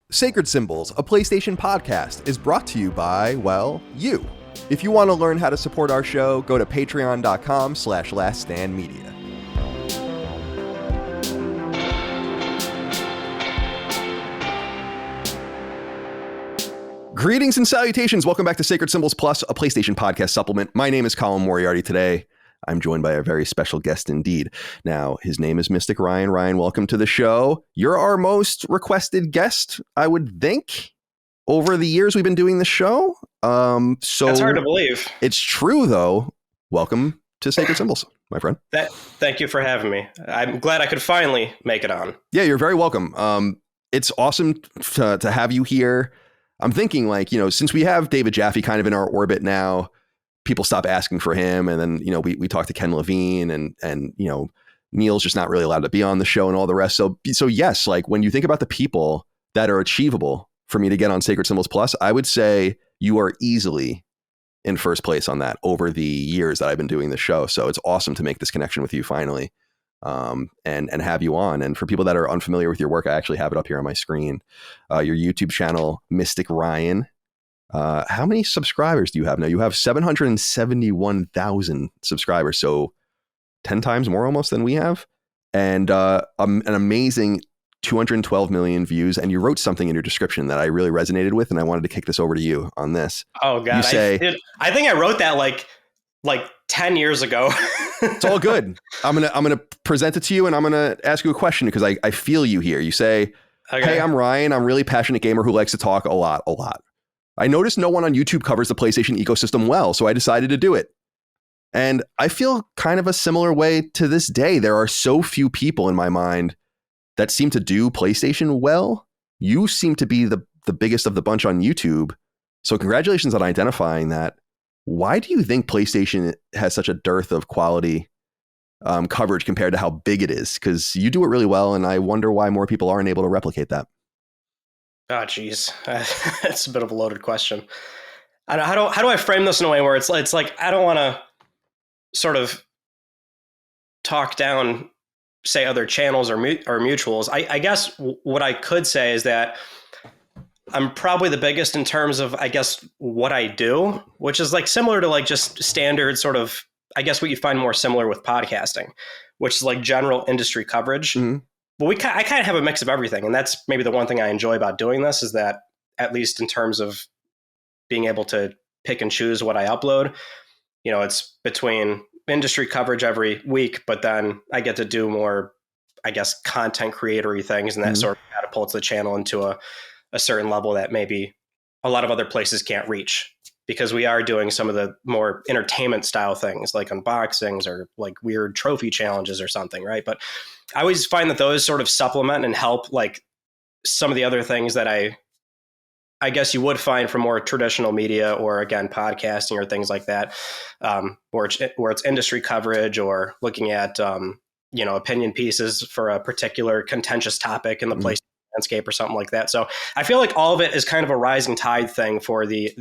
Sacred Symbols, a PlayStation podcast, is brought to you by, well, you. If you want to learn how to support our show, go to patreon.com/laststandmedia. Greetings and salutations. Welcome back to Sacred Symbols Plus, a PlayStation podcast supplement. My name is Colin Moriarty. Today, I'm joined by a very special guest indeed. Now, his name is MysticRyan. Ryan, welcome to the show. You're our most requested guest, I would think, over the years we've been doing the show. So that's hard to believe. It's true, though. Welcome to Sacred Symbols, my friend. Thank you for having me. I'm glad I could finally make it on. Yeah, you're very welcome. It's awesome to have you here. I'm thinking, like, since we have David Jaffe kind of in our orbit now, people stop asking for him. And then, we talked to Ken Levine and Neil's just not really allowed to be on the show and all the rest. So yes, like when you think about the people that are achievable for me to get on Sacred Symbols Plus, I would say you are easily in first place on that over the years that I've been doing the show. So it's awesome to make this connection with you finally, and have you on. And for people that are unfamiliar with your work, I actually have it up here on my screen. Your YouTube channel, MysticRyan. How many subscribers do you have now? You have 771,000 subscribers, so 10 times more almost than we have, and an amazing 212 million views. And you wrote something in your description that I really resonated with, and I wanted to kick this over to you on this. Oh God, I think I wrote that like 10 years ago. It's all good. I'm gonna present it to you, and I'm gonna ask you a question because I feel you here. You say, okay. Hey, I'm Ryan. I'm a really passionate gamer who likes to talk a lot. I noticed no one on YouTube covers the PlayStation ecosystem well, so I decided to do it. And I feel kind of a similar way to this day. There are so few people in my mind that seem to do PlayStation well. You seem to be the biggest of the bunch on YouTube. So congratulations on identifying that. Why do you think PlayStation has such a dearth of quality coverage compared to how big it is? Because you do it really well, and I wonder why more people aren't able to replicate that. Oh, geez. It's a bit of a loaded question. How do I frame this in a way where it's like, I don't want to sort of talk down, say, other channels or mutuals. I guess what I could say is that I'm probably the biggest in terms of, I guess, what I do, which is like similar to like just standard sort of, I guess what you find more similar with podcasting, which is like general industry coverage. Mm-hmm. But I kind of have a mix of everything. And that's maybe the one thing I enjoy about doing this is that, at least in terms of being able to pick and choose what I upload, it's between industry coverage every week, but then I get to do more, I guess, content creatory things. And that sort of catapults the channel into a certain level that maybe a lot of other places can't reach, because we are doing some of the more entertainment style things like unboxings or like weird trophy challenges or something. Right. But I always find that those sort of supplement and help like some of the other things that I guess you would find from more traditional media, or again, podcasting or things like that, where it's industry coverage or looking at, opinion pieces for a particular contentious topic in the PlayStation landscape or something like that. So I feel like all of it is kind of a rising tide thing for the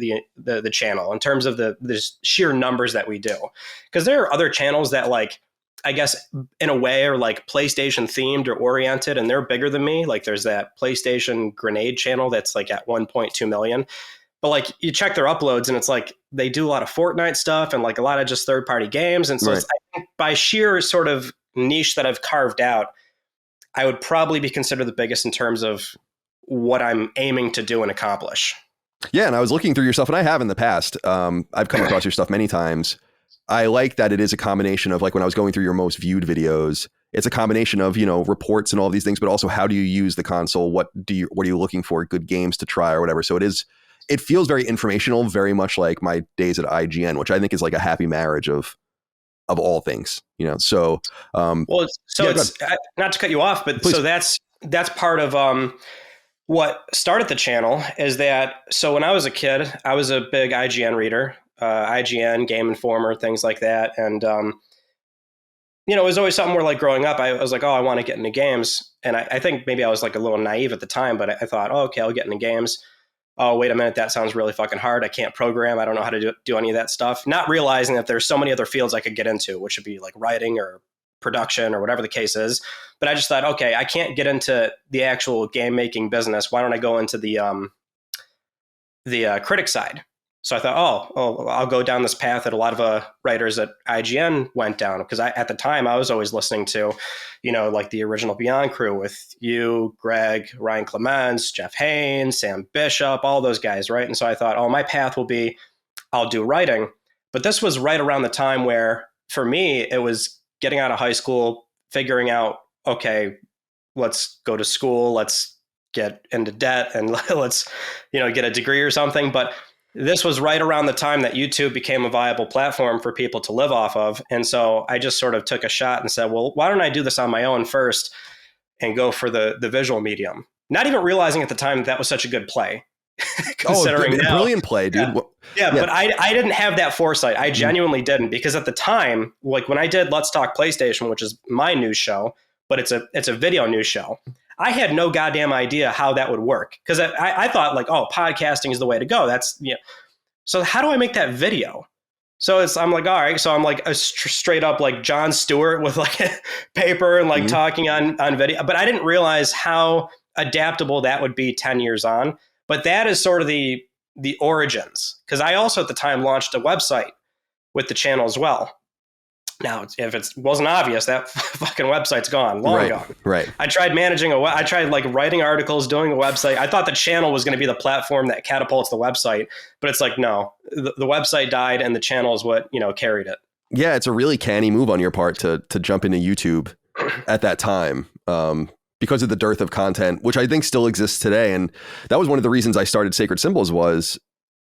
channel in terms of the sheer numbers that we do. Because there are other channels that, like, I guess in a way are like PlayStation themed or oriented, and they're bigger than me. Like there's that PlayStation Grenade channel that's like at 1.2 million. But like you check their uploads and it's like they do a lot of Fortnite stuff and like a lot of just third-party games. And so I think by sheer sort of niche that I've carved out, I would probably be considered the biggest in terms of what I'm aiming to do and accomplish. Yeah, and I was looking through your stuff, and I have in the past. I've come across your stuff many times. I like that it is a combination of, like, when I was going through your most viewed videos, it's a combination of, reports and all these things, but also how do you use the console? What are you looking for? Good games to try or whatever. So it feels very informational, very much like my days at IGN, which I think is like a happy marriage of all things, so. It's not to cut you off, but please. So that's part of what started the channel is that. So when I was a kid, I was a big IGN reader. IGN, Game Informer, things like that. And, it was always something where, like, growing up, I was like, oh, I want to get into games. And I think maybe I was like a little naive at the time, but I thought, oh, okay, I'll get into games. Oh, wait a minute, that sounds really fucking hard. I can't program. I don't know how to do any of that stuff. Not realizing that there's so many other fields I could get into, which would be like writing or production or whatever the case is. But I just thought, okay, I can't get into the actual game making business. Why don't I go into the critic side? So I thought, I'll go down this path that a lot of writers at IGN went down, because at the time I was always listening to, like the original Beyond crew with you, Greg, Ryan Clements, Jeff Haynes, Sam Bishop, all those guys, right? And so I thought, my path will be, I'll do writing. But this was right around the time where, for me, it was getting out of high school, figuring out, okay, let's go to school, let's get into debt, and let's, get a degree or something. But this was right around the time that YouTube became a viable platform for people to live off of. And so I just sort of took a shot and said, well, why don't I do this on my own first and go for the visual medium? Not even realizing at the time that was such a good play. Considering now, brilliant play, dude. Yeah, but I didn't have that foresight. I genuinely didn't, because at the time, like when I did Let's Talk PlayStation, which is my news show, but it's a video news show, I had no goddamn idea how that would work, because I thought like, podcasting is the way to go. That's So how do I make that video? So I'm like, all right. So I'm like a straight up like Jon Stewart with like a paper and like talking on video. But I didn't realize how adaptable that would be 10 years on. But that is sort of the origins, because I also at the time launched a website with the channel as well. Now, if it wasn't obvious, that fucking website's gone, long gone. Right. I tried managing I tried like writing articles, doing a website. I thought the channel was going to be the platform that catapults the website, but it's like, no, the website died and the channel is what, carried it. Yeah, it's a really canny move on your part to jump into YouTube at that time, because of the dearth of content, which I think still exists today. And that was one of the reasons I started Sacred Symbols, was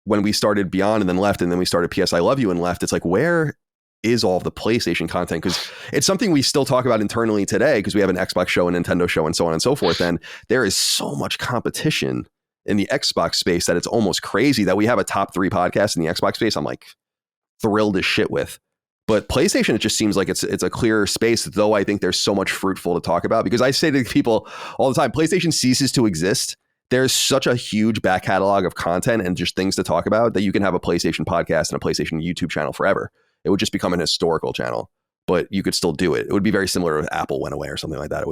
when we started Beyond and then left, and then we started PS I Love You and left. It's like, where is all of the PlayStation content? Because it's something we still talk about internally today, because we have an Xbox show, a Nintendo show, and so on and so forth. And there is so much competition in the Xbox space that it's almost crazy that we have a top 3 podcast in the Xbox space. I'm like thrilled as shit with. But PlayStation, it just seems like it's a clearer space, though I think there's so much fruitful to talk about, because I say to people all the time, PlayStation ceases to exist. There's such a huge back catalog of content and just things to talk about that you can have a PlayStation podcast and a PlayStation YouTube channel forever. It would just become an historical channel, but you could still do it. It would be very similar if Apple went away or something like that.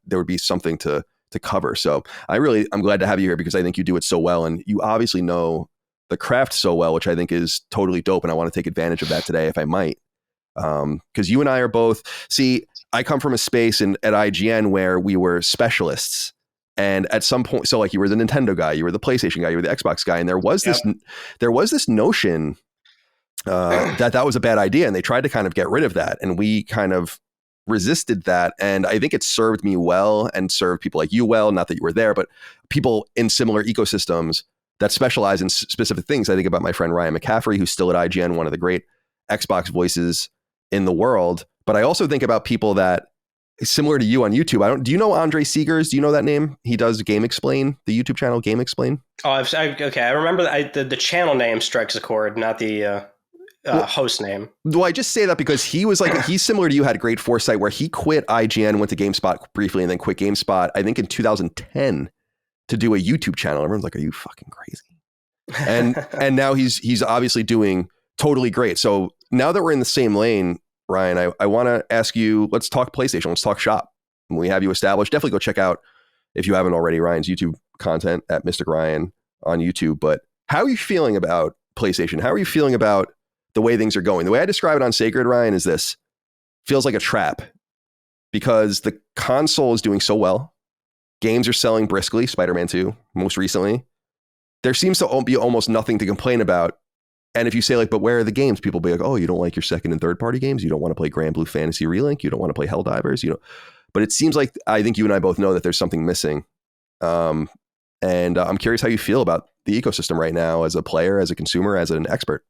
There would be something to cover. So I'm glad to have you here, because I think you do it so well, and you obviously know the craft so well, which I think is totally dope. And I want to take advantage of that today, if I might. Because you and I are both, I come from a space at IGN where we were specialists. And at some point, so like you were the Nintendo guy, you were the PlayStation guy, you were the Xbox guy. And there was this notion that was a bad idea, and they tried to kind of get rid of that, and we kind of resisted that. And I think it served me well and served people like you well, not that you were there, but people in similar ecosystems that specialize in specific things. I think about my friend Ryan McCaffrey, who's still at IGN, one of the great Xbox voices in the world. But I also think about people that similar to you on YouTube. Do you know Andre Seegers? Do you know that name? He does Game Explain, the YouTube channel Game Explain. Oh, okay. I remember that the channel name strikes a chord, not the host name. Well, I just say that because he's similar to you, had great foresight where he quit IGN, went to GameSpot briefly, and then quit GameSpot, I think in 2010, to do a YouTube channel. Everyone's like, are you fucking crazy? And now he's obviously doing totally great. So now that we're in the same lane, Ryan, I want to ask you, let's talk PlayStation. Let's talk shop. When we have you established, definitely go check out, if you haven't already, Ryan's YouTube content at MysticRyan on YouTube. But how are you feeling about PlayStation? How are you feeling about the way things are going? The way I describe it on Sacred, Ryan, is this: feels like a trap, because the console is doing so well. Games are selling briskly, Spider-Man 2, most recently. There seems to be almost nothing to complain about. And if you say, like, but where are the games? People will be like, oh, you don't like your second and third party games? You don't want to play Grand Blue Fantasy Relink? You don't want to play Helldivers? But it seems like, I think you and I both know that there's something missing. And I'm curious how you feel about the ecosystem right now as a player, as a consumer, as an expert.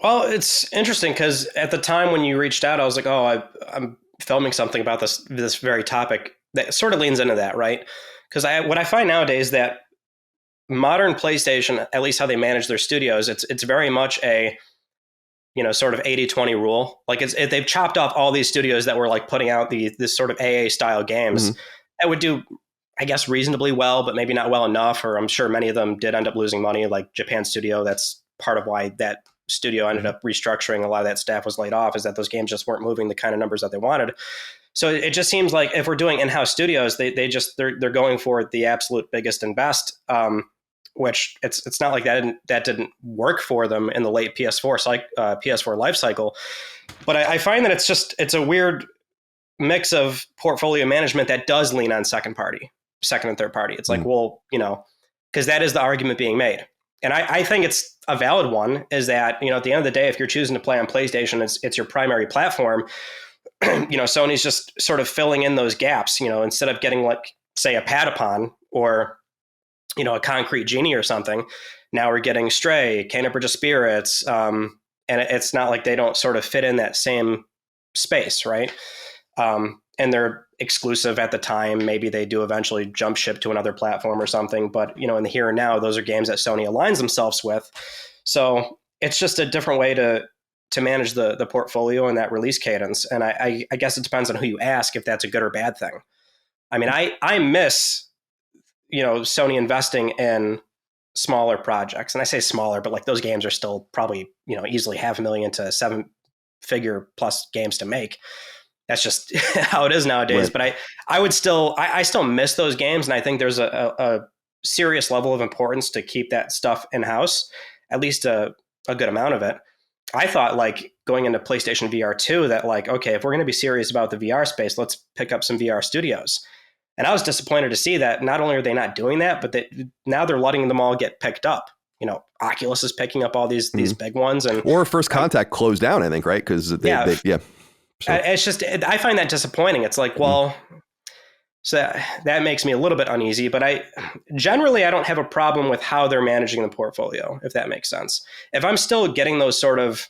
Well, it's interesting because at the time when you reached out, I was like, oh, I'm filming something about this very topic that sort of leans into that, right? Because what I find nowadays that modern PlayStation, at least how they manage their studios, it's very much a, sort of 80-20 rule. Like they've chopped off all these studios that were like putting out this sort of AA style games that would do, I guess, reasonably well, but maybe not well enough. Or I'm sure many of them did end up losing money, like Japan Studio. That's part of why that studio ended up restructuring, a lot of that staff was laid off, is that those games just weren't moving the kind of numbers that they wanted. So it just seems like if we're doing in-house studios, they're going for the absolute biggest and best, which it's not like that didn't work for them in the late PS4 life cycle. But I find that it's a weird mix of portfolio management that does lean on second and third party. It's like, well, because that is the argument being made. And I think it's a valid one, is that, at the end of the day, if you're choosing to play on PlayStation, it's your primary platform. Sony's just sort of filling in those gaps, instead of getting, like, say, a Patapon or, a Concrete Genie or something. Now we're getting Stray, Can't Bridge of Spirits. And it's not like they don't sort of fit in that same space, right? And they're exclusive at the time. Maybe they do eventually jump ship to another platform or something. But, in the here and now, those are games that Sony aligns themselves with. So it's just a different way to manage the portfolio and that release cadence. And I guess it depends on who you ask if that's a good or bad thing. I mean, I miss, Sony investing in smaller projects. And I say smaller, but like those games are still probably, easily $500,000 to 7-figure plus games to make. That's just how it is nowadays. Right. But I still miss those games. And I think there's a serious level of importance to keep that stuff in-house, at least a good amount of it. I thought, like, going into PlayStation VR 2, that, like, okay, if we're going to be serious about the VR space, let's pick up some VR studios. And I was disappointed to see that not only are they not doing that, but that now they're letting them all get picked up. Oculus is picking up all these big ones, or First Contact closed down, I think, right? Because So. It's just, I find that disappointing. It's like, well, so that makes me a little bit uneasy, but I don't have a problem with how they're managing the portfolio, if that makes sense. If I'm still getting those sort of,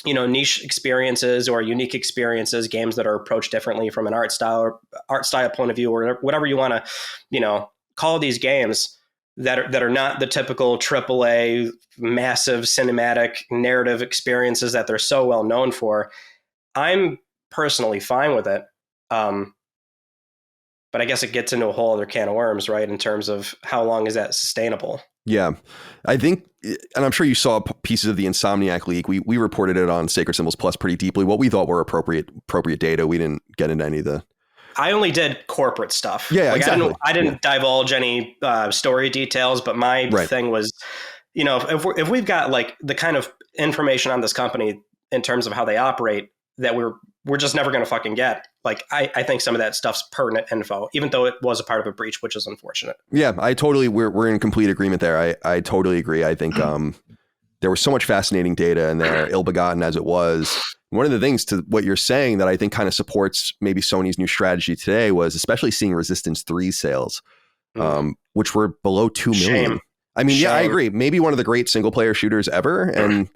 niche experiences or unique experiences, games that are approached differently from an art style point of view, or whatever you want to, call these games that are not the typical AAA massive cinematic narrative experiences that they're so well known for, I'm personally fine with it. But I guess it gets into a whole other can of worms, right? In terms of how long is that sustainable? Yeah, I think, and I'm sure you saw pieces of the Insomniac leak. We reported it on Sacred Symbols Plus pretty deeply. What we thought were appropriate data. We didn't get into any of the. I only did corporate stuff. Yeah, like, exactly. I didn't divulge any story details, but my thing was, if we've got, like, the kind of information on this company in terms of how they operate that we're just never going to fucking get. Like, I think some of that stuff's pertinent info, even though it was a part of a breach, which is unfortunate. Yeah, we're in complete agreement there. I totally agree. I think there was so much fascinating data in there, ill-begotten as it was. One of the things to what you're saying that I think kind of supports maybe Sony's new strategy today was especially seeing Resistance 3 sales, which were below 2 million. Shame. I mean, Shame. Yeah, I agree. Maybe one of the great single player shooters ever. And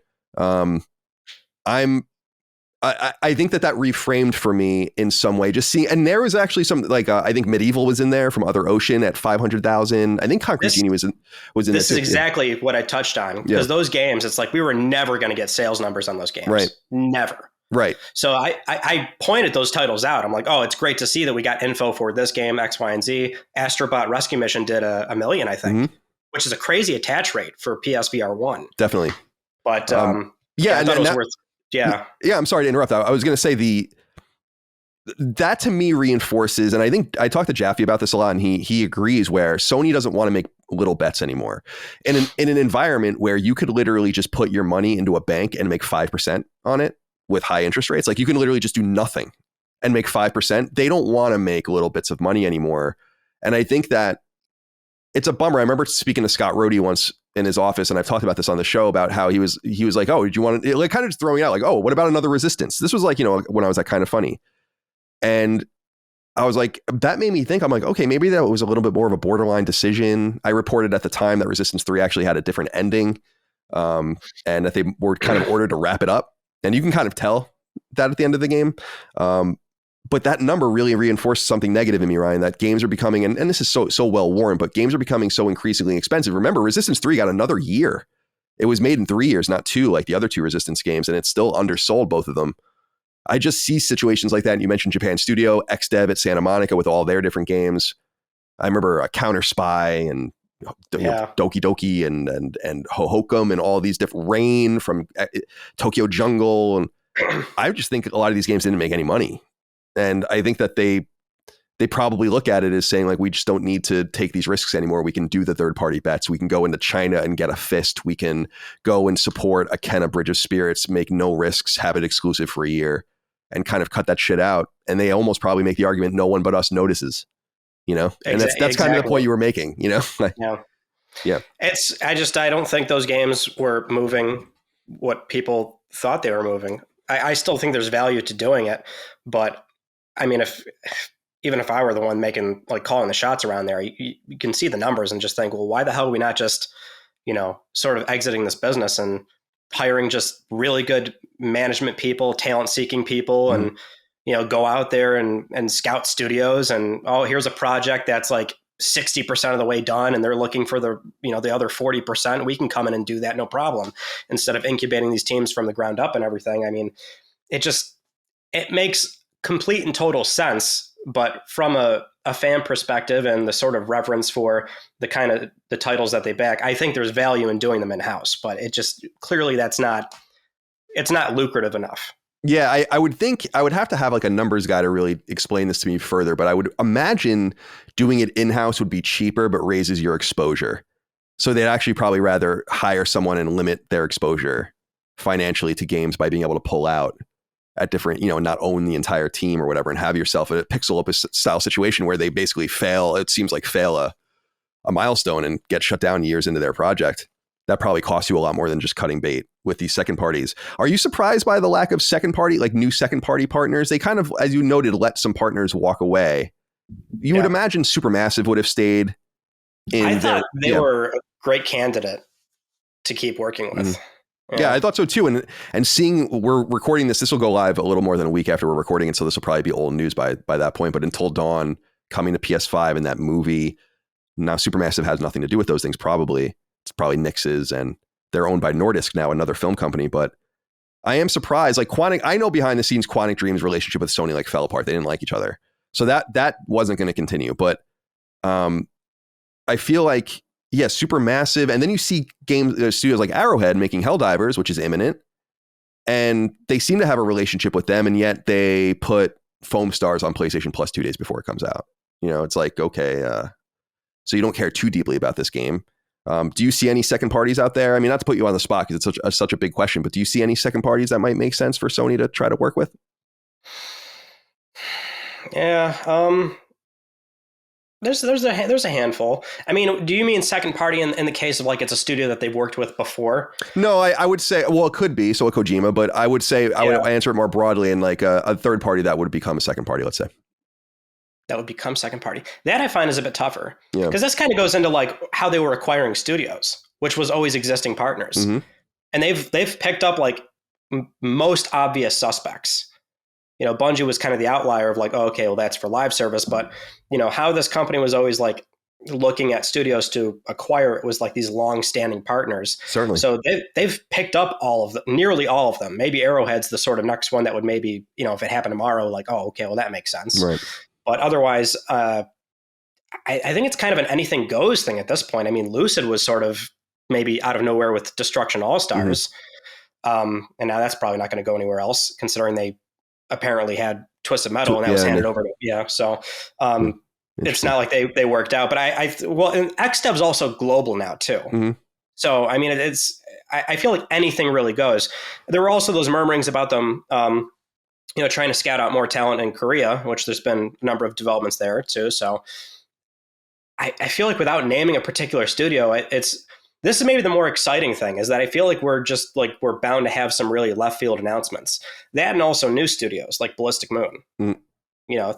I think that reframed for me in some way, just seeing, and there was actually some, like, I think Medieval was in there from Other Ocean at 500,000. I think Concrete Genie was in this is exactly what I touched on, because those games, it's like we were never going to get sales numbers on those games. Right. Never. Right. So I pointed those titles out. I'm like, oh, it's great to see that we got info for this game, X, Y, and Z. Astrobot Rescue Mission did a million, I think, which is a crazy attach rate for PSVR 1. Definitely. But I thought it was worth. Yeah. Yeah. I'm sorry to interrupt. I was going to say that to me reinforces, and I think I talked to Jaffe about this a lot, and he agrees, where Sony doesn't want to make little bets anymore. In an environment where you could literally just put your money into a bank and make 5% on it with high interest rates, like you can literally just do nothing and make 5%. They don't want to make little bits of money anymore. And I think that it's a bummer. I remember speaking to Scott Rohde once in his office, and I've talked about this on the show, about how he was like, oh, did you want to, like, kind of just throwing out like, oh, what about another Resistance? This was like, when I was at Kind of Funny. And I was like, that made me think, I'm like, okay, maybe that was a little bit more of a borderline decision. I reported at the time that Resistance 3 actually had a different ending, and that they were kind of ordered to wrap it up. And you can kind of tell that at the end of the game. But that number really reinforced something negative in me, Ryan, that games are becoming, and this is so well worn, but games are becoming so increasingly expensive. Remember, Resistance 3 got another year. It was made in 3 years, not 2, like the other 2 Resistance games, and it's still undersold, both of them. I just see situations like that. And you mentioned Japan Studio, XDev at Santa Monica with all their different games. I remember Counter Spy and Yeah. Doki Doki and Hohokum and all these different Rain from Tokyo Jungle. And I just think a lot of these games didn't make any money. And I think that they probably look at it as saying, like, we just don't need to take these risks anymore. We can do the third party bets. We can go into China and get a Fist. We can go and support a Kenna Bridge of Spirits, make no risks, have it exclusive for a year, and kind of cut that shit out. And they almost probably make the argument no one but us notices, and that's kind of the point you were making, Yeah. Yeah. I don't think those games were moving what people thought they were moving. I still think there's value to doing it, but I mean, even if I were the one making, like, calling the shots around there, you can see the numbers and just think, well, why the hell are we not just, sort of exiting this business and hiring just really good management people, talent seeking people, and, go out there and scout studios and, oh, here's a project that's like 60% of the way done and they're looking for the other 40%. We can come in and do that. No problem. Instead of incubating these teams from the ground up and everything. I mean, it makes complete and total sense. But from a fan perspective and the sort of reverence for the kind of the titles that they back, I think there's value in doing them in-house, but it just clearly it's not lucrative enough. Yeah, I would think I would have to have like a numbers guy to really explain this to me further, but I would imagine doing it in-house would be cheaper, but raises your exposure. So they'd actually probably rather hire someone and limit their exposure financially to games by being able to pull out at different, not own the entire team or whatever, and have yourself a pixel up style situation where they basically fail a milestone and get shut down years into their project. That probably costs you a lot more than just cutting bait with these second parties. Are you surprised by the lack of new second party partners? They kind of, as you noted, let some partners walk away. You would imagine Supermassive would have stayed in. I thought they were a great candidate to keep working with. Mm-hmm. Yeah, I thought so too. And seeing, we're recording this will go live a little more than a week after we're recording it, so this will probably be old news by that point. But Until Dawn coming to PS5 and that movie, now Supermassive has nothing to do with those things. Probably it's probably Nix's, and they're owned by Nordisk now, another film company. But I am surprised. Like I know behind the scenes, Quantic Dream's relationship with Sony fell apart. They didn't like each other, so that wasn't going to continue. But I feel like. Yeah, Supermassive. And then you see studios like Arrowhead making Helldivers, which is imminent. And they seem to have a relationship with them. And yet they put Foam Stars on PlayStation Plus 2 days before it comes out. It's like, okay, so you don't care too deeply about this game. Do you see any second parties out there? I mean, not to put you on the spot because it's such a big question, but do you see any second parties that might make sense for Sony to try to work with? Yeah. There's a handful. I mean, do you mean second party in the case of like it's a studio that they've worked with before? No, I would say, well, it could be, so a Kojima, but I would say I would answer it more broadly in like a third party that would become a second party, let's say. That would become second party. That I find is a bit tougher. Yeah. Because this kind of goes into like how they were acquiring studios, which was always existing partners. Mm-hmm. And they've picked up like most obvious suspects. Bungie was kind of the outlier of like, oh, okay, well, that's for live service. But, how this company was always like looking at studios to acquire it was like these long-standing partners. Certainly. So they've picked up nearly all of them. Maybe Arrowhead's the sort of next one that would maybe, if it happened tomorrow, like, oh, okay, well, that makes sense. Right. But otherwise, I think it's kind of an anything goes thing at this point. I mean, Lucid was sort of maybe out of nowhere with Destruction All-Stars. Mm-hmm. And now that's probably not going to go anywhere else, considering they apparently had Twisted Metal and that was handed over to so it's not like they worked out, but and XDev's also global now too. Mm-hmm. So I mean I feel like anything really goes. There were also those murmurings about them trying to scout out more talent in Korea, which there's been a number of developments there too. So I feel like without naming a particular studio, this is maybe the more exciting thing, is that I feel like we're bound to have some really left field announcements. That and also new studios like Ballistic Moon. Mm.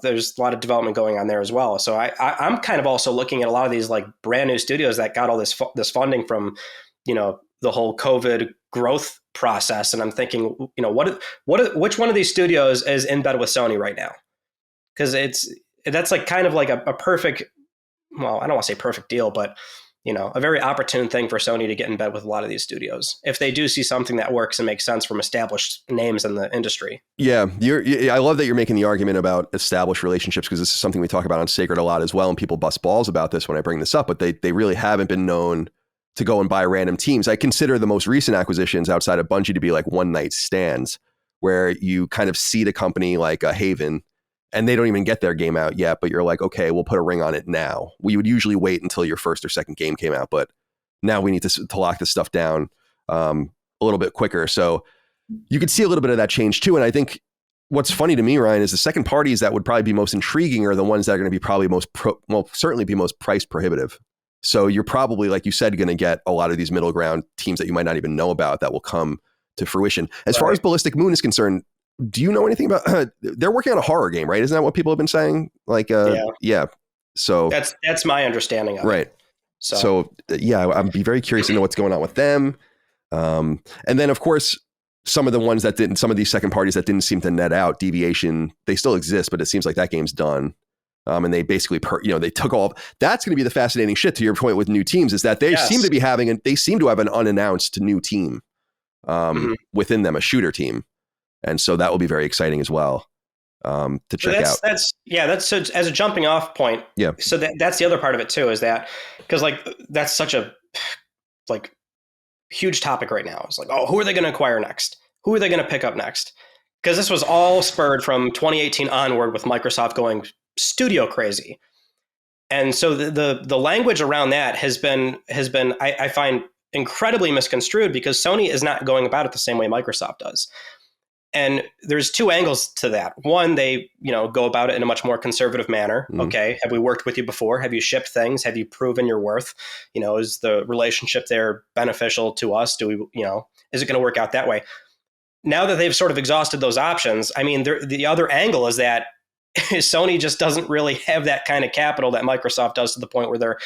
There's a lot of development going on there as well. So I'm kind of also looking at a lot of these like brand new studios that got all this funding from, the whole COVID growth process. And I'm thinking, which one of these studios is in bed with Sony right now? Because that's like kind of like a perfect, well, I don't want to say perfect deal, but a very opportune thing for Sony to get in bed with a lot of these studios if they do see something that works and makes sense from established names in the industry. Yeah, I love that you're making the argument about established relationships, because this is something we talk about on Sacred a lot as well, and people bust balls about this when I bring this up, but they really haven't been known to go and buy random teams. I consider the most recent acquisitions outside of Bungie to be like one night stands, where you kind of seed a company like a Haven, and they don't even get their game out yet, but you're like, okay, we'll put a ring on it now. We would usually wait until your first or second game came out, but now we need to lock this stuff down a little bit quicker. So you could see a little bit of that change too. And I think what's funny to me, Ryan, is the second parties that would probably be most intriguing are the ones that are going to be probably certainly be most price prohibitive. So you're probably, like you said, going to get a lot of these middle ground teams that you might not even know about that will come to fruition. As far as Ballistic Moon is concerned, do you know anything about? They're working on a horror game, right? Isn't that what people have been saying? Like, yeah. So that's my understanding of right. it. So yeah, I'd be very curious to know what's going on with them. And then, of course, some of the ones that didn't, some of these second parties that didn't seem to net out, Deviation, they still exist, but it seems like that game's done. And they basically, they took all. That's going to be the fascinating shit. To your point with new teams, is that they seem to be they seem to have an unannounced new team within them, a shooter team, and so that will be very exciting as well to check out. That's as a jumping off point. Yeah. So that's the other part of it too, is that because that's such a huge topic right now. It's like, oh, who are they going to acquire next? Who are they going to pick up next? Because this was all spurred from 2018 onward with Microsoft going studio crazy. And so the language around that has been I find incredibly misconstrued, because Sony is not going about it the same way Microsoft does. And there's two angles to that. One, they go about it in a much more conservative manner. Mm-hmm. Okay, have we worked with you before? Have you shipped things? Have you proven your worth? Is the relationship there beneficial to us? Do we, is it going to work out that way? Now that they've sort of exhausted those options, I mean, the other angle is that Sony just doesn't really have that kind of capital that Microsoft does, to the point where they're,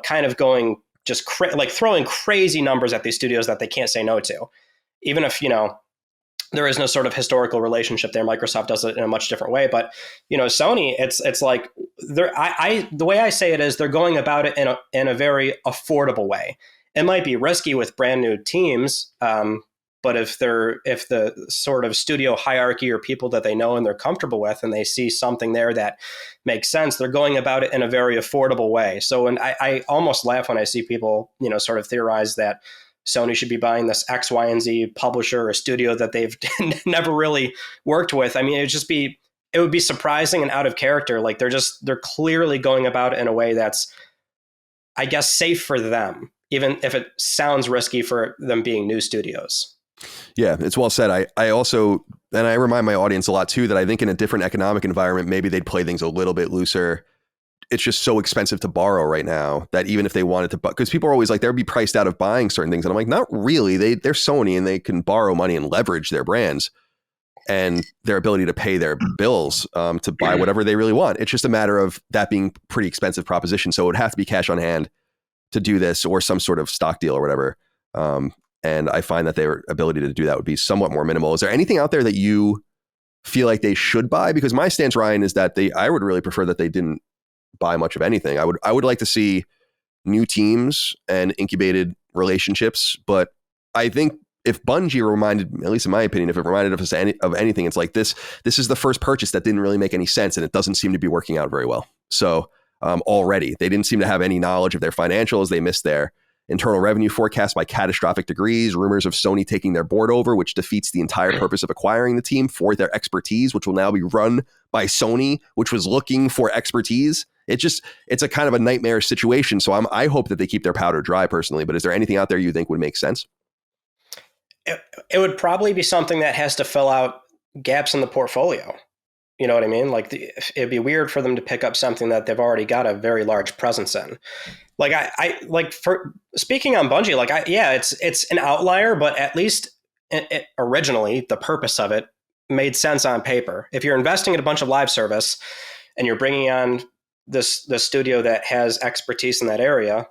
kind of going just throwing crazy numbers at these studios that they can't say no to. Even if, there is no sort of historical relationship there. Microsoft does it in a much different way. But, Sony, it's like the way I say it is they're going about it in a very affordable way. It might be risky with brand new teams, but if the sort of studio hierarchy or people that they know and they're comfortable with, and they see something there that makes sense, they're going about it in a very affordable way. So, and I almost laugh when I see people, sort of theorize that Sony should be buying this X, Y, and Z publisher or studio that they've never really worked with. I mean, it would be surprising and out of character. Like they're clearly going about it in a way that's, I guess, safe for them, even if it sounds risky for them being new studios. Yeah, it's well said. I also, and I remind my audience a lot too, that I think in a different economic environment, maybe they'd play things a little bit looser. It's just so expensive to borrow right now that even if they wanted to, because people are always like, they'll be priced out of buying certain things. And I'm like, not really. They're Sony and they can borrow money and leverage their brands and their ability to pay their bills to buy whatever they really want. It's just a matter of that being pretty expensive proposition. So it would have to be cash on hand to do this, or some sort of stock deal or whatever. And I find that their ability to do that would be somewhat more minimal. Is there anything out there that you feel like they should buy? Because my stance, Ryan, is that I would really prefer that they didn't buy much of anything. I would like to see new teams and incubated relationships. But I think if Bungie reminded, at least in my opinion, if it reminded us of anything, it's like this is the first purchase that didn't really make any sense, and it doesn't seem to be working out very well. So already they didn't seem to have any knowledge of their financials. They missed their internal revenue forecast by catastrophic degrees, rumors of Sony taking their board over, which defeats the entire purpose of acquiring the team for their expertise, which will now be run by Sony, which was looking for expertise. It's a kind of a nightmare situation. So I hope that they keep their powder dry personally, but is there anything out there you think would make sense? It would probably be something that has to fill out gaps in the portfolio. You know what I mean? Like it'd be weird for them to pick up something that they've already got a very large presence in. Like for speaking on Bungie, it's an outlier, but at least originally the purpose of it made sense on paper. If you're investing in a bunch of live service and you're bringing on this studio that has expertise in that area,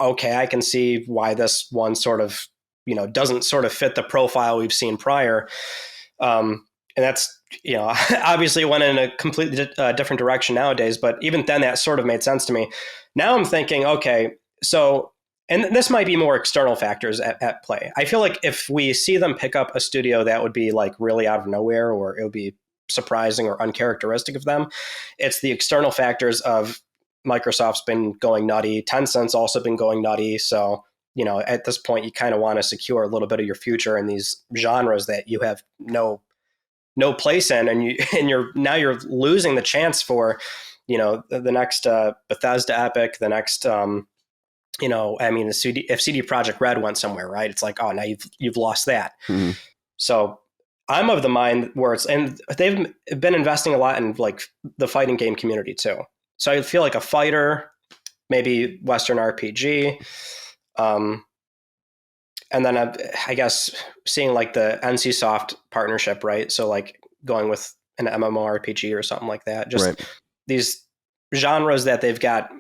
okay, I can see why this one sort of, doesn't sort of fit the profile we've seen prior. And that's, obviously it went in a completely different direction nowadays, but even then that sort of made sense to me. Now I'm thinking, okay, So, and this might be more external factors at play. I feel like if we see them pick up a studio that would be like really out of nowhere, or it would be surprising or uncharacteristic of them, it's the external factors of Microsoft's been going nutty. Tencent's also been going nutty. So, at this point, you kind of want to secure a little bit of your future in these genres that you have no place in, and you're losing the chance for, the next Bethesda Epic, the next, if CD Projekt Red went somewhere, right? It's like, oh, now you've lost that. Mm-hmm. So I'm of the mind where and they've been investing a lot in like the fighting game community too. So I feel like a fighter, maybe Western RPG, and then I guess seeing like the NCSoft partnership, right? So like going with an MMORPG or something like that. Just these genres that they've got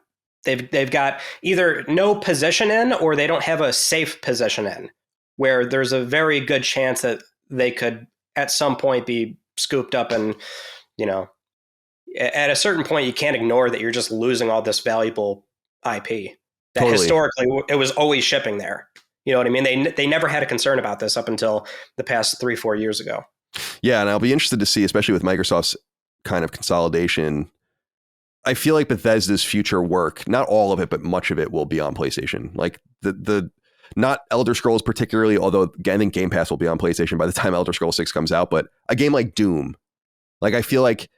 either no position in, or they don't have a safe position in, where there's a very good chance that they could at some point be scooped up. And, at a certain point, you can't ignore that you're just losing all this valuable IP that historically it was always shipping there. You know what I mean? They never had a concern about this up until the past 3-4 years ago. Yeah. And I'll be interested to see, especially with Microsoft's kind of consolidation. I feel like Bethesda's future work, not all of it, but much of it will be on PlayStation. Like the not Elder Scrolls particularly, although I think Game Pass will be on PlayStation by the time Elder Scrolls 6 comes out. But a game like Doom, like I feel like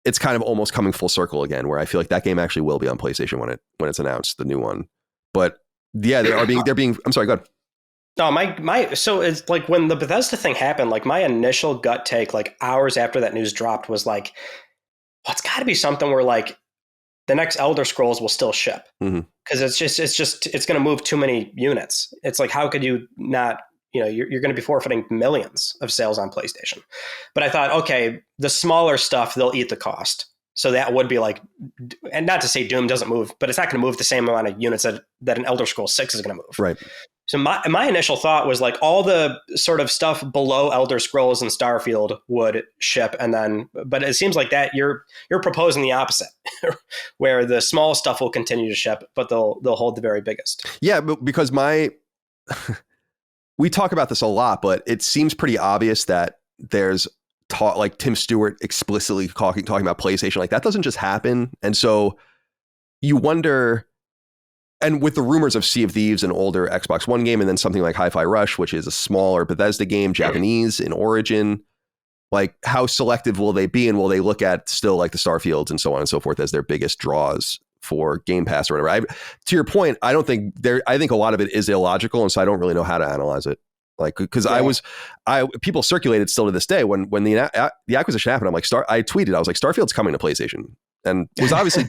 it's kind of almost coming full circle again, where I feel like that game actually will be on PlayStation when it's announced, the new one. But yeah, they're being. I'm sorry, go ahead. No, so it's like when the Bethesda thing happened, like my initial gut take, like hours after that news dropped, was like, well, it's got to be something where like the next Elder Scrolls will still ship, because it's going to move too many units. It's like, how could you not, you're going to be forfeiting millions of sales on PlayStation. But I thought, okay, the smaller stuff, they'll eat the cost. So that would be like, and not to say Doom doesn't move, but it's not going to move the same amount of units that an Elder Scrolls 6 is going to move. Right. So my initial thought was like all the sort of stuff below Elder Scrolls and Starfield would ship, but it seems like that you're proposing the opposite, where the small stuff will continue to ship, but they'll hold the very biggest. Yeah, but because we talk about this a lot, but it seems pretty obvious that there's like Tim Stewart explicitly talking about PlayStation. Like that doesn't just happen, and so you wonder. And with the rumors of Sea of Thieves, an older Xbox One game, and then something like Hi-Fi Rush, which is a smaller Bethesda game, Japanese in origin, like how selective will they be? And will they look at still like the Starfields and so on and so forth as their biggest draws for Game Pass or whatever? To your point, I think a lot of it is illogical. And so I don't really know how to analyze it. Like, because people circulated still to this day when the acquisition happened. I'm like, I tweeted, I was like, Starfield's coming to PlayStation, and was obviously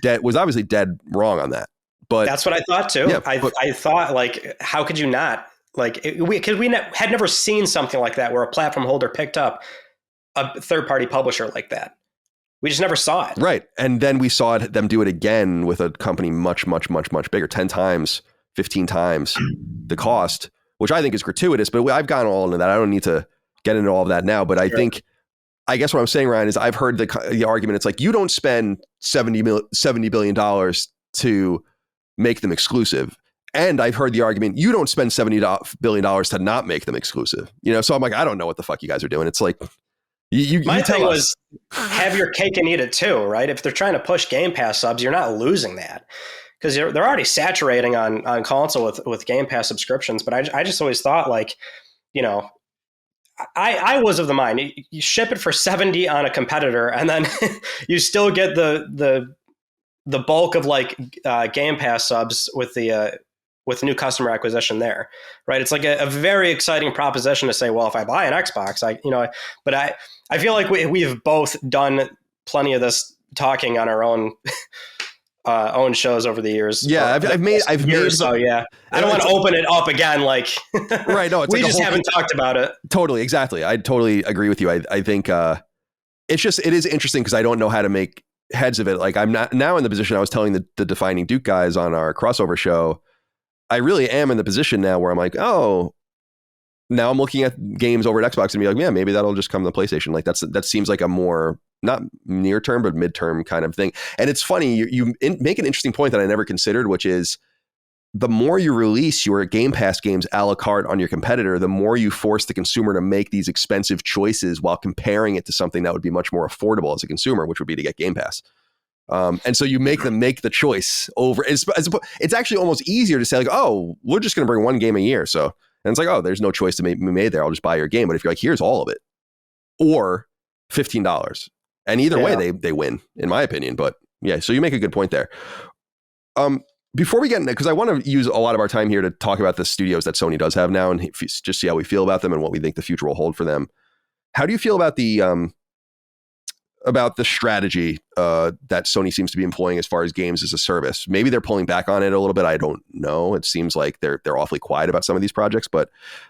dead wrong on that. But that's what I thought too. Yeah, I thought, like, how could you not? Like, because we had never seen something like that where a platform holder picked up a third-party publisher like that. We just never saw it. Right. And then we saw them do it again with a company much, much, much, much bigger, 10 times, 15 times the cost, which I think is gratuitous. But I've gone all into that. I don't need to get into all of that now. But I guess what I'm saying, Ryan, is I've heard the argument. It's like, you don't spend $70 billion to make them exclusive. And I've heard the argument, you don't spend $70 billion to not make them exclusive. So I'm like, I don't know what the fuck you guys are doing. It's like, my thing was, have your cake and eat it too, right? If they're trying to push Game Pass subs, you're not losing that, because they're already saturating on console with Game Pass subscriptions. But I just always thought, like, I was of the mind, you ship it for 70 on a competitor, and then you still get the bulk of like Game Pass subs with new customer acquisition there, right? It's like a very exciting proposition to say, well, if I buy an Xbox, but I feel like we've both done plenty of this talking on our own shows over the years. Yeah, I've made. So yeah, I don't want to open it up again. Like, right? No, we just haven't talked about it. Totally, exactly. I totally agree with you. I think it is interesting because I don't know how to make heads of it. Like, I'm not now in the position I was telling the Defining Duke guys on our crossover show. I really am in the position now where I'm like, oh, now I'm looking at games over at Xbox and be like, yeah, maybe that'll just come to PlayStation. Like that seems like a more not near term, but midterm kind of thing. And it's funny, you make an interesting point that I never considered, which is the more you release your Game Pass games a la carte on your competitor, the more you force the consumer to make these expensive choices while comparing it to something that would be much more affordable as a consumer, which would be to get Game Pass. And so you make them make the choice over. It's actually almost easier to say like, oh, we're just going to bring one game a year. So, and it's like, oh, there's no choice to be made there. I'll just buy your game. But if you're like, here's all of it, or $15, and either way, they win, in my opinion. But yeah, so you make a good point there. Before we get into, because I want to use a lot of our time here to talk about the studios that Sony does have now and just see how we feel about them and what we think the future will hold for them. How do you feel about the strategy that Sony seems to be employing as far as games as a service? Maybe they're pulling back on it a little bit. I don't know. It seems like they're awfully quiet about some of these projects, but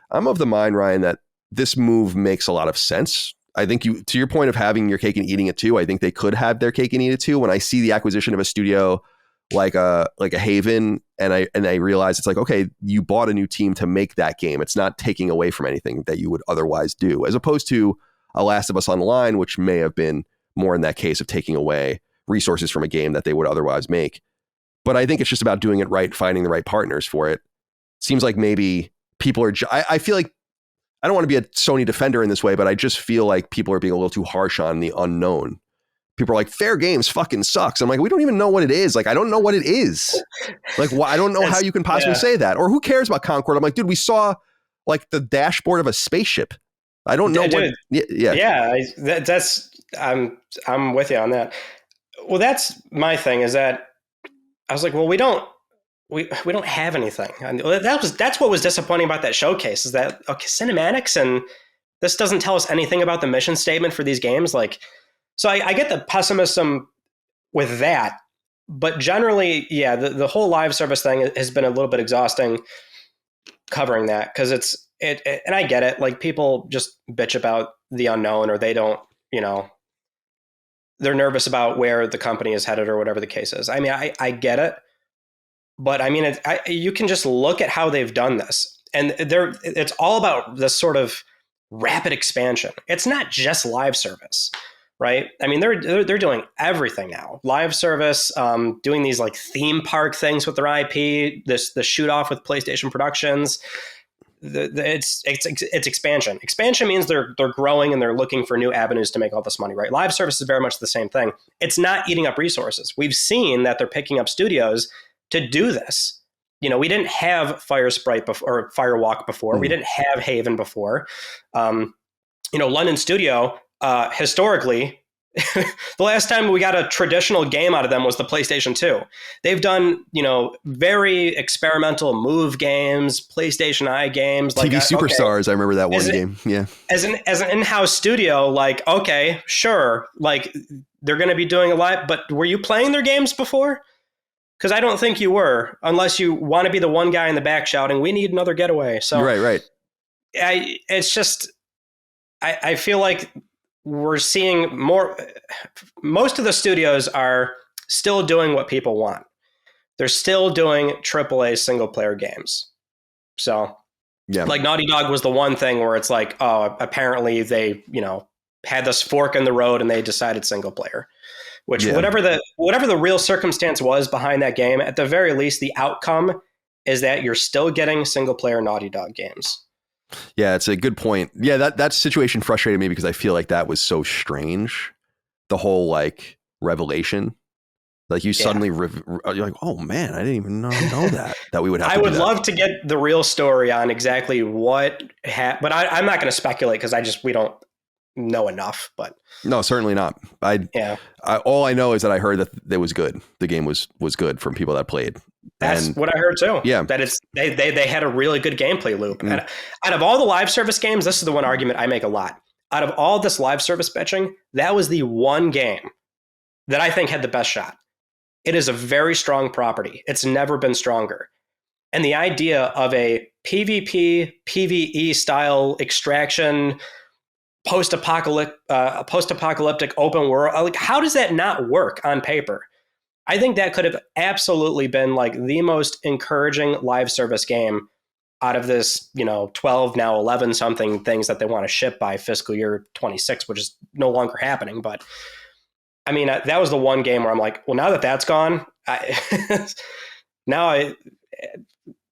I'm of the mind, Ryan, that this move makes a lot of sense. I think to your point of having your cake and eating it too, I think they could have their cake and eat it too. When I see the acquisition of a studio like a Haven, and I realize it's like, okay, you bought a new team to make that game. It's not taking away from anything that you would otherwise do, as opposed to a Last of Us Online, which may have been more in that case of taking away resources from a game that they would otherwise make. But I think it's just about doing it right, finding the right partners for it. Seems like maybe people are, I feel like, I don't want to be a Sony defender in this way, but I just feel like people are being a little too harsh on the unknown. People are like, Fair Games fucking sucks. I'm like, we don't even know what it is. Like, I don't know what it is. Like, I don't know how you can possibly say that. Or who cares about Concord? I'm like, dude, we saw like the dashboard of a spaceship. I don't know what. Yeah. I'm with you on that. Well, that's my thing, is that I was like, well, we don't have anything. And that's what was disappointing about that showcase, is that, okay, cinematics, and this doesn't tell us anything about the mission statement for these games. Like, so I get the pessimism with that, but generally, yeah, the whole live service thing has been a little bit exhausting covering that, because and I get it. Like, people just bitch about the unknown, or they don't, they're nervous about where the company is headed or whatever the case is. I mean, I get it, but I mean, you can just look at how they've done this, and it's all about this sort of rapid expansion. It's not just live service, right? I mean, they're doing everything now. Live service, doing these like theme park things with their IP, the shoot off with PlayStation Productions. It's expansion. Expansion means they're growing and they're looking for new avenues to make all this money, right? Live service is very much the same thing. It's not eating up resources. We've seen that they're picking up studios to do this. We didn't have Firesprite before, or Firewalk before. We didn't have Haven before. London Studio, historically, the last time we got a traditional game out of them was the PlayStation 2. They've done, very experimental move games, PlayStation Eye games, like TV Superstars. Okay, I remember that one game. Yeah. As an in-house studio, like, okay, sure, like they're going to be doing a lot, but were you playing their games before? Because I don't think you were, unless you want to be the one guy in the back shouting, "We need another getaway." So right. It's just, I feel like we're seeing more. Most of the studios are still doing what people want. They're still doing AAA single player games. So, yeah, like Naughty Dog was the one thing where it's like, oh, apparently they, had this fork in the road and they decided single player. Which, whatever the real circumstance was behind that game, at the very least, the outcome is that you're still getting single player Naughty Dog games. Yeah, it's a good point. Yeah, that situation frustrated me because I feel like that was so strange. The whole like revelation, like you suddenly you're like, oh man, I didn't even know that we would have. I would love to get the real story on exactly what happened, but I'm not going to speculate because we don't know enough. But no, certainly not. All I know is that I heard that it was good. The game was good from people that played. That's what I heard too. Yeah, that they had a really good gameplay loop. And out of all the live service games, this is the one argument I make a lot. Out of all this live service bitching, that was the one game that I think had the best shot. It is a very strong property. It's never been stronger. And the idea of a PvP, PvE style extraction, post-apocalyptic open world, like, how does that not work on paper? I think that could have absolutely been like the most encouraging live service game out of this, 12, now 11 something things that they want to ship by fiscal year 26, which is no longer happening. But I mean, that was the one game where I'm like, well, now that that's gone,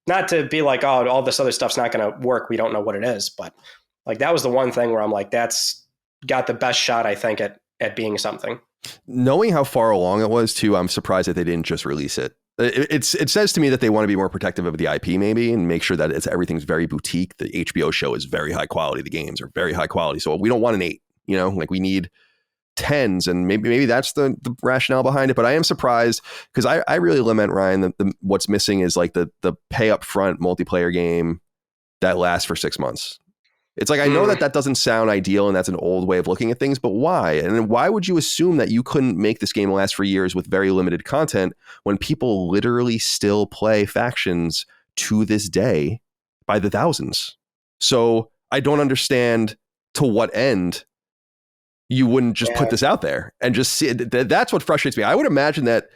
not to be like, oh, all this other stuff's not going to work. We don't know what it is. But like, that was the one thing where I'm like, that's got the best shot, I think, at being something. Knowing how far along it was too, I'm surprised that they didn't just release it. It says to me that they want to be more protective of the IP maybe and make sure that everything's very boutique. The HBO show is very high quality. The games are very high quality. So we don't want an 8, like we need 10s, and maybe that's the rationale behind it. But I am surprised because I really lament, Ryan, that what's missing is like the pay up front multiplayer game that lasts for 6 months. It's like, I know that doesn't sound ideal and that's an old way of looking at things, but why? And then why would you assume that you couldn't make this game last for years with very limited content when people literally still play factions to this day by the thousands? So I don't understand to what end you wouldn't just put this out there and just see it. That's what frustrates me. I would imagine that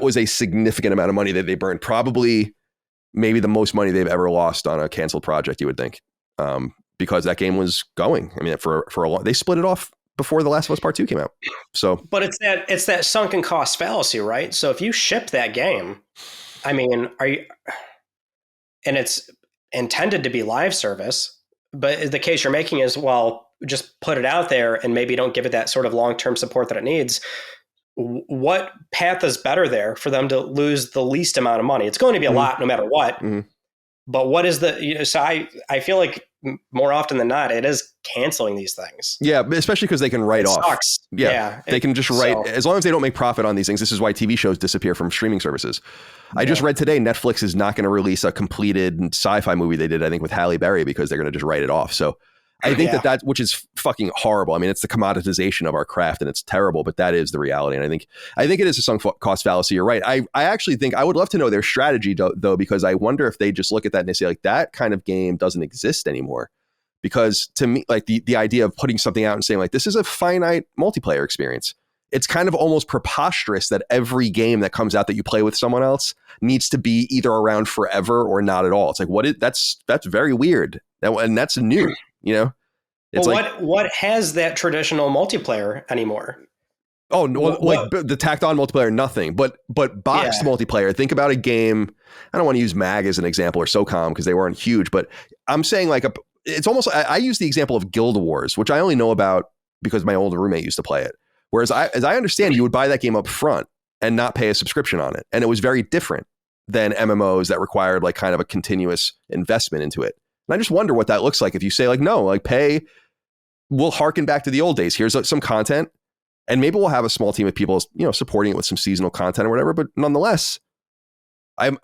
was a significant amount of money that they burned. Probably maybe the most money they've ever lost on a canceled project, you would think. Because that game was going. I mean, for a long, they split it off before The Last of Us Part 2 came out. So, but it's that sunken cost fallacy, right? So if you ship that game, I mean, and it's intended to be live service, but the case you're making is, well, just put it out there and maybe don't give it that sort of long-term support that it needs. What path is better there for them to lose the least amount of money? It's going to be a lot no matter what. But what is so I feel like more often than not, it is canceling these things. Yeah, especially because they can write off. Sucks. Yeah, they can just write, as long as they don't make profit on these things. This is why TV shows disappear from streaming services. I just read today, Netflix is not going to release a completed sci-fi movie they did, I think, with Halle Berry, because they're going to just write it off. So I think that which is fucking horrible. I mean, it's the commoditization of our craft and it's terrible, but that is the reality. And I think it is a sunk cost fallacy. You're right. I actually think I would love to know their strategy though, because I wonder if they just look at that and they say like, that kind of game doesn't exist anymore. Because to me, like the idea of putting something out and saying like, this is a finite multiplayer experience. It's kind of almost preposterous that every game that comes out that you play with someone else needs to be either around forever or not at all. It's like, that's very weird. And that's new. It's what has that traditional multiplayer anymore? Oh, no, like the tacked on multiplayer, nothing. But boxed multiplayer. Think about a game. I don't want to use MAG as an example or SOCOM because they weren't huge, but I'm saying like it's almost. I use the example of Guild Wars, which I only know about because my older roommate used to play it. Whereas as I understand, you would buy that game up front and not pay a subscription on it, and it was very different than MMOs that required like kind of a continuous investment into it. And I just wonder what that looks like if you say like, no, like pay, we'll harken back to the old days. Here's some content and maybe we'll have a small team of people, supporting it with some seasonal content or whatever. But nonetheless, I'm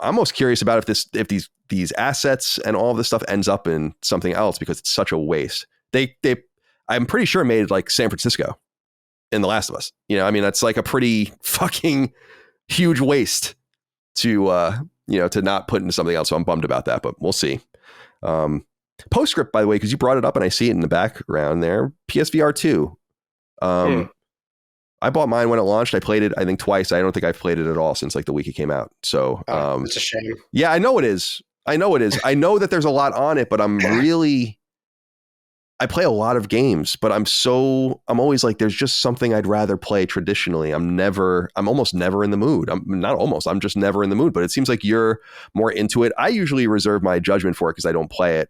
most curious about if these assets and all of this stuff ends up in something else because it's such a waste. I'm pretty sure made like San Francisco in The Last of Us. I mean, that's like a pretty fucking huge waste to not put into something else. So I'm bummed about that, but we'll see. Postscript, by the way, because you brought it up and I see it in the background there. PSVR 2. I bought mine when it launched. I played it, I think, twice. I don't think I've played it at all since like the week it came out. So it's a shame. Yeah, I know it is. I know that there's a lot on it, but I play a lot of games, but I'm always like, there's just something I'd rather play traditionally. I'm almost never in the mood. I'm just never in the mood, but it seems like you're more into it. I usually reserve my judgment for it because I don't play it.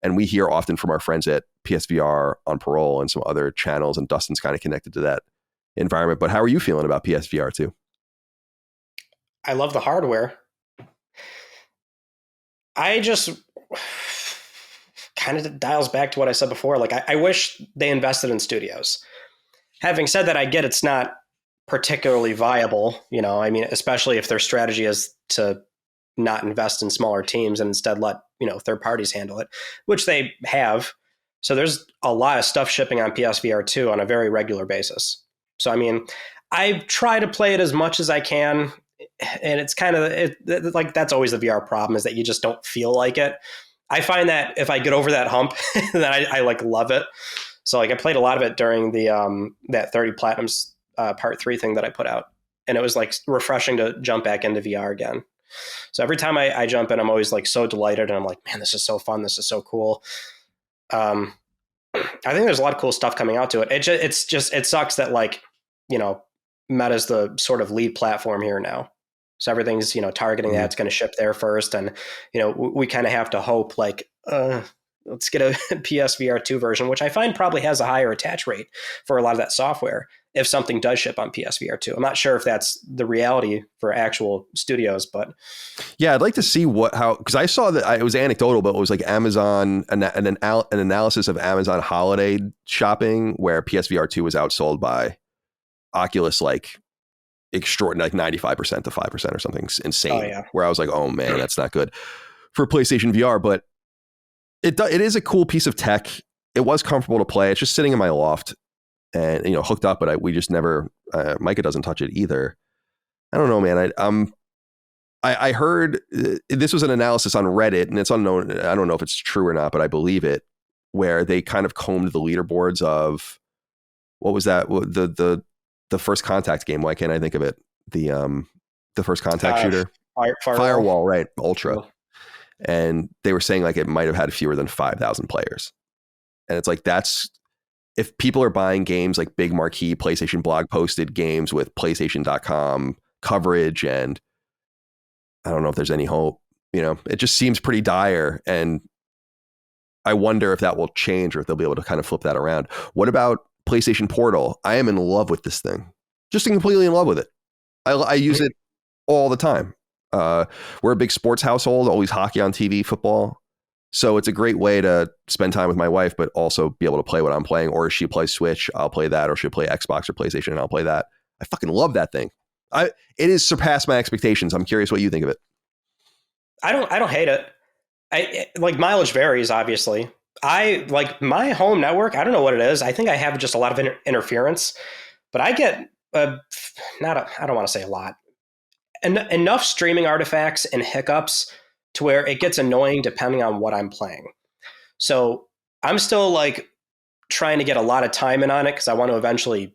And we hear often from our friends at PSVR on Parole and some other channels, and Dustin's kind of connected to that environment. But how are you feeling about PSVR 2? I love the hardware. I just kind of dials back to what I said before. Like, I wish they invested in studios. Having said that, I get it's not particularly viable. I mean, especially if their strategy is to not invest in smaller teams and instead let, third parties handle it, which they have. So there's a lot of stuff shipping on PSVR 2 on a very regular basis. So, I mean, I try to play it as much as I can. And it's kind of like, that's always the VR problem, is that you just don't feel like it. I find that if I get over that hump, then I like love it. So like I played a lot of it during the that 30 Platinums Part 3 thing that I put out. And it was like refreshing to jump back into VR again. So every time I jump in, I'm always like so delighted. And I'm like, man, this is so fun. This is so cool. I think there's a lot of cool stuff coming out to it. It sucks that like, Meta's the sort of lead platform here now. So everything's, targeting Mhm. that's going to ship there first. And, we kind of have to hope like, let's get a PSVR 2 version, which I find probably has a higher attach rate for a lot of that software if something does ship on PSVR 2. I'm not sure if that's the reality for actual studios, but Yeah, I'd like to see because I saw that it was anecdotal, but it was like Amazon, an analysis of Amazon holiday shopping where PSVR 2 was outsold by Oculus, like extraordinary, like 95% to 5% or something insane. oh yeah, Where I was like, oh man, that's not good for PlayStation VR, but it is a cool piece of tech. It was comfortable to play. It's just sitting in my loft and hooked up, but we just never. Micah doesn't touch it either. I don't know, man. I heard this was an analysis on Reddit, and it's unknown. I don't know if it's true or not, but I believe it. Where they kind of combed the leaderboards of what was that the First Contact game? Why can't I think of it? The First Contact shooter, Firewall, right? Ultra. Cool. And they were saying like it might have had fewer than 5,000 players. And it's like, that's if people are buying games like big marquee PlayStation blog posted games with PlayStation.com coverage, and I don't know if there's any hope, it just seems pretty dire. And I wonder if that will change or if they'll be able to kind of flip that around. What about PlayStation Portal? I am in love with this thing, just completely in love with it. I use it all the time. We're a big sports household, always hockey on TV, football. So it's a great way to spend time with my wife, but also be able to play what I'm playing. Or if she plays Switch, I'll play that. Or she'll play Xbox or PlayStation, and I'll play that. I fucking love that thing. It has surpassed my expectations. I'm curious what you think of it. I don't hate it. Like mileage varies, obviously. I like my home network. I don't know what it is. I think I have just a lot of interference, but I get I don't want to say a lot. Enough streaming artifacts and hiccups to where it gets annoying depending on what I'm playing. So I'm still like trying to get a lot of time in on it because I want to eventually,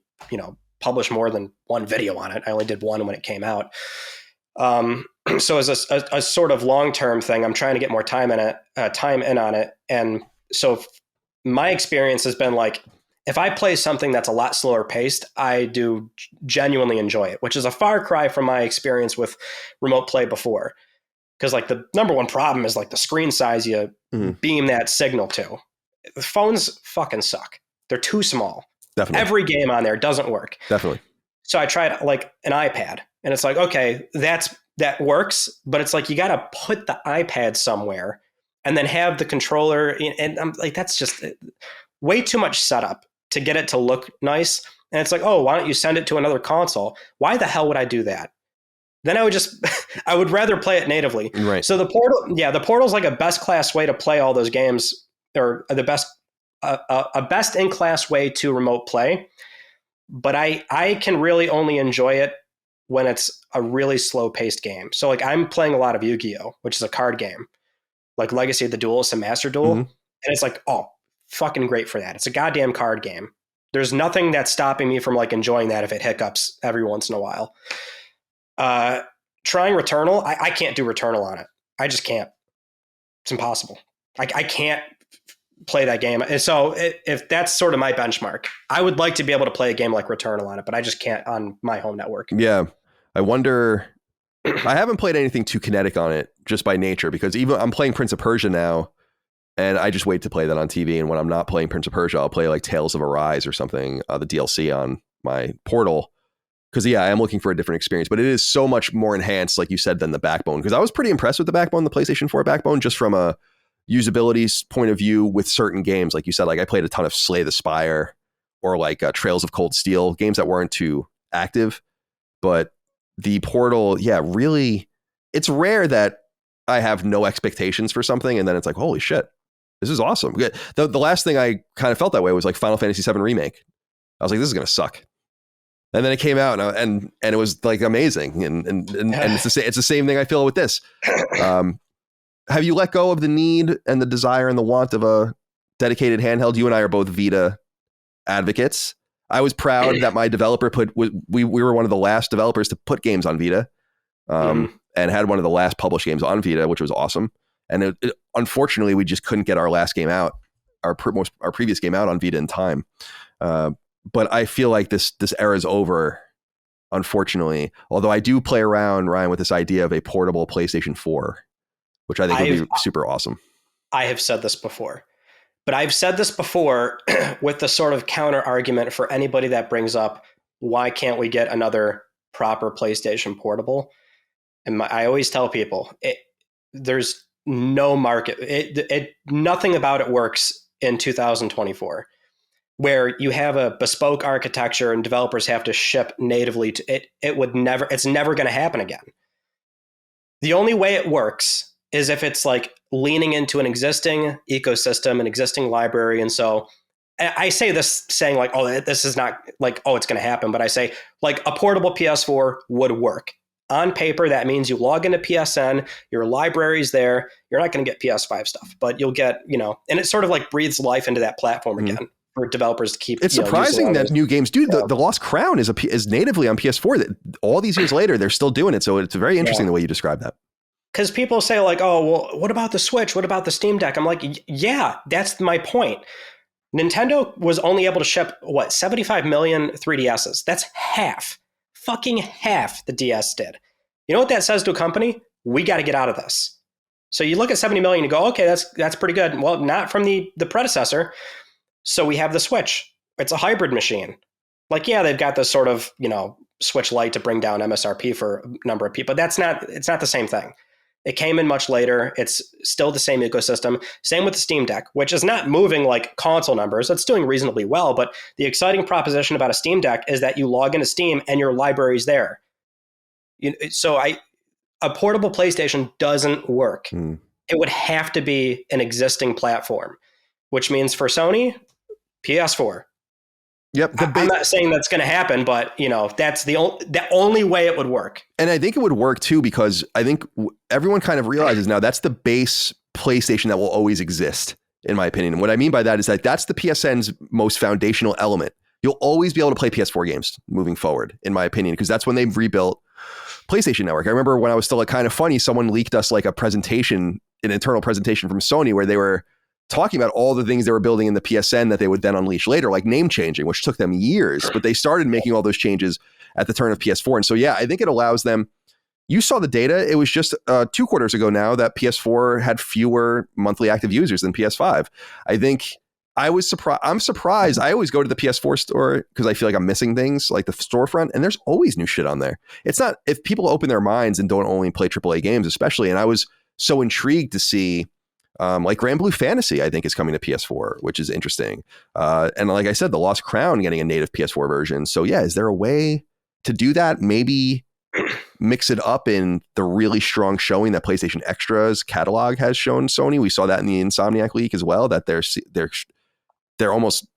publish more than one video on it. I only did one when it came out. So as a sort of long-term thing, I'm trying to get more time in on it. And so my experience has been like, if I play something that's a lot slower paced, I do genuinely enjoy it, which is a far cry from my experience with remote play before. Because like the number one problem is like the screen size you beam that signal to. The phones fucking suck. They're too small. Definitely. Every game on there doesn't work. Definitely. So I tried like an iPad, and it's like, okay, that works, but it's like you got to put the iPad somewhere and then have the controller. And I'm like, that's just way too much setup to get it to look nice. And it's like, oh, why don't you send it to another console? Why the hell would I do that? Then I would I would rather play it natively. Right. So the Portal's like a best class way to play all those games, or the best, a best in class way to remote play. But I can really only enjoy it when it's a really slow paced game. So like I'm playing a lot of Yu-Gi-Oh, which is a card game, like Legacy of the Duelist and Master Duel. And it's like, oh, fucking great for that. It's a goddamn card game. There's nothing that's stopping me from like enjoying that if it hiccups every once in a while. Trying Returnal, I can't do Returnal on it. I just can't. It's impossible. I can't play that game. And so if that's sort of my benchmark, I would like to be able to play a game like Returnal on it, but I just can't on my home network. Yeah. I wonder, I haven't played anything too kinetic on it just by nature, because even I'm playing Prince of Persia now, and I just wait to play that on TV. And when I'm not playing Prince of Persia, I'll play like Tales of Arise or something, the DLC on my Portal. Because I am looking for a different experience, but it is so much more enhanced, like you said, than the Backbone. Because I was pretty impressed with the Backbone, the PlayStation 4 Backbone, just from a usability point of view with certain games. Like you said, like I played a ton of Slay the Spire or like Trails of Cold Steel, games that weren't too active. But the Portal, really, it's rare that I have no expectations for something and then it's like, holy shit, this is awesome. The last thing I kind of felt that way was like Final Fantasy VII Remake. I was like, this is going to suck. And then it came out and it was like amazing. And it's the same thing I feel with this. Have you let go of the need and the desire and the want of a dedicated handheld? You and I are both Vita advocates. I was proud that my developer we were one of the last developers to put games on Vita, and had one of the last published games on Vita, which was awesome. And unfortunately, we just couldn't get our last game out, our previous game out on Vita in time. But I feel like this era is over unfortunately. Although I do play around, Ryan, with this idea of a portable PlayStation 4, which I think would be super awesome. I have said this before, but I've said this before with the sort of counter argument for anybody that brings up, why can't we get another proper PlayStation portable? And I always tell people, there's no market. Nothing about it works in 2024, where you have a bespoke architecture and developers have to ship natively to it. It's never going to happen again. The only way it works is if it's like leaning into an existing ecosystem, an existing library. And so I say this saying like, oh, this is not like, oh, it's going to happen. But I say like a portable PS4 would work. On paper, that means you log into PSN, your library's there. You're not going to get PS5 stuff, but you'll get, and it sort of like breathes life into that platform again for developers to keep. It's surprising that new games do. The Lost Crown is natively on PS4. That all these years later, they're still doing it. So it's very interesting the way you describe that. Because people say like, oh, well, what about the Switch? What about the Steam Deck? I'm like, yeah, that's my point. Nintendo was only able to ship, 75 million 3DSs. That's fucking half the DS did. You know what that says to a company? We got to get out of this. So you look at 70 million and go, okay, that's pretty good. Well, not from the predecessor. So we have the Switch. It's a hybrid machine. Like, yeah, they've got this sort of, Switch Lite to bring down MSRP for a number of people. It's not the same thing. It came in much later. It's still the same ecosystem. Same with the Steam Deck, which is not moving like console numbers. It's doing reasonably well. But the exciting proposition about a Steam Deck is that you log into Steam and your library's there. So a portable PlayStation doesn't work. It would have to be an existing platform, which means for Sony, PS4. Yep. I'm not saying that's going to happen, but that's the only way it would work. And I think it would work too, because I think everyone kind of realizes now that's the base PlayStation that will always exist, in my opinion. And what I mean by that is that that's the PSN's most foundational element. You'll always be able to play PS4 games moving forward, in my opinion, because that's when they've rebuilt PlayStation Network. I remember when I was still like kind of funny, someone leaked us like an internal presentation from Sony where they were talking about all the things they were building in the PSN that they would then unleash later, like name changing, which took them years, but they started making all those changes at the turn of PS4. And so, yeah, I think it allows them. You saw the data. It was just 2 quarters ago now that PS4 had fewer monthly active users than PS5. I think I'm surprised. I always go to the PS4 store because I feel like I'm missing things like the storefront, and there's always new shit on there. It's not, if people open their minds and don't only play AAA games, especially. And I was so intrigued to see like Grand Blue Fantasy, I think, is coming to PS4, which is interesting. And like I said, the Lost Crown getting a native PS4 version. So yeah, is there a way to do that? Maybe mix it up in the really strong showing that PlayStation Extra's catalog has shown Sony. We saw that in the Insomniac leak as well, that they're almost,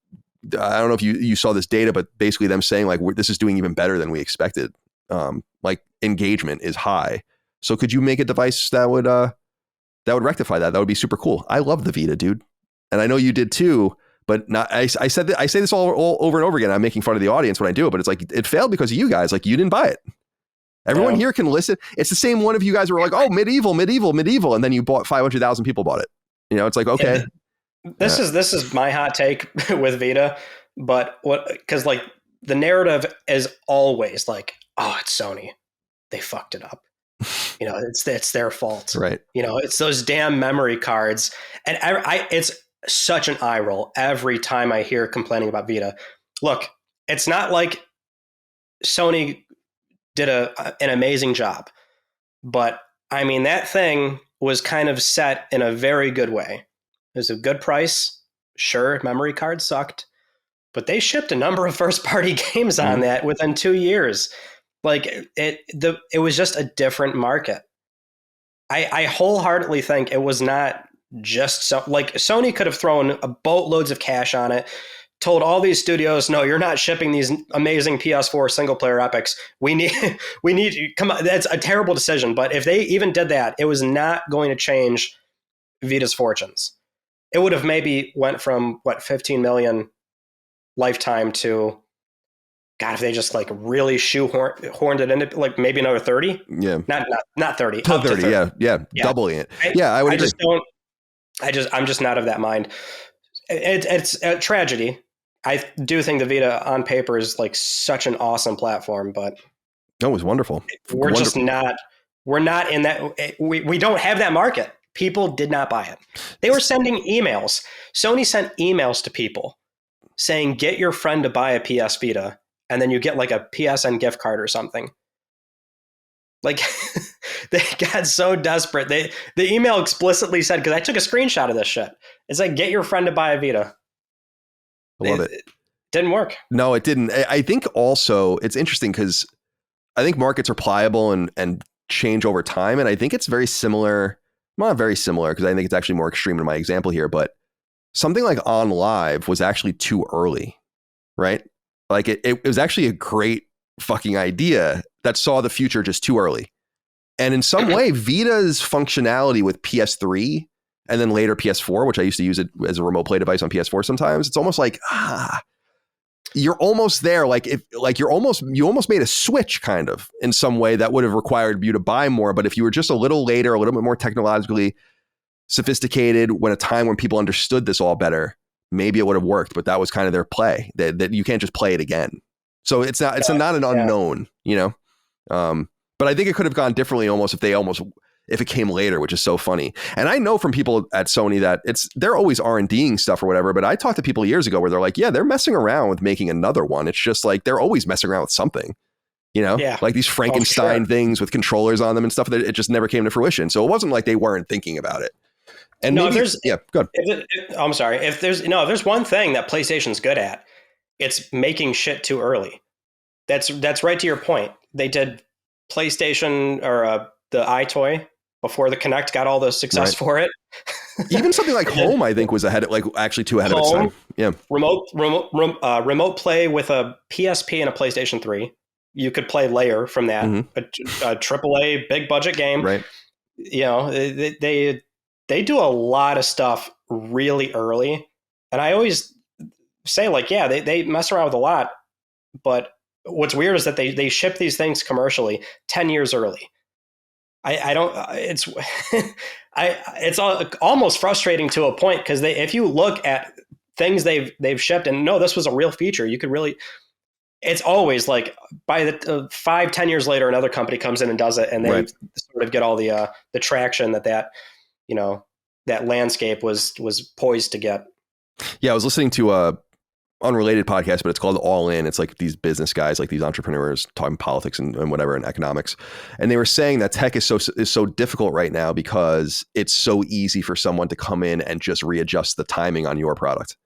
I don't know if you saw this data, but basically them saying like, this is doing even better than we expected. Like engagement is high. So could you make a device that would rectify that? That would be super cool. I love the Vita, dude. And I know you did too, but not, I say this all over and over again. I'm making fun of the audience when I do it, but it's like, it failed because of you guys. Like, you didn't buy it. Everyone here can listen. It's the same one of you guys who were like, oh, medieval. And then you bought 500,000 people bought it. It's like, okay. This is my hot take with Vita, but because like the narrative is always like, oh, it's Sony. They fucked it up. It's their fault. Right. It's those damn memory cards. And it's such an eye roll every time I hear complaining about Vita. Look, it's not like Sony did an amazing job, but I mean, that thing was kind of set in a very good way. It was a good price. Sure, memory cards sucked, but they shipped a number of first-party games on that within 2 years. Like it was just a different market. I wholeheartedly think it was not just like Sony could have thrown boatloads of cash on it, told all these studios, no, you're not shipping these amazing PS4 single player epics. We need you. Come on, that's a terrible decision. But if they even did that, it was not going to change Vita's fortunes. It would have maybe went from 15 million lifetime to, God, if they just like really shoehorned it into like maybe another 30. Yeah. Not 30. Up to 30. Yeah. Doubling it. I would agree. I'm just not of that mind. It's a tragedy. I do think the Vita on paper is like such an awesome platform, but No, it was wonderful. We're not in that. We don't have that market. People did not buy it. They were sending emails. Sony sent emails to people saying, get your friend to buy a PS Vita, and then you get like a PSN gift card or something. Like they got so desperate. The email explicitly said, because I took a screenshot of this shit. It's like, get your friend to buy a Vita. I love it. It didn't work. No, it didn't. I think also it's interesting because I think markets are pliable and change over time. And I think it's very similar, not very similar, because I think it's actually more extreme in my example here, but something like On Live was actually too early, right? Like it was actually a great fucking idea that saw the future just too early. And in some way, Vita's functionality with PS3 and then later PS4, which I used to use it as a remote play device on PS4 sometimes, it's almost like, you're almost there. Like you almost made a switch kind of in some way that would have required you to buy more. But if you were just a little later, a little bit more technologically sophisticated, when a time when people understood this all better, maybe it would have worked. But that was kind of their play, that you can't just play it again. So it's not an unknown, you know? But I think it could have gone differently if it came later, which is so funny. And I know from people at Sony that they're always R&Ding stuff or whatever, but I talked to people years ago where they're like, yeah, they're messing around with making another one. It's just like, they're always messing around with something, you know, like these Frankenstein things with controllers on them and stuff that it just never came to fruition. So it wasn't like they weren't thinking about it. And no, maybe, go ahead. I'm sorry. If there's one thing that PlayStation's good at, it's making shit too early. That's right to your point. They did PlayStation or the iToy before the Kinect got all the success for it. Even something like Home, I think, was actually too ahead of its time. Yeah. Remote play with a PSP and a PlayStation 3. You could play Layer from that, a AAA big budget game. Right. You know, they do a lot of stuff really early. And I always say, like, yeah, they mess around with a lot. But what's weird is that they ship these things commercially 10 years early. It's almost frustrating to a point, because if you look at things they've shipped, and no, this was a real feature, you could really, it's always like by the 5-10 years later, another company comes in and does it, and they sort of get all the traction that you know, that landscape was poised to get. Yeah, I was listening to a unrelated podcast, but it's called All In. It's like these business guys, like these entrepreneurs talking politics and whatever and economics. And they were saying that tech is so difficult right now because it's so easy for someone to come in and just readjust the timing on your product.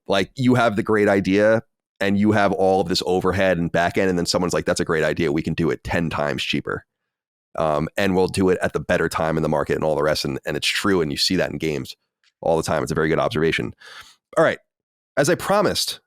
Like you have the great idea and you have all of this overhead and back end, and then someone's like, that's a great idea. We can do it 10 times cheaper. And we'll do it at the better time in the market and all the rest. And it's true. And you see that in games all the time. It's a very good observation. All right. As I promised,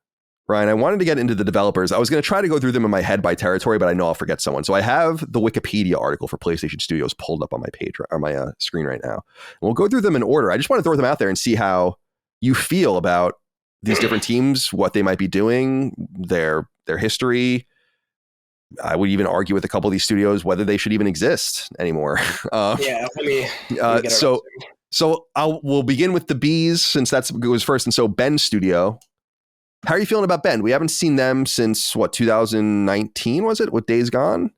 Ryan, I wanted to get into the developers. I was going to try to go through them in my head by territory, but I know I'll forget someone. So I have the Wikipedia article for PlayStation Studios pulled up on my page or my screen right now. And we'll go through them in order. I just want to throw them out there and see how you feel about these different teams, what they might be doing, their history. I would even argue with a couple of these studios whether they should even exist anymore. Let me get we'll begin with the Bees, since that was first. And so Ben Studio, how are you feeling about Ben? We haven't seen them since 2019, was it, with Days Gone?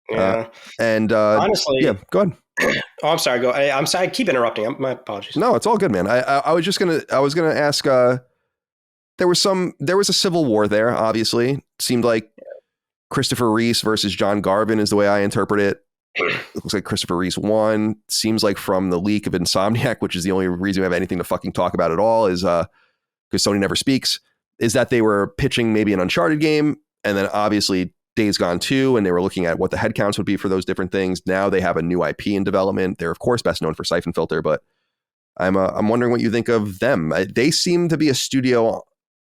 Yeah. Honestly, yeah, go ahead. Oh, I'm sorry. I'm sorry. I keep interrupting. My apologies. No, it's all good, man. I was gonna ask. There was a civil war there. Obviously, seemed like Christopher Reese versus John Garvin is the way I interpret it. It looks like Christopher Reese won. Seems like from the leak of Insomniac, which is the only reason we have anything to fucking talk about at all, is because Sony never speaks, is that they were pitching maybe an Uncharted game, and then obviously Days Gone 2, and they were looking at what the headcounts would be for those different things. Now they have a new IP in development. They're of course best known for Siphon Filter, but I'm wondering what you think of them. They seem to be a studio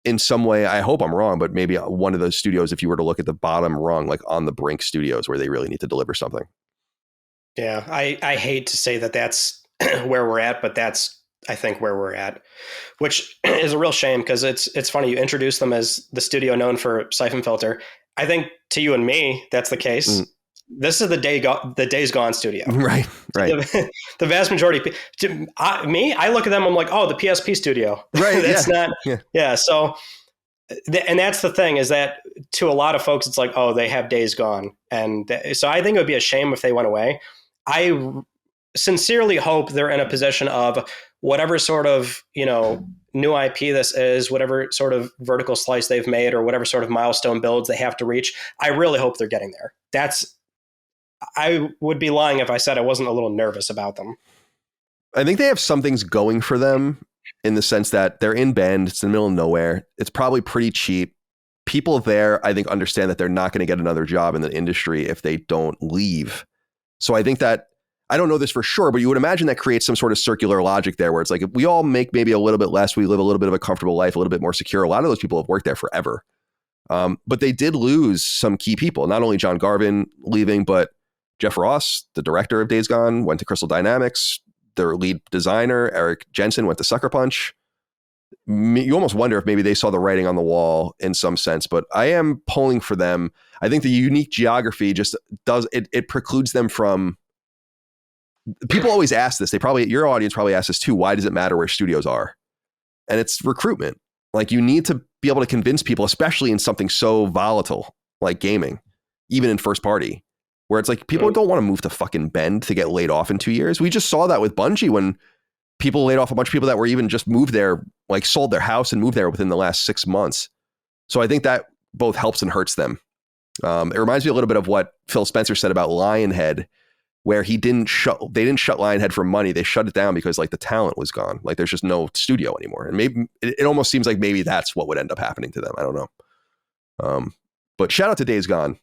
in some way. I hope I'm wrong, but maybe one of those studios, if you were to look at the bottom rung, like on the brink studios, where they really need to deliver something. Yeah, I hate to say that that's where we're at, but that's, I think, where we're at, which is a real shame, because it's funny. You introduce them as the studio known for Siphon Filter. I think to you and me, that's the case. This is the Days Gone studio. Right. The vast majority. I look at them, I'm like, oh, the PSP studio. Right. That's not. Yeah. So And that's the thing, is that to a lot of folks, it's like, oh, they have Days Gone. And so I think it would be a shame if they went away. I sincerely hope they're in a position of whatever sort of, new IP this is, whatever sort of vertical slice they've made, or whatever sort of milestone builds they have to reach. I really hope they're getting there. I would be lying if I said I wasn't a little nervous about them. I think they have some things going for them in the sense that they're in Bend. It's in the middle of nowhere. It's probably pretty cheap. People there, I think, understand that they're not going to get another job in the industry if they don't leave. So I think that, I don't know this for sure, but you would imagine that creates some sort of circular logic there where it's like, if we all make maybe a little bit less, we live a little bit of a comfortable life, a little bit more secure. A lot of those people have worked there forever. But they did lose some key people, not only John Garvin leaving, but Jeff Ross, the director of Days Gone, went to Crystal Dynamics. Their lead designer, Eric Jensen, went to Sucker Punch. You almost wonder if maybe they saw the writing on the wall in some sense, but I am pulling for them. I think the unique geography just does, it precludes them from, people always ask this. Your audience probably asks this too. Why does it matter where studios are? And it's recruitment. Like, you need to be able to convince people, especially in something so volatile like gaming, even in first party, where it's like people don't want to move to fucking Bend to get laid off in 2 years. We just saw that with Bungie when people laid off a bunch of people that were even just moved there, like sold their house and moved there within the last 6 months. So I think that both helps and hurts them. It reminds me a little bit of what Phil Spencer said about Lionhead, where they didn't shut Lionhead for money. They shut it down because like the talent was gone. Like there's just no studio anymore. And maybe it almost seems like maybe that's what would end up happening to them. I don't know. But shout out to Days Gone,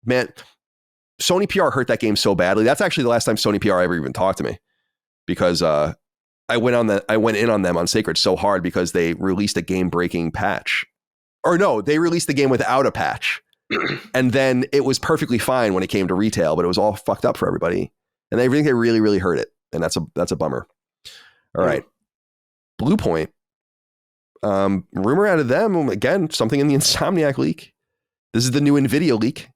man. Sony PR hurt that game so badly. That's actually the last time Sony PR ever even talked to me, because I went in on them on Sacred so hard because they released a game-breaking patch. Or no, they released the game without a patch. And then it was perfectly fine when it came to retail, but it was all fucked up for everybody. And I think they really, really hurt it. And that's a bummer. All right. Blue Point. Rumor out of them, again, something in the Insomniac leak. This is the new NVIDIA leak.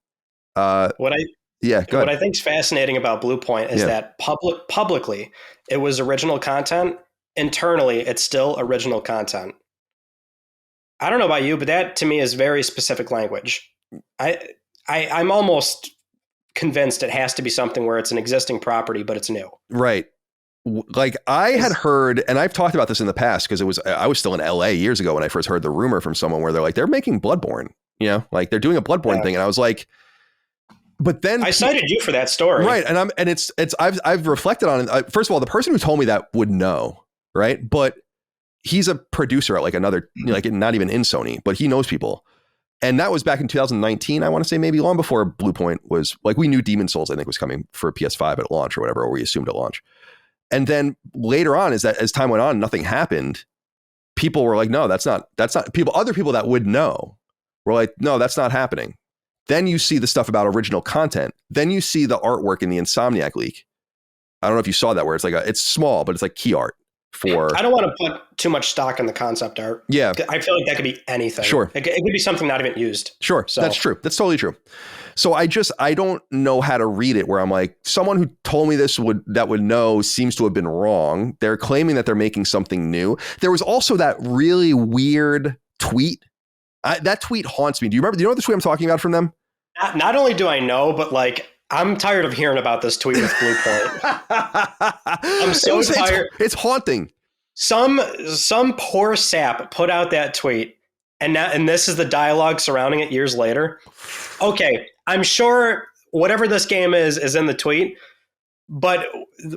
What I think is fascinating about Blue Point is that publicly it was original content. Internally, it's still original content. I don't know about you, but that to me is very specific language. I'm almost convinced it has to be something where it's an existing property, but it's new. Right. Like I had heard, and I've talked about this in the past because I was still in LA years ago when I first heard the rumor from someone where they're like, they're making Bloodborne, like they're doing a Bloodborne thing. And I was like, but then I cited you for that story. Right. And I've reflected on it. First of all, the person who told me that would know. Right. But he's a producer at like another, like not even in Sony, but he knows people. And that was back in 2019. I want to say maybe long before Blue Point was like, we knew Demon's Souls, I think, was coming for PS5 at launch or whatever, or we assumed at launch. And then later on, as time went on, nothing happened. People were like, no, that's not other people that would know were like, no, that's not happening. Then you see the stuff about original content. Then you see the artwork in the Insomniac leak. I don't know if you saw that, where it's like it's small, but it's like key art for. I don't want to put too much stock in the concept art. Yeah, I feel like that could be anything. Sure, it could be something not even used. Sure, so. That's true. That's totally true. So I don't know how to read it. Where I'm like, someone who told me this would know seems to have been wrong. They're claiming that they're making something new. There was also that really weird tweet. That tweet haunts me. Do you know the tweet I'm talking about from them? Not only do I know, but like I'm tired of hearing about this tweet with Blue Point. I'm so tired. It's haunting. Some poor sap put out that tweet, and this is the dialogue surrounding it years later. Okay, I'm sure whatever this game is in the tweet, but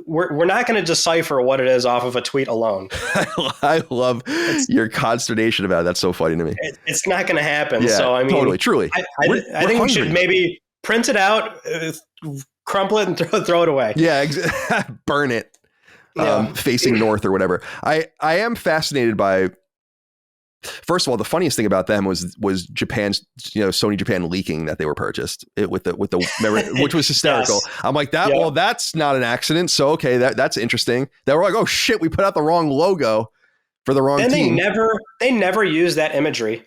we're not going to decipher what it is off of a tweet alone. I love your consternation about it. That's so funny to me. It's not going to happen. Yeah, so I mean, totally, truly. I think we should maybe print it out, crumple it, and throw it away. Yeah, burn it, facing north or whatever. I am fascinated by. First of all, the funniest thing about them was Japan's, Sony Japan leaking that they were purchased with the which was hysterical. Yes. I'm like that. Yeah. Well, that's not an accident. So okay, that's interesting. They were like, oh shit, we put out the wrong logo for the wrong team. They never used that imagery.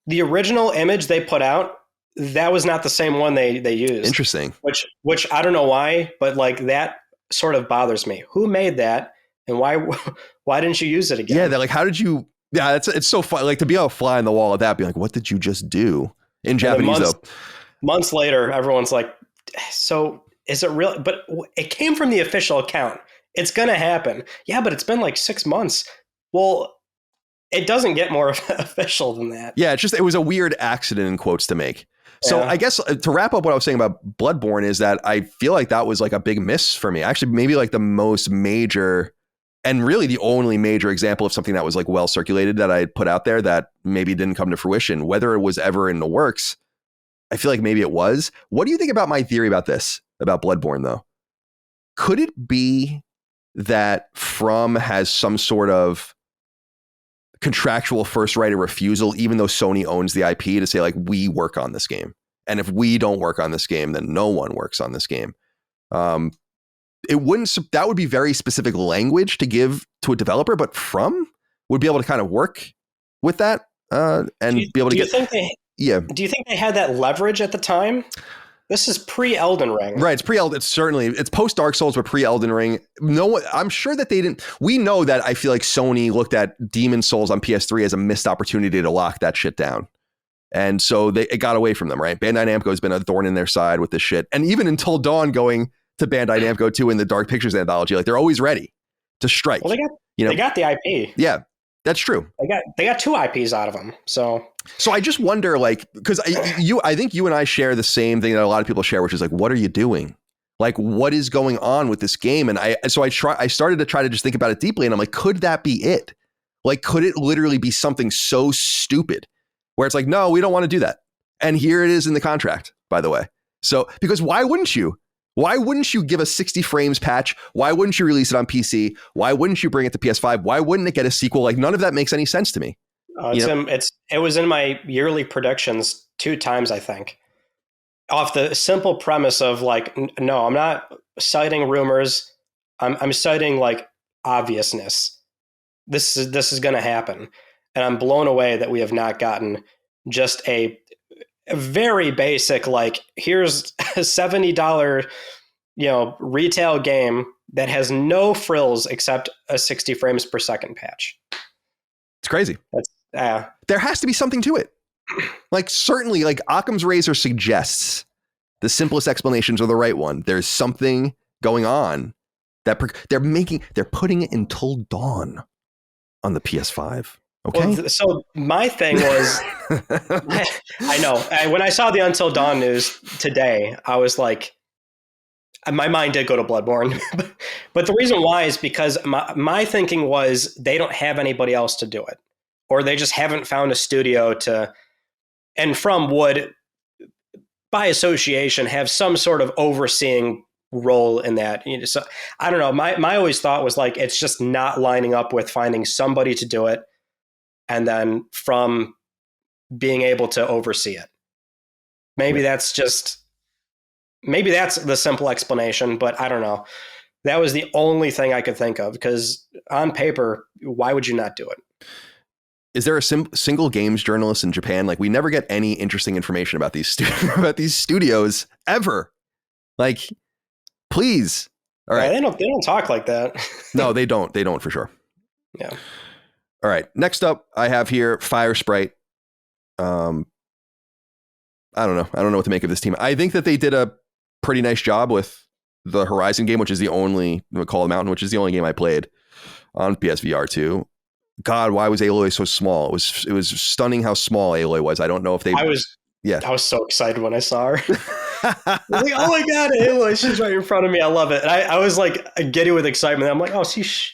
The original image they put out, that was not the same one they used. Interesting. Which I don't know why, but like that sort of bothers me. Who made that, and why didn't you use it again? Yeah, they're like, how did you? Yeah, it's so fun. Like to be able to fly on the wall of that, be like, what did you just do? In Japanese, though. Months later, everyone's like, so is it real? But it came from the official account. It's going to happen. Yeah, but it's been like 6 months. Well, it doesn't get more official than that. Yeah, it was a weird accident in quotes to make. So I guess to wrap up what I was saying about Bloodborne is that I feel like that was like a big miss for me. Actually, maybe like the most major and really the only major example of something that was like well circulated that I put out there that maybe didn't come to fruition. Whether it was ever in the works, I feel like maybe it was. What do you think about my theory about this, about Bloodborne, though? Could it be that From has some sort of contractual first right of refusal, even though Sony owns the IP, to say, like, we work on this game? And if we don't work on this game, then no one works on this game. That would be very specific language to give to a developer, but From would be able to kind of work with that and be able to get. Do you think they had that leverage at the time? This is pre-Elden Ring. Right, it's post Dark Souls, but pre-Elden Ring. No, I'm sure that they didn't. We know that I feel like Sony looked at Demon Souls on PS3 as a missed opportunity to lock that shit down. And so it got away from them, right? Bandai Namco has been a thorn in their side with this shit. And even Until Dawn going to Bandai Namco too in the Dark Pictures anthology, like they're always ready to strike. Well, they got the IP. Yeah, that's true. They got 2 IPs out of them. So I just wonder, like, because I think you and I share the same thing that a lot of people share, which is like, what are you doing? Like, what is going on with this game? And I started to try to just think about it deeply, and I'm like, could that be it? Like, could it literally be something so stupid where it's like, no, we don't want to do that. And here it is in the contract, by the way. So, because why wouldn't you? Why wouldn't you give a 60 frames patch? Why wouldn't you release it on PC? Why wouldn't you bring it to PS5? Why wouldn't it get a sequel? Like, none of that makes any sense to me. It was in my yearly predictions 2 times, I think, off the simple premise of like, no, I'm not citing rumors. I'm citing like obviousness. This is going to happen. And I'm blown away that we have not gotten just a very basic, like, here's a $70, retail game that has no frills except a 60 frames per second patch. It's crazy. There has to be something to it. Like, certainly, like Occam's razor suggests the simplest explanations are the right one. There's something going on that they're putting it Until Dawn on the PS5. Okay. Well, so my thing was, I know when I saw the Until Dawn news today, I was like, my mind did go to Bloodborne, but the reason why is because my thinking was they don't have anybody else to do it, or they just haven't found a studio to, and From would, by association, have some sort of overseeing role in that. So I don't know. My always thought was like, it's just not lining up with finding somebody to do it, and then From being able to oversee it. Maybe that's the simple explanation, but I don't know. That was the only thing I could think of, because on paper, why would you not do it? Is there a single games journalist in Japan? Like, we never get any interesting information about these studios ever. Like, please. All right. Yeah, they don't talk like that. No, they don't. They don't for sure. Yeah. All right. Next up, I have here Fire Sprite. I don't know. I don't know what to make of this team. I think that they did a pretty nice job with the Horizon game, which is the only Call of the Mountain, which is the only game I played on PSVR 2. God, why was Aloy so small? It was stunning how small Aloy was. I don't know if they. I was so excited when I saw her. I was like, oh my God, Aloy, she's right in front of me. I love it. And I was like giddy with excitement. I'm like, oh, she's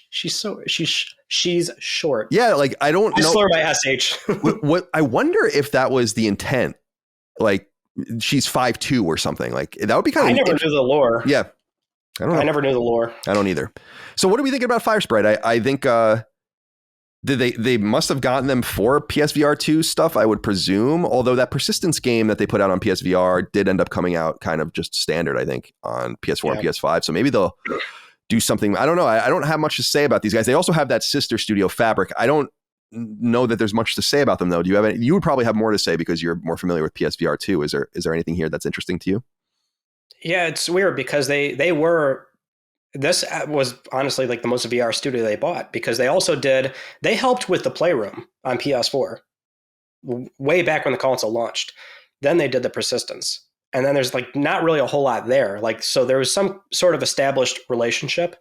short. Yeah, like I don't know. Slur my SH. What I wonder if that was the intent. Like, she's 5'2" or something. Like, that would be kind of. I never knew the lore. Yeah, I don't know. I never knew the lore. I don't either. So, what do we think about Fire Sprite? I think they must have gotten them for PSVR 2 stuff, I would presume. Although that Persistence game that they put out on PSVR did end up coming out kind of just standard, I think, on PS4 and PS5. So maybe they'll do something. I don't know. I don't have much to say about these guys. They also have that sister studio, Fabric. I don't know that there's much to say about them, though. Do you have any? You would probably have more to say because you're more familiar with PSVR 2. Is there anything here that's interesting to you? Yeah, it's weird because they were this was honestly like the most VR studio they bought, because they helped with the Playroom on PS4 way back when the console launched. Then they did the Persistence. And then there's like not really a whole lot there. Like, so there was some sort of established relationship,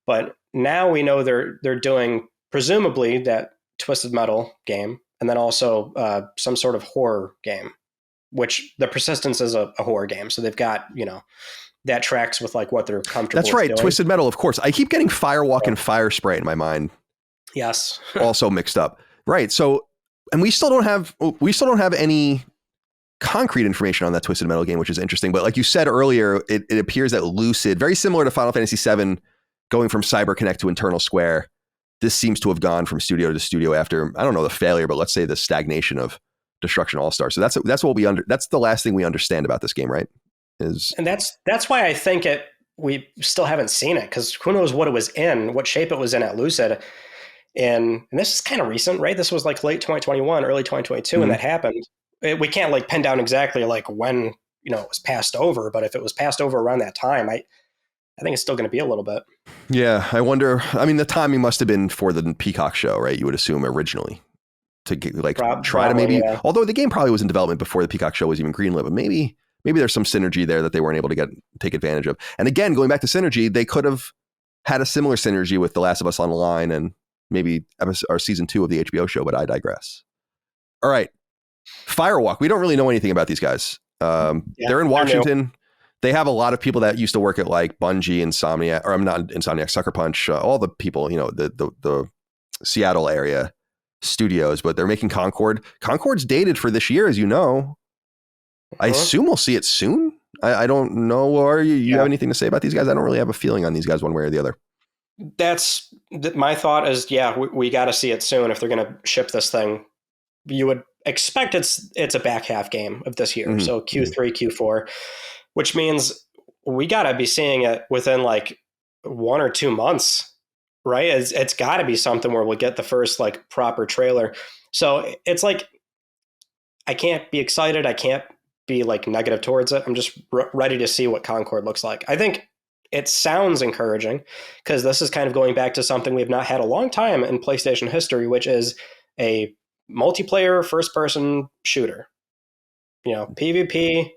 but now we know they're doing presumably that Twisted Metal game, and then also some sort of horror game, which the Persistence is a horror game. So they've got, that tracks with like what they're comfortable That's right. with doing. Twisted Metal, of course. I keep getting Firewalk and Fire Spray in my mind. Yes. Also mixed up. Right. So, and we still don't have any concrete information on that Twisted Metal game, which is interesting. But like you said earlier, it appears that Lucid, very similar to Final Fantasy VII, going from CyberConnect to Internal Square, this seems to have gone from studio to studio after, I don't know the failure, but let's say the stagnation of Destruction All-Star. So that's the last thing we understand about this game, right? And that's why I think we still haven't seen it, because who knows what it was in, what shape it was in at Lucid. And this is kind of recent, right? This was like late 2021, early 2022 when that happened. We can't like pin down exactly like when, it was passed over, but if it was passed over around that time, I think it's still going to be a little bit. Yeah, I wonder. I mean, the timing must have been for the Peacock show, right? You would assume originally to get, like try to maybe. Yeah. Although the game probably was in development before the Peacock show was even greenlit, but maybe there's some synergy there that they weren't able to take advantage of. And again, going back to synergy, they could have had a similar synergy with The Last of Us Online and maybe season 2 of the HBO show, but I digress. All right, Firewalk. We don't really know anything about these guys. They're in Washington. They have a lot of people that used to work at like Bungie, Insomniac, or I'm not Insomniac, Sucker Punch, all the people, the Seattle area studios, but they're making Concord. Concord's dated for this year, as you know. I assume we'll see it soon. I don't know. Or you have anything to say about these guys? I don't really have a feeling on these guys one way or the other. That's my thought is, we got to see it soon if they're going to ship this thing. You would expect it's a back half game of this year. Mm-hmm. So Q3, Q4. Which means we got to be seeing it within like 1 or 2 months, right? It's got to be something where we'll get the first like proper trailer. So it's like, I can't be excited. I can't be like negative towards it. I'm just ready to see what Concord looks like. I think it sounds encouraging, because this is kind of going back to something we've not had a long time in PlayStation history, which is a multiplayer first-person shooter. PvP,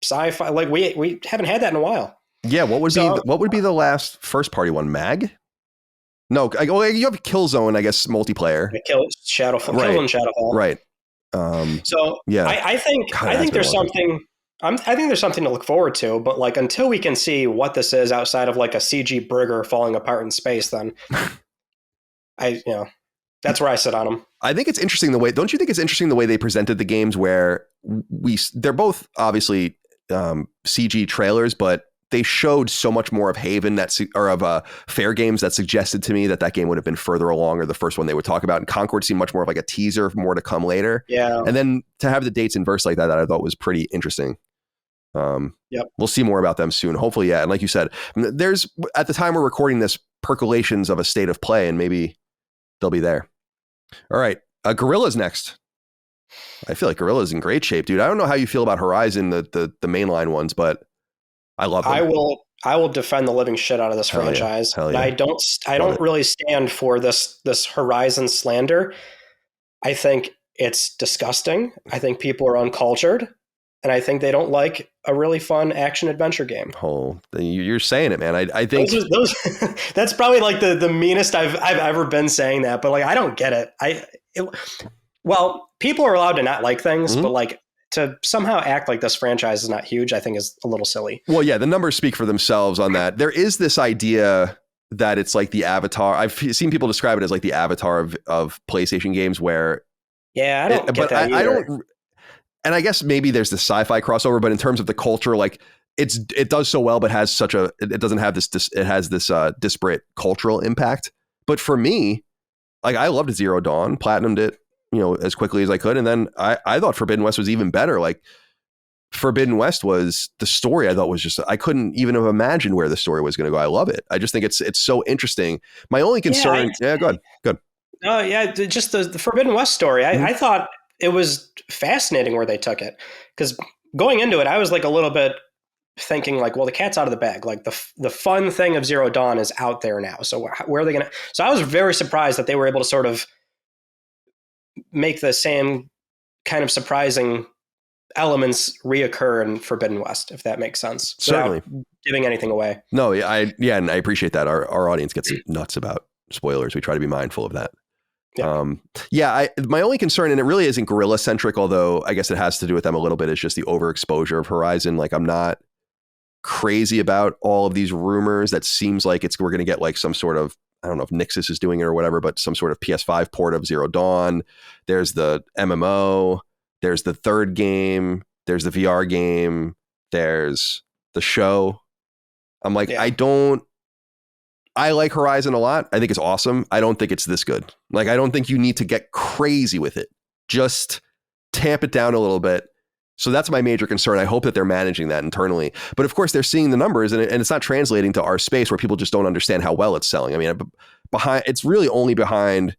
sci-fi, like we haven't had that in a while. Yeah, what would be the last first party one? Mag? No, you have Killzone, I guess, multiplayer. Shadowfall, right. Killzone Shadowfall, right? I think there's something. I think there's something to look forward to, but like until we can see what this is outside of like a CG burger falling apart in space, then that's where I sit on them. I think it's interesting don't you think it's interesting the way they presented the games, where they're both obviously CG trailers, but they showed so much more of Haven of Fair Games that suggested to me that game would have been further along, or the first one they would talk about. And Concord seemed much more of like a teaser, more to come later. Yeah. And then to have the dates inverse like that I thought was pretty interesting. We'll see more about them soon, hopefully. Yeah. And like you said, there's, at the time we're recording this, percolations of a state of play, and maybe they'll be there. All right. Guerrilla's next. I feel like Guerrilla's in great shape, dude. I don't know how you feel about Horizon, the mainline ones, but I love them. I will defend the living shit out of this franchise. Yeah. Yeah. I don't really stand for this Horizon slander. I think it's disgusting. I think people are uncultured, and I think they don't like a really fun action adventure game. Oh, you're saying it, man. I think those that's probably like the meanest I've ever been saying that, but like I don't get it. Well, people are allowed to not like things, but like to somehow act like this franchise is not huge, I think is a little silly. Well, yeah, the numbers speak for themselves on that. There is this idea that it's like the Avatar. I've seen people describe it as like the Avatar of PlayStation games, where I don't get that either. I don't. And I guess maybe there's the sci-fi crossover, but in terms of the culture, like it does so well, but has it doesn't have it has this disparate cultural impact. But for me, like I loved Zero Dawn, platinumed it, as quickly as I could. And then I thought Forbidden West was even better. Like Forbidden West was, the story I thought was just, I couldn't even have imagined where the story was going to go. I love it. I just think it's so interesting. My only concern, go ahead. Oh yeah. Just the Forbidden West story. I thought it was fascinating where they took it, because going into it, I was like a little bit thinking like, well, the cat's out of the bag. Like the fun thing of Zero Dawn is out there now. So where are they going to? So I was very surprised that they were able to sort of make the same kind of surprising elements reoccur in Forbidden West, if that makes sense. Certainly. Without giving anything away. No, and I appreciate that. Our audience gets nuts about spoilers. We try to be mindful of that. Yeah. My only concern, and it really isn't Guerrilla centric, although I guess it has to do with them a little bit, is just the overexposure of Horizon. Like, I'm not crazy about all of these rumors that seems like we're going to get like some sort of, I don't know if Nixus is doing it or whatever, but some sort of PS5 port of Zero Dawn. There's the MMO, there's the third game, there's the VR game, there's the show. I'm like, I like Horizon a lot. I think it's awesome. I don't think it's this good. Like, I don't think you need to get crazy with it. Just tamp it down a little bit. So that's my major concern. I hope that they're managing that internally. But of course, they're seeing the numbers, and it's not translating to our space where people just don't understand how well it's selling. I mean, it's really only behind.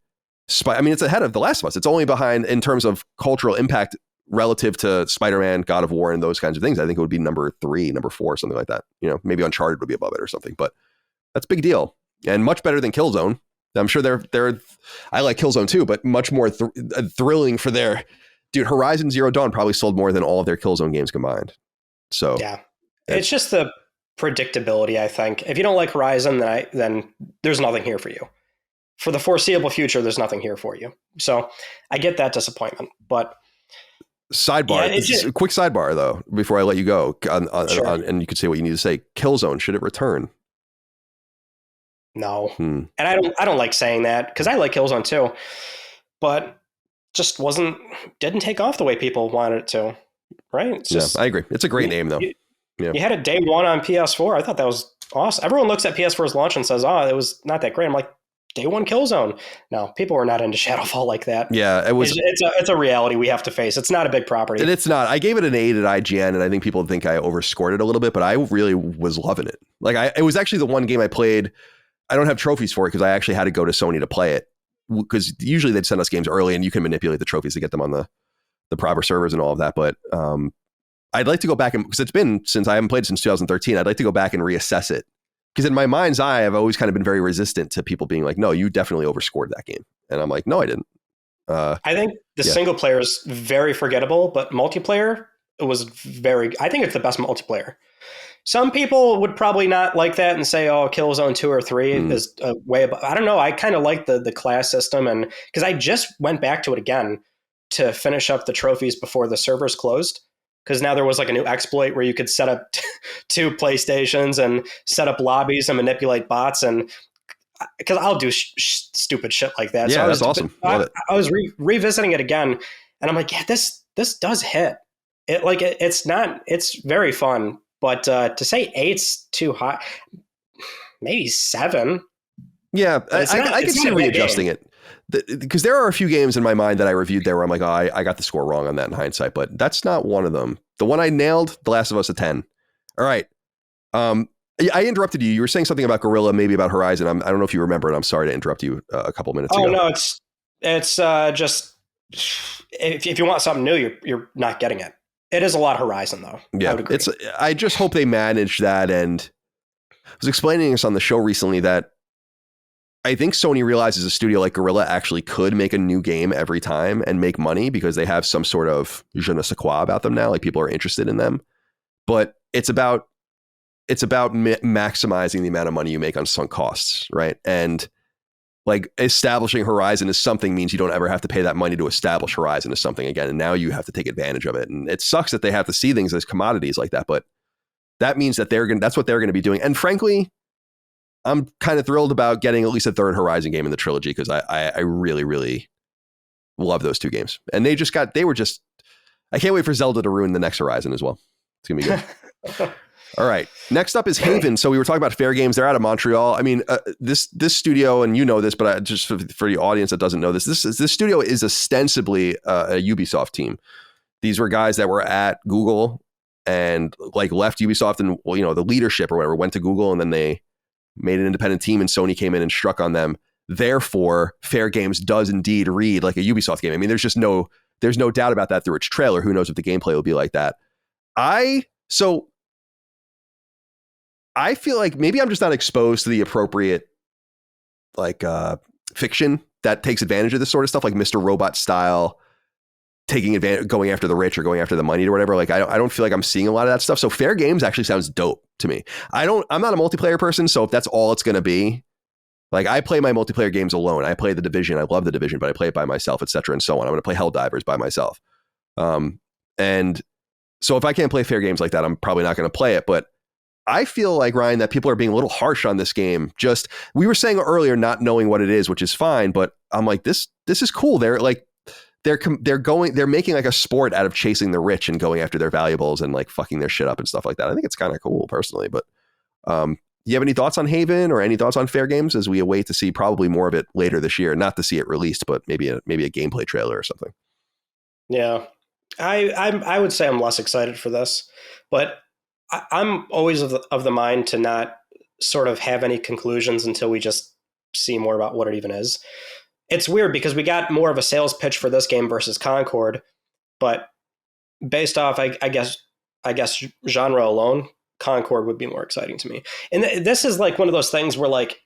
I mean, it's ahead of The Last of Us. It's only behind in terms of cultural impact relative to Spider-Man, God of War, and those kinds of things. I think it would be number 3, number 4, something like that. You know, maybe Uncharted would be above it or something. But that's a big deal, and much better than Killzone. I'm sure they're. I like Killzone too, but much more thrilling for their. Dude, Horizon Zero Dawn probably sold more than all of their Killzone games combined. So yeah, it's just the predictability. I think if you don't like Horizon, then there's nothing here for you. For the foreseeable future, there's nothing here for you. So I get that disappointment. But sidebar, yeah, a quick sidebar though, before I let you go, sure. and you could say what you need to say. Killzone, should it return? No, and I don't like saying that because I like Killzone too, but just didn't take off the way people wanted it to, right? It's just, I agree. It's a great name though. You had it day one on PS4. I thought that was awesome. Everyone looks at PS4's launch and says, "Oh, it was not that great." I'm like, day one Killzone. No, people were not into Shadowfall like that. Yeah, it was. It's a reality we have to face. It's not a big property. And it's not. I gave it an 8 at IGN, and I think people think I overscored it a little bit, but I really was loving it. Like, it was actually the one game I played. I don't have trophies for it because I actually had to go to Sony to play it. Because usually they'd send us games early and you can manipulate the trophies to get them on the proper servers and all of that. But I'd like to go back and, because it's been since I haven't played it since 2013, I'd like to go back and reassess it. Because in my mind's eye, I've always kind of been very resistant to people being like, no, you definitely overscored that game. And I'm like, no, I didn't. I think the single player is very forgettable, but multiplayer was I think it's the best multiplayer. Some people would probably not like that and say, oh, Killzone 2 or 3 is a way above. I don't know. I kind of like the class system, and because I just went back to it again to finish up the trophies before the servers closed. Because now there was like a new exploit where you could set up 2 PlayStations and set up lobbies and manipulate bots. And because I'll do stupid shit like that. Yeah, so that's awesome. Love it. I was revisiting it again, and I'm like, yeah, this does hit. It's very fun. But to say 8's too high, maybe 7. Yeah, I can see readjusting it. Because there are a few games in my mind that I reviewed there where I'm like, oh, I got the score wrong on that in hindsight, but that's not one of them. The one I nailed, The Last of Us, a 10. All right. I interrupted you. You were saying something about Guerrilla, maybe about Horizon. I don't know if you remember, and I'm sorry to interrupt you a couple minutes ago. Oh, no, it's just if you want something new, you're not getting it. It is a lot Horizon, though. Yeah, I just hope they manage that. And I was explaining this on the show recently that I think Sony realizes a studio like Guerrilla actually could make a new game every time and make money because they have some sort of je ne sais quoi about them now. Like, people are interested in them, but it's about maximizing the amount of money you make on sunk costs, right? And like, establishing Horizon as something means you don't ever have to pay that money to establish Horizon as something again. And now you have to take advantage of it. And it sucks that they have to see things as commodities like that, but that means that that's what they're going to be doing. And frankly, I'm kind of thrilled about getting at least a third Horizon game in the trilogy because I really, really love those 2 games. And I can't wait for Zelda to ruin the next Horizon as well. It's going to be good. All right. Next up is Haven. So we were talking about Fair Games. They're out of Montreal. I mean, this studio, and you know this, but just for the audience that doesn't know this studio is ostensibly a Ubisoft team. These were guys that were at Google and like left Ubisoft and, well, you know, the leadership or whatever went to Google, and then they made an independent team, and Sony came in and struck on them. Therefore, Fair Games does indeed read like a Ubisoft game. I mean, there's no doubt about that through its trailer. Who knows if the gameplay will be like that? So I feel like maybe I'm just not exposed to the appropriate like fiction that takes advantage of this sort of stuff, like Mr. Robot style, taking advantage, going after the rich or going after the money or whatever. Like I don't feel like I'm seeing a lot of that stuff. So fair games actually sounds dope to me. I'm not a multiplayer person, so if that's all it's going to be, like I play my multiplayer games alone. I play The Division. I love The Division, but I play it by myself, etc. and so on. I'm going to play Helldivers by myself. And so if I can't play fair games like that, I'm probably not going to play it. But I feel like, Ryan, that people are being a little harsh on this game. Just, we were saying earlier, not knowing what it is, which is fine. But I'm like, this is cool. They're making like a sport out of chasing the rich and going after their valuables and like fucking their shit up and stuff like that. I think it's kind of cool personally. But you have any thoughts on Haven or any thoughts on fair games as we await to see probably more of it later this year? Not to see it released, but maybe a gameplay trailer or something. Yeah, I would say I'm less excited for this, but I'm always of the mind to not sort of have any conclusions until we just see more about what it even is. It's weird because we got more of a sales pitch for this game versus Concord, but based off, I guess genre alone, Concord would be more exciting to me. And this is like one of those things where, like,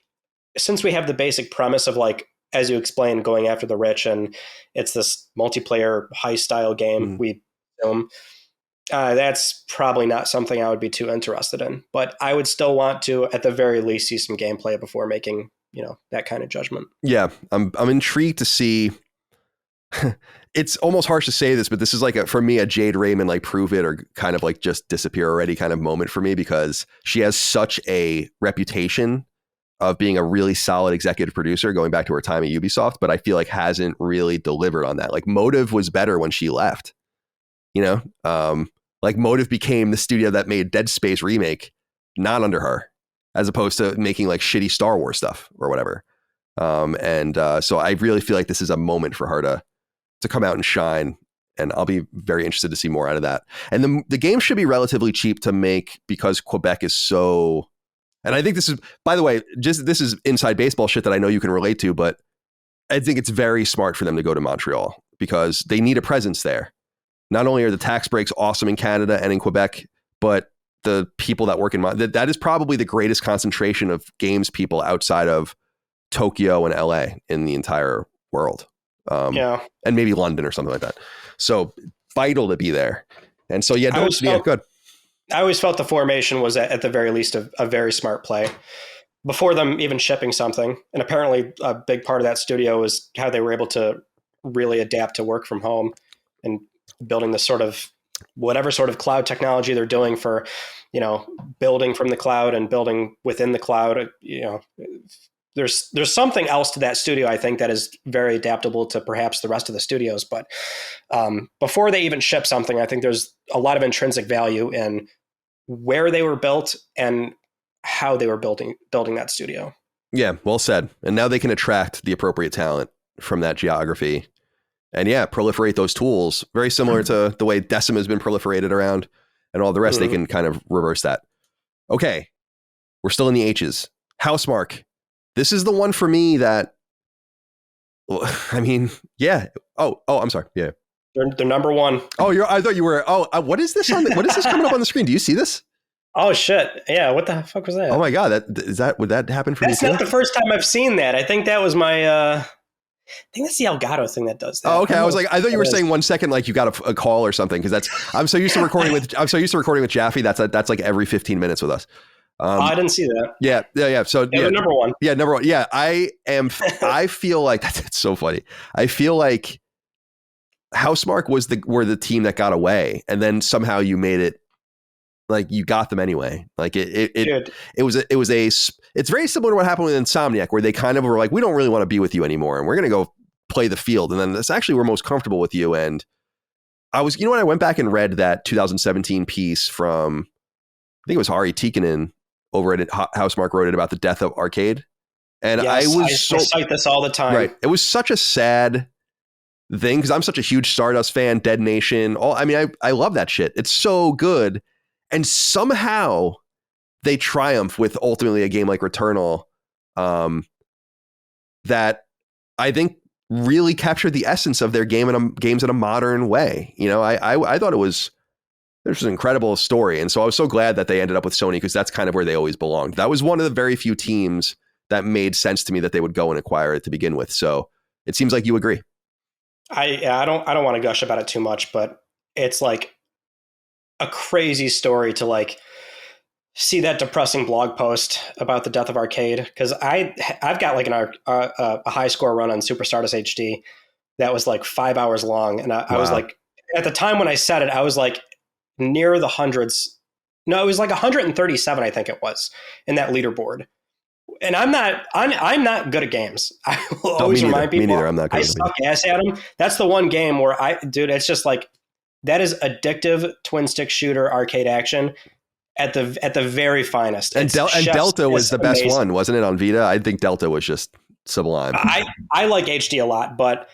since we have the basic premise of, like, as you explained, going after the rich, and it's this multiplayer high style game, we film. That's probably not something I would be too interested in, but I would still want to, at the very least, see some gameplay before making, that kind of judgment. Yeah, I'm intrigued to see. It's almost harsh to say this, but this is like for me a Jade Raymond like prove it or kind of like just disappear already kind of moment for me, because she has such a reputation of being a really solid executive producer going back to her time at Ubisoft, but I feel like hasn't really delivered on that. Like Motive was better when she left, like Motive became the studio that made Dead Space remake, not under her, as opposed to making like shitty Star Wars stuff or whatever. So I really feel like this is a moment for her to come out and shine, and I'll be very interested to see more out of that. And the game should be relatively cheap to make because Quebec is so, and I think this is, by the way, this is inside baseball shit that I know you can relate to, but I think it's very smart for them to go to Montreal because they need a presence there. Not only are the tax breaks awesome in Canada and in Quebec, but the people that work in that is probably the greatest concentration of games people outside of Tokyo and LA in the entire world. And maybe London or something like that. So vital to be there. And so, good. I always felt the formation was at the very least a very smart play before them even shipping something. And apparently a big part of that studio was how they were able to really adapt to work from home and building this sort of whatever sort of cloud technology they're doing for, building from the cloud and building within the cloud. There's something else to that studio, I think, that is very adaptable to perhaps the rest of the studios. But before they even ship something, I think there's a lot of intrinsic value in where they were built and how they were building that studio. Yeah, well said. And now they can attract the appropriate talent from that geography. And proliferate those tools, very similar to the way Decima has been proliferated around and all the rest. They can kind of reverse that. Okay, we're still in the H's. Housemarque. This is the one for me that, I mean, yeah. Oh, I'm sorry. Yeah. They're number one. Oh, I thought you were. Oh, what is this what is this coming up on the screen? Do you see this? Oh shit. Yeah. What the fuck was that? Oh my God. Would that happen for me? That's not the first time I've seen that. I think that was my, I think that's the Elgato thing that does that. Oh, okay. I thought you were saying 1 second like you got a call or something, because I'm so used to recording with Jaffe. That's like every 15 minutes with us. I didn't see that. Yeah. So number one. Yeah, number one. Yeah, I feel like that's so funny. I feel like Housemarque were the team that got away, and then somehow you made it like you got them anyway. Like it's very similar to what happened with Insomniac, where they kind of were like, we don't really want to be with you anymore, and we're going to go play the field. And then it's actually we're most comfortable with you. And I went back and read that 2017 piece from, I think it was Hari Tikkanen over at Housemarque wrote it about the death of arcade. And yes, I cite this all the time. Right. It was such a sad thing because I'm such a huge Stardust fan, Dead Nation. I love that shit. It's so good. And somehow they triumph with ultimately a game like Returnal that I think really captured the essence of their games in a modern way. I thought it was This was an incredible story. And so I was so glad that they ended up with Sony, because that's kind of where they always belonged. That was one of the very few teams that made sense to me that they would go and acquire it to begin with. So it seems like you agree. I don't want to gush about it too much, but it's like a crazy story to like see that depressing blog post about the death of arcade, because I've got like a high score run on Super Stardust HD that was like 5 hours long, and I was like, at the time when I said it, I was like near the hundreds. No, it was like 137, I think it was, in that leaderboard. And I'm not good at games. I will always remind people. Me neither. I'm not good. I suck ass at them. That's the one game where it's just like, that is addictive twin stick shooter arcade action at the very finest. And Delta was the best one, wasn't it, on Vita? I think Delta was just sublime. I like HD a lot, but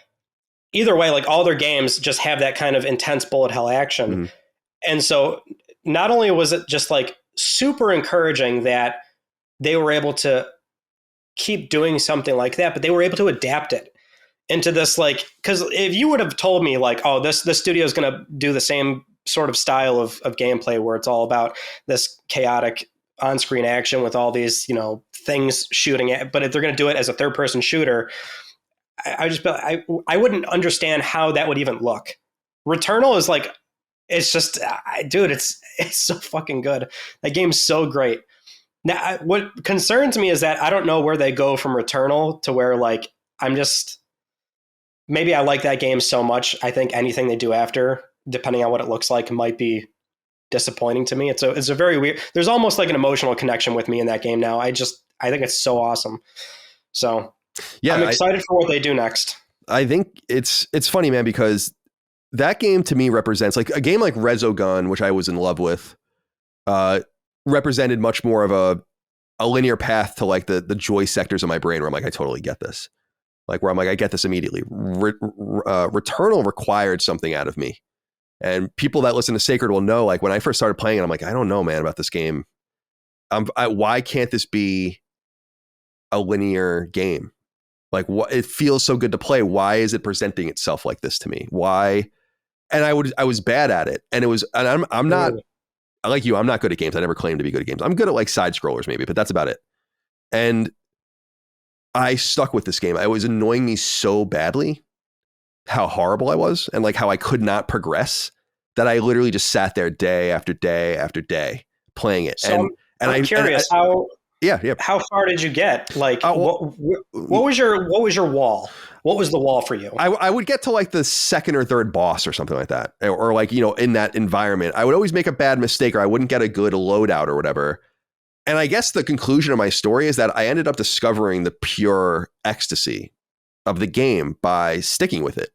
either way, like all their games just have that kind of intense bullet hell action. Mm-hmm. And so not only was it just like super encouraging that they were able to keep doing something like that, but they were able to adapt it into this, like, because if you would have told me like, oh, this studio is going to do the same sort of style of gameplay where it's all about this chaotic on-screen action with all these, things shooting at, but if they're going to do it as a third-person shooter, I wouldn't understand how that would even look. Returnal is like, it's just, dude, it's so fucking good. That game's so great. Now, what concerns me is that I don't know where they go from Returnal to where, like, maybe I like that game so much, I think anything they do after, depending on what it looks like, might be disappointing to me. It's a very weird, there's almost like an emotional connection with me in that game now. I think it's so awesome. So yeah, I'm excited for what they do next. I think it's funny, man, because that game to me represents, like, a game like Resogun, which I was in love with, represented much more of a linear path to like the joy sectors of my brain where I'm like, I totally get this. Like, where I'm like, I get this immediately. Returnal required something out of me. And people that listen to Sacred will know, like, when I first started playing it, I'm like, I don't know, man, about this game. Why can't this be a linear game? Like, what, it feels so good to play. Why is it presenting itself like this to me? Why? And I was bad at it. And I'm not, like you, I'm not good at games. I never claimed to be good at games. I'm good at like side scrollers maybe, but that's about it. And I stuck with this game. It was annoying me so badly how horrible I was and like how I could not progress, that I literally just sat there day after day after day playing it. So I'm curious how far did you get? Like, what was your wall? What was the wall for you? I would get to like the second or third boss or something like that. Or like, in that environment, I would always make a bad mistake, or I wouldn't get a good loadout or whatever. And I guess the conclusion of my story is that I ended up discovering the pure ecstasy of the game by sticking with it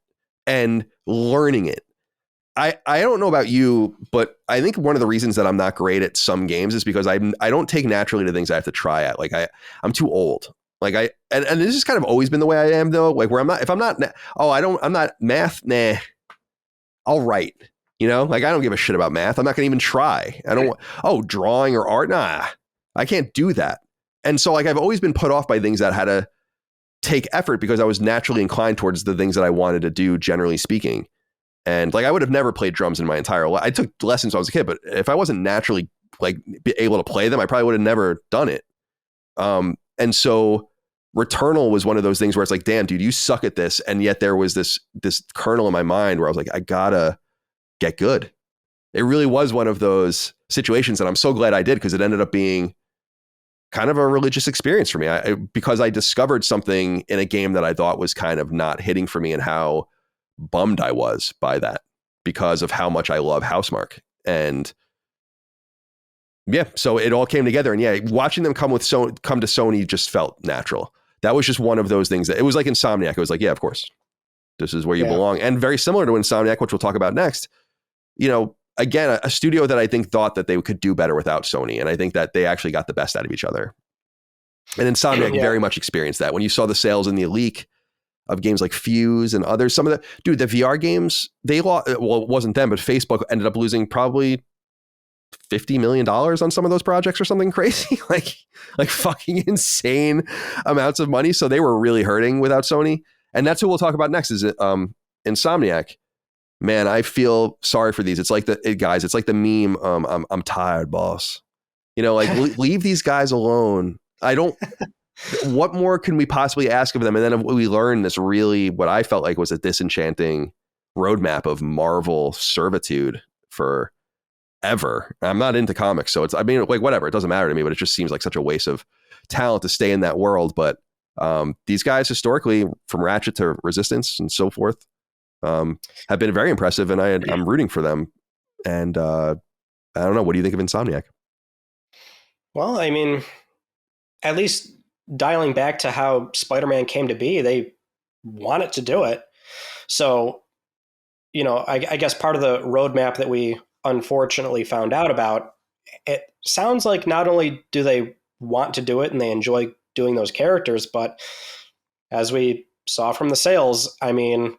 and learning it. I don't know about you, but I think one of the reasons that I'm not great at some games is because I don't take naturally to things I have to try at. Like I'm too old. Like and this has kind of always been the way I am though. Like where I'm not math. Nah, I'll write, like I don't give a shit about math. I'm not going to even try. Drawing or art. Nah, I can't do that. And so like, I've always been put off by things that had to take effort because I was naturally inclined towards the things that I wanted to do, generally speaking. And like, I would have never played drums in my entire life. I took lessons when I was a kid, but if I wasn't naturally like able to play them, I probably would have never done it. And so Returnal was one of those things where it's like, damn, dude, you suck at this. And yet there was this kernel in my mind where I was like, I gotta get good. It really was one of those situations, and I'm so glad I did, because it ended up being kind of a religious experience for me. Because I discovered something in a game that I thought was kind of not hitting for me, and how bummed I was by that because of how much I love Housemarque. And yeah, so it all came together. And yeah, watching them come to Sony just felt natural. That was just one of those things that it was like Insomniac. It was like, yeah, of course, this is where you belong. And very similar to Insomniac, which we'll talk about next, again, a studio that I think thought that they could do better without Sony. And I think that they actually got the best out of each other. And Insomniac very much experienced that. When you saw the sales in the leak of games like Fuse and others, the VR games, they lost, well, it wasn't them, but Facebook ended up losing probably $50 million on some of those projects or something crazy, like fucking insane amounts of money. So they were really hurting without Sony. And that's who we'll talk about next is Insomniac. man, I feel sorry for these. It's like guys, it's like the meme. I'm tired, boss. Like leave these guys alone. I don't. What more can we possibly ask of them? And then we learned this really, what I felt like was a disenchanting roadmap of Marvel servitude for ever. I'm not into comics, so it's, I mean, like, whatever, it doesn't matter to me, but it just seems like such a waste of talent to stay in that world. But these guys historically, from Ratchet to Resistance and so forth, have been very impressive, and I'm rooting for them. And I don't know, what do you think of Insomniac? Well, I mean, at least dialing back to how Spider-Man came to be, they wanted to do it. So, I guess part of the roadmap that we unfortunately found out about, it sounds like not only do they want to do it and they enjoy doing those characters, but as we saw from the sales, I mean,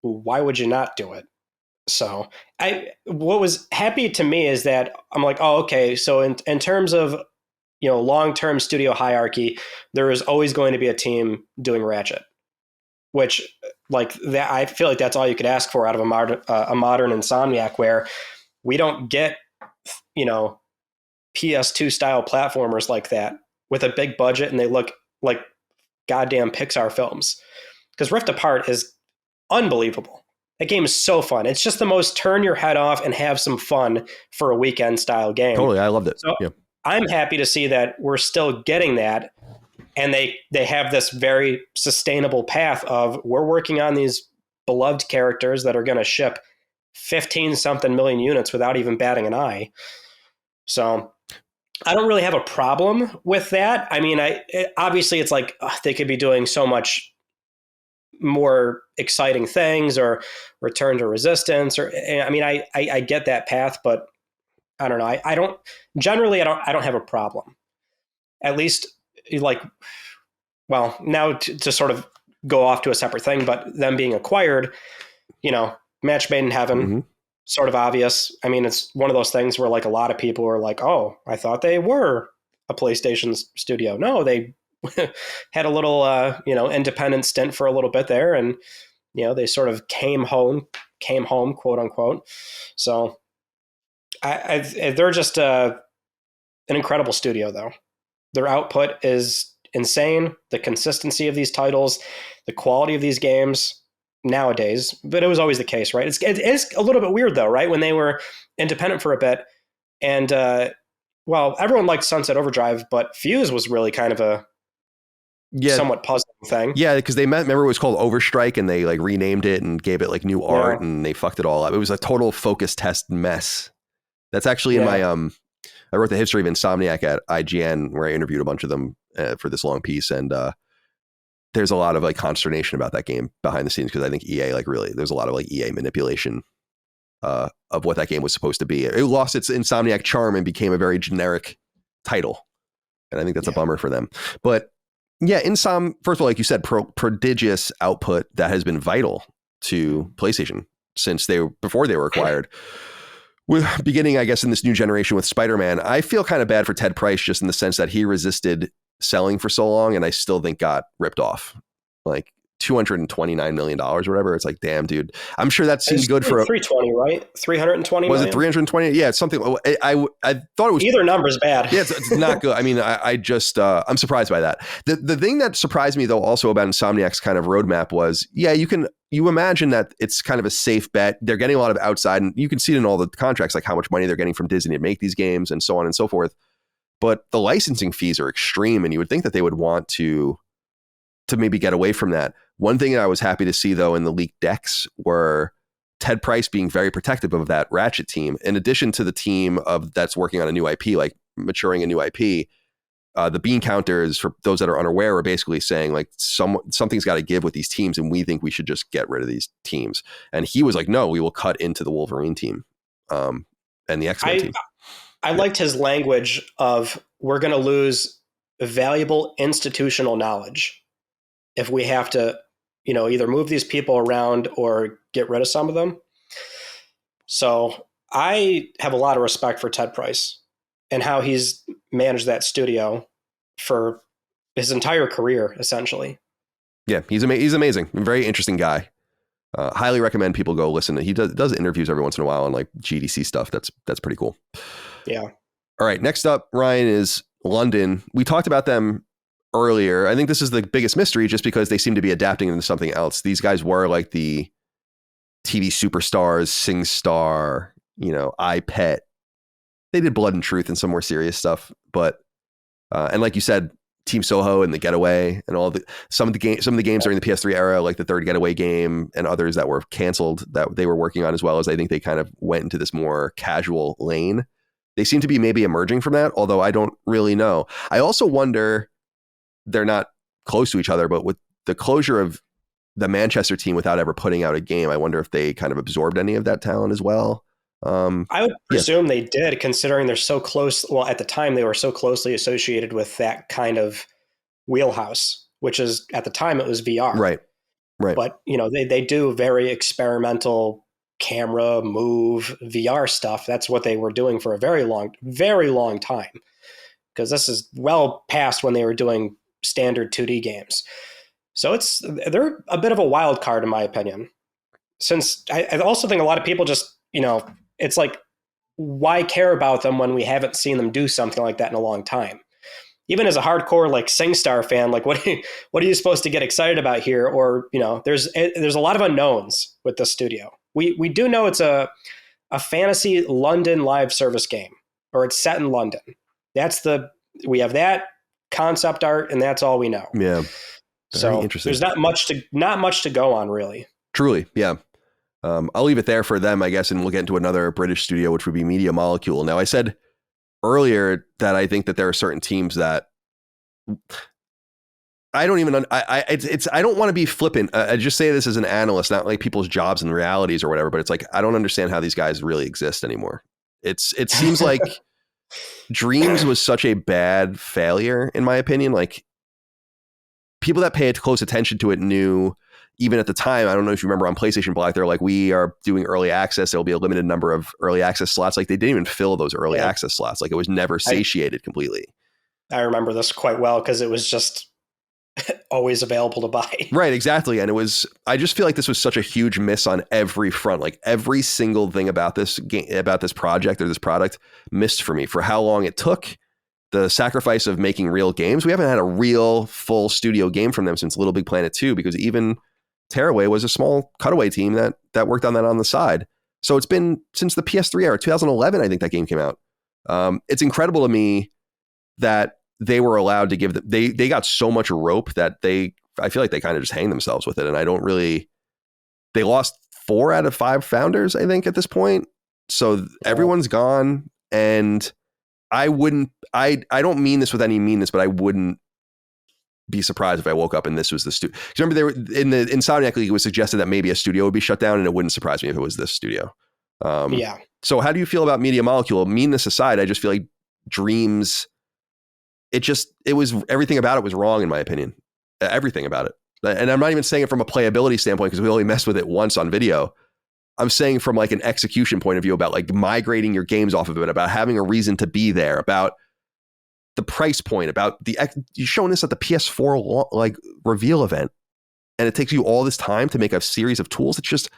why would you not do it? So what was happy to me is that I'm like, oh, okay. So in terms of, long-term studio hierarchy, there is always going to be a team doing Ratchet, which, like, that, I feel like that's all you could ask for out of a modern Insomniac, where we don't get, PS2 style platformers like that with a big budget and they look like goddamn Pixar films. Because Rift Apart is unbelievable. That game is so fun. It's just the most turn your head off and have some fun for a weekend style game. Totally, I loved it. So yeah. I'm happy to see that we're still getting that, and they have this very sustainable path of, we're working on these beloved characters that are going to ship 15 something million units without even batting an eye. So I don't really have a problem with that. I mean, obviously it's like, they could be doing so much more exciting things, or Return to Resistance, or, I mean, I get that path, but I don't know. I don't have a problem. At least, like, well, now to sort of go off to a separate thing, but them being acquired, match made in heaven, Mm-hmm. sort of obvious. I mean, it's one of those things where, like, a lot of people are like, oh, I thought they were a PlayStation studio. No, they had a little, independent stint for a little bit there, and they sort of came home, quote unquote. So they're just an incredible studio, though. Their output is insane. The consistency of these titles, the quality of these games nowadays, but it was always the case, right? It's a little bit weird, though, right? When they were independent for a bit, and everyone liked Sunset Overdrive, but Fuse was really kind of a somewhat puzzling thing. Yeah, because remember it was called Overstrike, and they like renamed it and gave it like new art, and they fucked it all up. It was a total focus test mess. That's actually in my I wrote the history of Insomniac at IGN, where I interviewed a bunch of them for this long piece, and there's a lot of like consternation about that game behind the scenes, because I think EA there's a lot of like EA manipulation of what that game was supposed to be. It lost its Insomniac charm and became a very generic title, and I think that's a bummer for them. But yeah, first of all, like you said, prodigious output that has been vital to PlayStation since before they were acquired. Beginning, I guess, in this new generation with Spider-Man. I feel kind of bad for Ted Price, just in the sense that he resisted selling for so long, and I still think got ripped off. Like $229 million or whatever. It's like, damn, dude. I'm sure that seemed good for 320, right? 320 was it 320? Yeah, it's something. I thought it was, either number's bad. Yeah, it's not good. I mean, I just I'm surprised by that. The thing that surprised me, though, also about Insomniac's kind of roadmap was, you imagine that it's kind of a safe bet. They're getting a lot of outside, and you can see it in all the contracts, like how much money they're getting from Disney to make these games and so on and so forth. But the licensing fees are extreme, and you would think that they would want to maybe get away from that. One thing that I was happy to see, though, in the leaked decks were Ted Price being very protective of that Ratchet team, in addition to the team that's working on a new IP, like maturing a new IP. The bean counters, for those that are unaware, are basically saying like something's got to give with these teams, and we think we should just get rid of these teams. And he was like, no, we will cut into the Wolverine team and the X-Men team. I liked his language of, we're going to lose valuable institutional knowledge if we have to, either move these people around or get rid of some of them. So I have a lot of respect for Ted Price and how he's managed that studio for his entire career, essentially. Yeah, he's amazing. A very interesting guy. Highly recommend people go listen. He does interviews every once in a while on like GDC stuff. That's pretty cool. Yeah. All right. Next up, Ryan, is London. We talked about them earlier. I think this is the biggest mystery just because they seem to be adapting into something else. These guys were like the TV superstars, SingStar, iPet. They did Blood and Truth and some more serious stuff. But, and like you said, Team Soho and The Getaway and some of the games during the PS3 era, like the third Getaway game and others that were canceled that they were working on, as well as I think they kind of went into this more casual lane. They seem to be maybe emerging from that, although I don't really know. I also wonder, they're not close to each other, but with the closure of the Manchester team without ever putting out a game, I wonder if they kind of absorbed any of that talent as well. I would presume they did, considering they're so close. Well, at the time, they were so closely associated with that kind of wheelhouse, which is, at the time, it was VR. Right. But, they do very experimental camera, move, VR stuff. That's what they were doing for a very long time. Because this is well past when they were doing standard 2D games. So they're a bit of a wild card, in my opinion. Since I also think a lot of people just, it's like, why care about them when we haven't seen them do something like that in a long time? Even as a hardcore like SingStar fan, like what are you supposed to get excited about here? Or there's a lot of unknowns with this studio. We do know it's a fantasy London live service game, or it's set in London. We have that concept art, and that's all we know. Yeah. So there's not much to go on, really. Truly, yeah. I'll leave it there for them, I guess, and we'll get into another British studio, which would be Media Molecule. Now, I said earlier that I think that there are certain teams that I don't even. I don't want to be flippant. I just say this as an analyst, not like people's jobs and realities or whatever. But it's like I don't understand how these guys really exist anymore. It seems like Dreams was such a bad failure, in my opinion. Like, people that paid close attention to it knew. Even at the time, I don't know if you remember on PlayStation Black, they're like, we are doing early access. There'll be a limited number of early access slots. Like, they didn't even fill those early access slots. Like, it was never satiated completely. I remember this quite well because it was just always available to buy. Right, exactly. And I just feel like this was such a huge miss on every front. Like, every single thing about this game, about this project or this product missed for me. For how long it took, the sacrifice of making real games. We haven't had a real full studio game from them since Little Big Planet 2, because even Tearaway was a small cutaway team that worked on that on the side. So it's been since the PS3 era, 2011, I think that game came out. It's incredible to me that they were allowed to give they got so much rope that I feel like they kind of just hang themselves with it. And they lost 4 out of 5 founders, I think, at this point. So everyone's gone. And I don't mean this with any meanness, but I wouldn't be surprised if I woke up and this was the studio. Remember, they were in the Insomniac League, it was suggested that maybe a studio would be shut down, and it wouldn't surprise me if it was this studio. Yeah. So how do you feel about Media Molecule? Meanness aside, I just feel like Dreams, it was everything about it was wrong, in my opinion. Everything about it. And I'm not even saying it from a playability standpoint, because we only messed with it once on video. I'm saying from like an execution point of view, about like migrating your games off of it, about having a reason to be there, about the price point, about you're showing this at the PS4 like reveal event, and it takes you all this time to make a series of tools. It's just,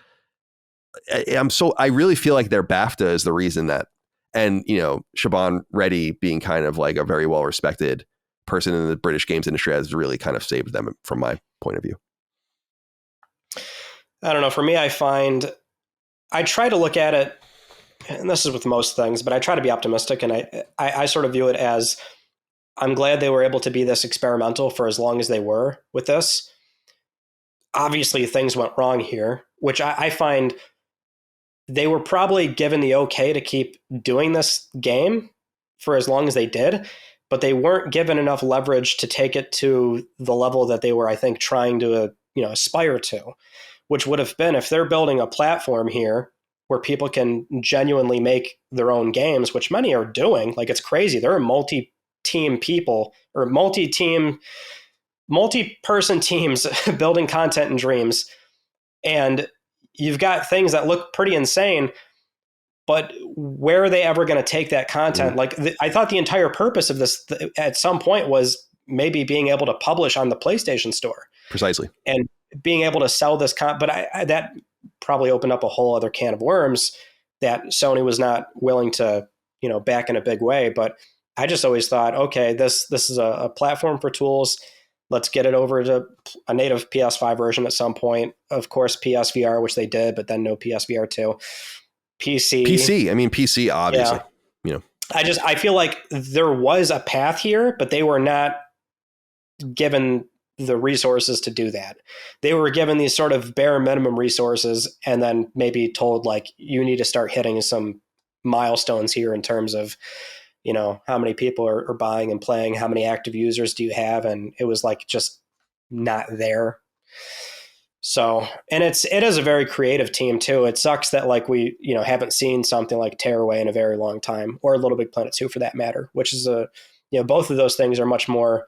I really feel like their BAFTA is the reason that, and Siobhan Reddy being kind of like a very well respected person in the British games industry has really kind of saved them from my point of view. I don't know. For me, I try to look at it, and this is with most things, but I try to be optimistic, and I sort of view it as, I'm glad they were able to be this experimental for as long as they were with this. Obviously, things went wrong here, which I find they were probably given the okay to keep doing this game for as long as they did, but they weren't given enough leverage to take it to the level that they were, I think, trying to aspire to, which would have been, if they're building a platform here where people can genuinely make their own games, which many are doing. Like, it's crazy. There are multi-team people, or multi-person teams building content in Dreams, and you've got things that look pretty insane, but where are they ever going to take that content? Like, I thought the entire purpose of this at some point was maybe being able to publish on the PlayStation Store. Precisely. And being able to sell this but that probably opened up a whole other can of worms that Sony was not willing to, back in a big way. But I just always thought, okay, this is a platform for tools. Let's get it over to a native PS5 version at some point. Of course, PSVR, which they did, but then no PSVR 2. PC. I mean, PC, obviously. Yeah. I feel like there was a path here, but they were not given the resources to do that. They were given these sort of bare minimum resources and then maybe told like, you need to start hitting some milestones here in terms of, how many people are buying and playing, how many active users do you have? And it was like, just not there. So, and it is a very creative team too. It sucks that like we, haven't seen something like Tearaway in a very long time, or Little Big Planet 2 for that matter, which is both of those things are much more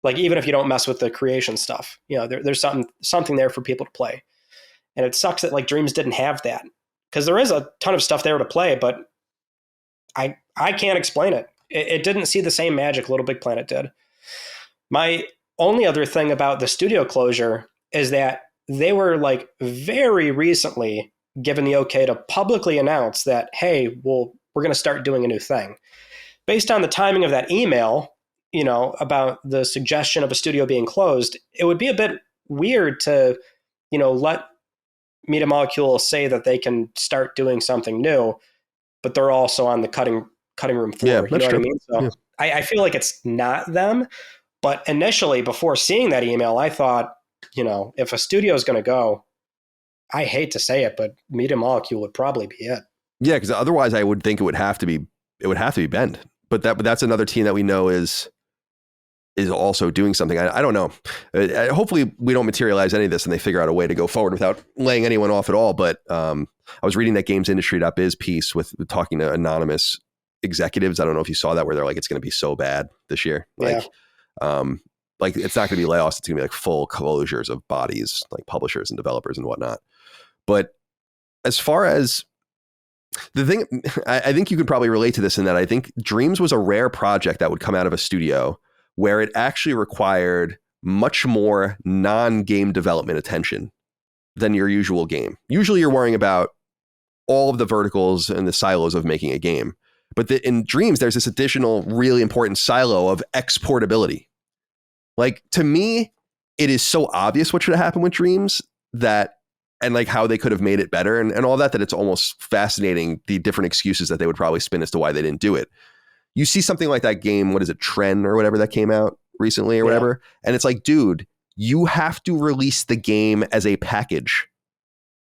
like, even if you don't mess with the creation stuff, there's something there for people to play. And it sucks that like Dreams didn't have that, because there is a ton of stuff there to play, but I can't explain it. It didn't see the same magic Little Big Planet did. My only other thing about the studio closure is that they were like very recently given the okay to publicly announce that, hey, we're going to start doing a new thing. Based on the timing of that email, about the suggestion of a studio being closed, it would be a bit weird to, let Media Molecule say that they can start doing something new, but they're also on the cutting room floor. Yeah, you know that's what true. I mean? So Yeah. I feel like it's not them. But initially, before seeing that email, I thought, if a studio is going to go, I hate to say it, but Media Molecule would probably be it. Yeah, because otherwise I would think it would have to be Bend. But that's another team that we know is also doing something. I don't know. Hopefully we don't materialize any of this and they figure out a way to go forward without laying anyone off at all. But I was reading that GamesIndustry.biz piece with talking to anonymous executives. I don't know if you saw that, where they're like, it's going to be so bad this year. Like it's not going to be layoffs. It's going to be like full closures of bodies, like publishers and developers and whatnot. But as far as the thing, I think you could probably relate to this in that I think Dreams was a rare project that would come out of a studio where it actually required much more non-game development attention than your usual game. Usually you're worrying about all of the verticals and the silos of making a game. But in Dreams, there's this additional really important silo of exportability. Like, to me, it is so obvious what should have happened with Dreams and like how they could have made it better and all that it's almost fascinating the different excuses that they would probably spin as to why they didn't do it. You see something like that game, what is it, Tren or whatever that came out recently or whatever. And it's like, dude, you have to release the game as a package.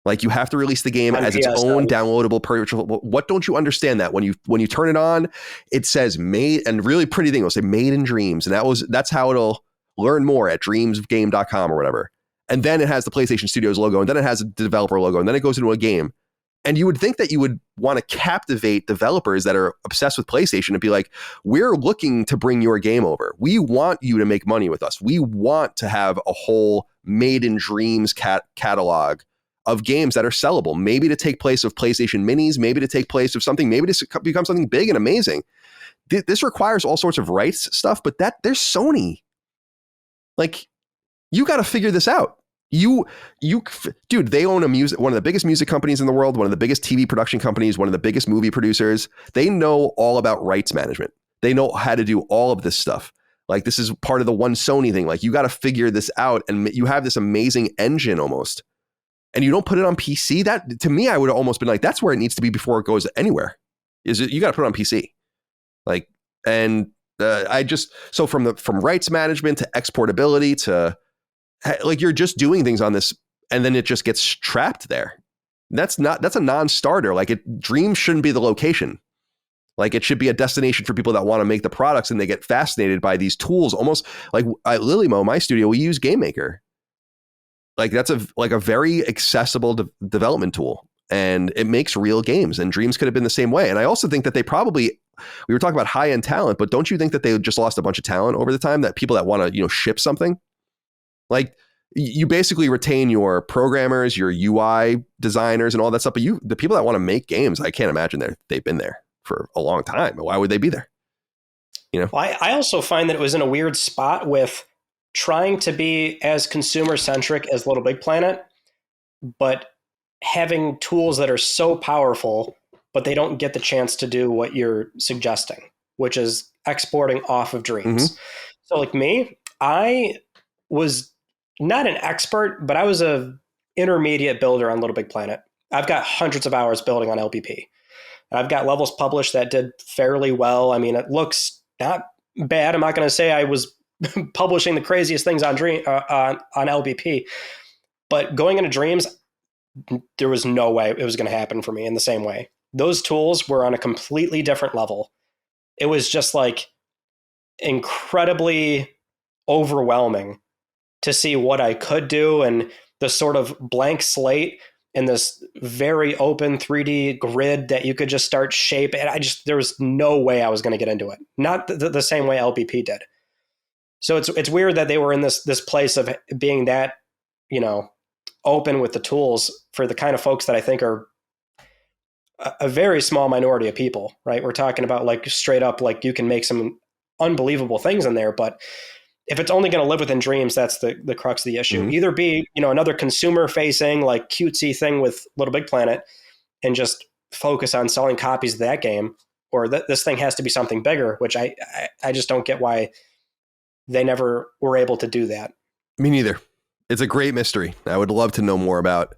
Like, you have to release the game as its own downloadable purchasable. What don't you understand that when you turn it on, it says made, and really pretty thing, it'll say made in Dreams. And that's how it'll learn more at dreamsgame.com or whatever. And then it has the PlayStation Studios logo, and then it has a developer logo, and then it goes into a game. And you would think that you would want to captivate developers that are obsessed with PlayStation and be like, we're looking to bring your game over. We want you to make money with us. We want to have a whole made in Dreams catalog of games that are sellable, maybe to take place of PlayStation Minis, maybe to take place of something, maybe to become something big and amazing. This requires all sorts of rights stuff, but there's Sony. Like, you got to figure this out. Dude, they own one of the biggest music companies in the world, one of the biggest TV production companies, one of the biggest movie producers. They know all about rights management. They know how to do all of this stuff. Like, this is part of the one Sony thing. Like, you got to figure this out, and you have this amazing engine almost, and you don't put it on PC. That, to me, I would have almost been like, that's where it needs to be before it goes anywhere. You got to put it on PC. Like, and so from rights management to exportability to, like, you're just doing things on this and then it just gets trapped there. That's a non-starter. Like, Dreams shouldn't be the location. Like, it should be a destination for people that want to make the products, and they get fascinated by these tools. Almost like at Lilymo, my studio, we use Game Maker. Like, that's a very accessible development tool, and it makes real games, and Dreams could have been the same way. And I also think that we were talking about high-end talent, but don't you think that they just lost a bunch of talent over the time, that people that want to, ship something? Like, you basically retain your programmers, your UI designers and all that stuff. But the people that want to make games, I can't imagine they've been there for a long time. Why would they be there? Well, I also find that it was in a weird spot with trying to be as consumer centric as Little Big Planet, but having tools that are so powerful, but they don't get the chance to do what you're suggesting, which is exporting off of Dreams. Mm-hmm. So like me, I was not an expert, but I was a intermediate builder on Little Big Planet. I've got hundreds of hours building on LBP. I've got levels published that did fairly well. I mean, it looks not bad. I'm not going to say I was publishing the craziest things on LBP, but going into Dreams, there was no way it was going to happen for me in the same way. Those tools were on a completely different level. It was just like incredibly overwhelming to see what I could do, and the sort of blank slate in this very open 3D grid that you could just start shape. And there was no way I was going to get into it. Not the same way LBP did. So it's weird that they were in this place of being that, open with the tools for the kind of folks that I think are a very small minority of people, right? We're talking about like straight up, like you can make some unbelievable things in there, but if it's only going to live within Dreams, that's the crux of the issue. Mm-hmm. Either be, another consumer facing like cutesy thing with Little Big Planet and just focus on selling copies of that game, or this thing has to be something bigger, which I just don't get why they never were able to do that. Me neither. It's a great mystery. I would love to know more about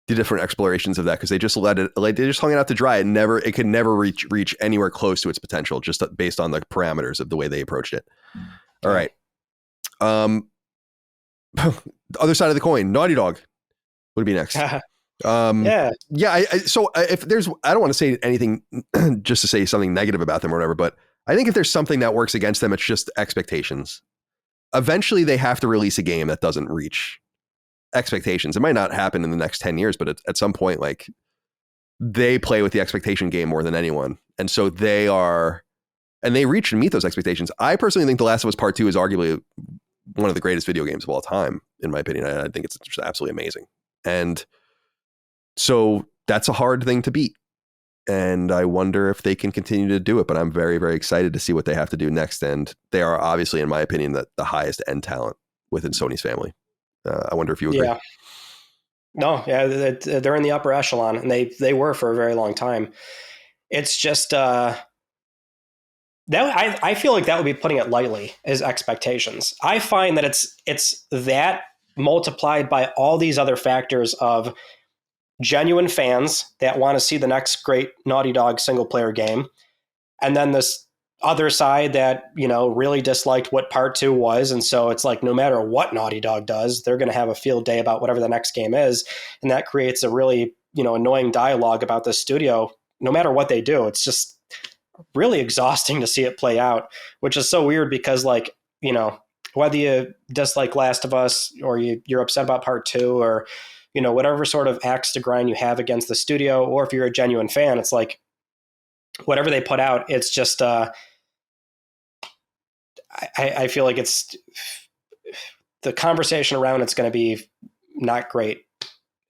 the different explorations of that, because they just they just hung it out to dry. It could never reach anywhere close to its potential, just based on the parameters of the way they approached it. All right. The other side of the coin, Naughty Dog would be next. Yeah. So if there's, I don't want to say anything just to say something negative about them or whatever, but I think if there's something that works against them, it's just expectations. Eventually they have to release a game that doesn't reach expectations. It might not happen in the next 10 years, but at some point, like, they play with the expectation game more than anyone. And so they reach and meet those expectations. I personally think The Last of Us Part 2 is arguably one of the greatest video games of all time, in my opinion. I think it's just absolutely amazing. And so that's a hard thing to beat. And I wonder if they can continue to do it, but I'm very, very excited to see what they have to do next. And they are obviously, in my opinion, the highest end talent within Sony's family. I wonder if you agree. Yeah. No, yeah, they're in the upper echelon, and they were for a very long time. It's just that I feel like that would be putting it lightly, as expectations. I find that it's that multiplied by all these other factors of genuine fans that want to see the next great Naughty Dog single player game, and then this other side that really disliked what Part 2 was, and so it's like no matter what Naughty Dog does, they're going to have a field day about whatever the next game is, and that creates a really annoying dialogue about the studio. No matter what they do, it's just really exhausting to see it play out, which is so weird because, like, whether you dislike Last of Us or you're upset about Part 2 or whatever sort of axe to grind you have against the studio, or if you're a genuine fan, it's like whatever they put out, it's just I feel like it's the conversation around it's going to be not great.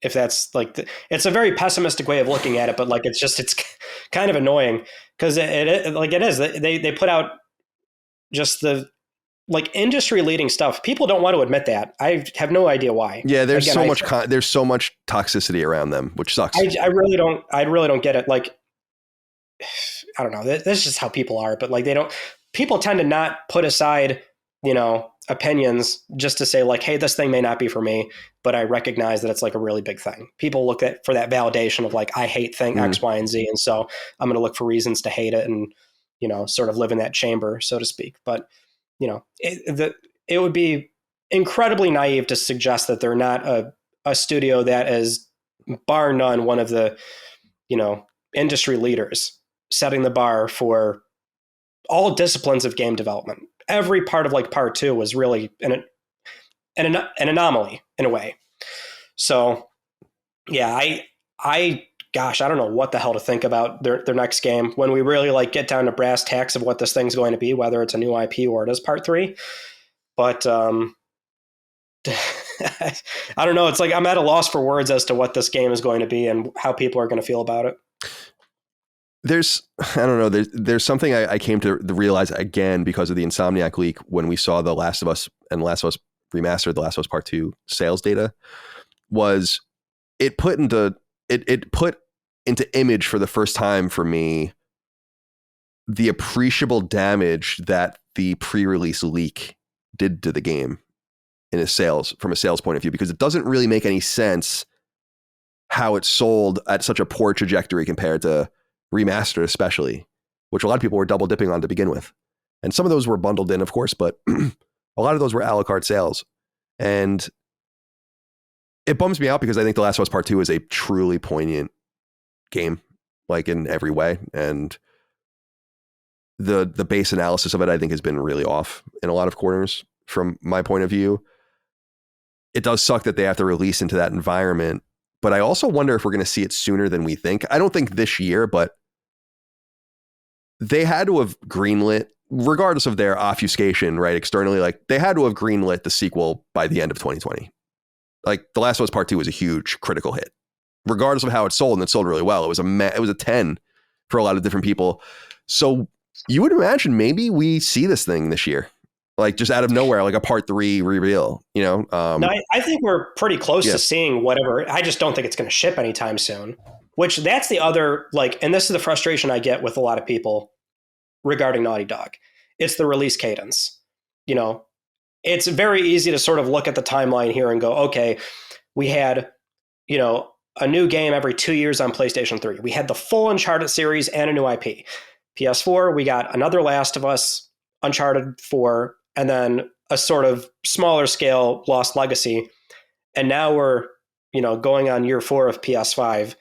If that's like it's a very pessimistic way of looking at it, but like it's kind of annoying because it is they put out just the like industry leading stuff. People don't want to admit that. I have no idea why. Yeah, there's there's so much toxicity around them, which sucks. I really don't get it. Like, I don't know. That's just how people are. But like, people tend to not put aside, opinions just to say like, hey, this thing may not be for me, but I recognize that it's like a really big thing. People look for that validation of like, I hate thing X, Y, and Z. And so I'm going to look for reasons to hate it and, sort of live in that chamber, so to speak. But it would be incredibly naive to suggest that they're not a studio that is bar none one of the, industry leaders, setting the bar for all disciplines of game development. Every part of like Part 2 was really an anomaly in a way. So yeah, gosh, I don't know what the hell to think about their next game when we really like get down to brass tacks of what this thing's going to be, whether it's a new IP or it is Part 3. But I don't know. It's like I'm at a loss for words as to what this game is going to be and how people are going to feel about it. There's something I came to realize again because of the Insomniac leak when we saw The Last of Us and Last of Us Remastered, The Last of Us Part 2 sales data, was it put into image for the first time for me the appreciable damage that the pre-release leak did to the game in a sales, from a sales point of view, because it doesn't really make any sense how it sold at such a poor trajectory compared to Remastered, especially, which a lot of people were double dipping on to begin with. And some of those were bundled in, of course, but a lot of those were a la carte sales. And it bums me out because I think The Last of Us Part 2 is a truly poignant game, like in every way. And the base analysis of it, I think, has been really off in a lot of corners from my point of view. It does suck that they have to release into that environment, but I also wonder if we're going to see it sooner than we think. I don't think this year, but they had to have greenlit, regardless of their obfuscation, right, externally, like they had to have greenlit the sequel by the end of 2020. Like The Last of Us Part 2 was a huge critical hit, regardless of how it sold, and it sold really well. It was a 10 for a lot of different people. So you would imagine maybe we see this thing this year, like just out of nowhere, like a Part 3 reveal, you know? No, I think we're pretty close to seeing whatever. I just don't think it's going to ship anytime soon, which that's the other, like, and this is the frustration I get with a lot of people regarding Naughty Dog. It's the release cadence. You know, it's very easy to sort of look at the timeline here and go, okay, we had, you know, a new game every 2 years on PlayStation 3. We had the full Uncharted series and a new IP. PS4, we got another Last of Us, Uncharted 4, and then a sort of smaller scale Lost Legacy. And now we're, you know, going on year 4 of PS5,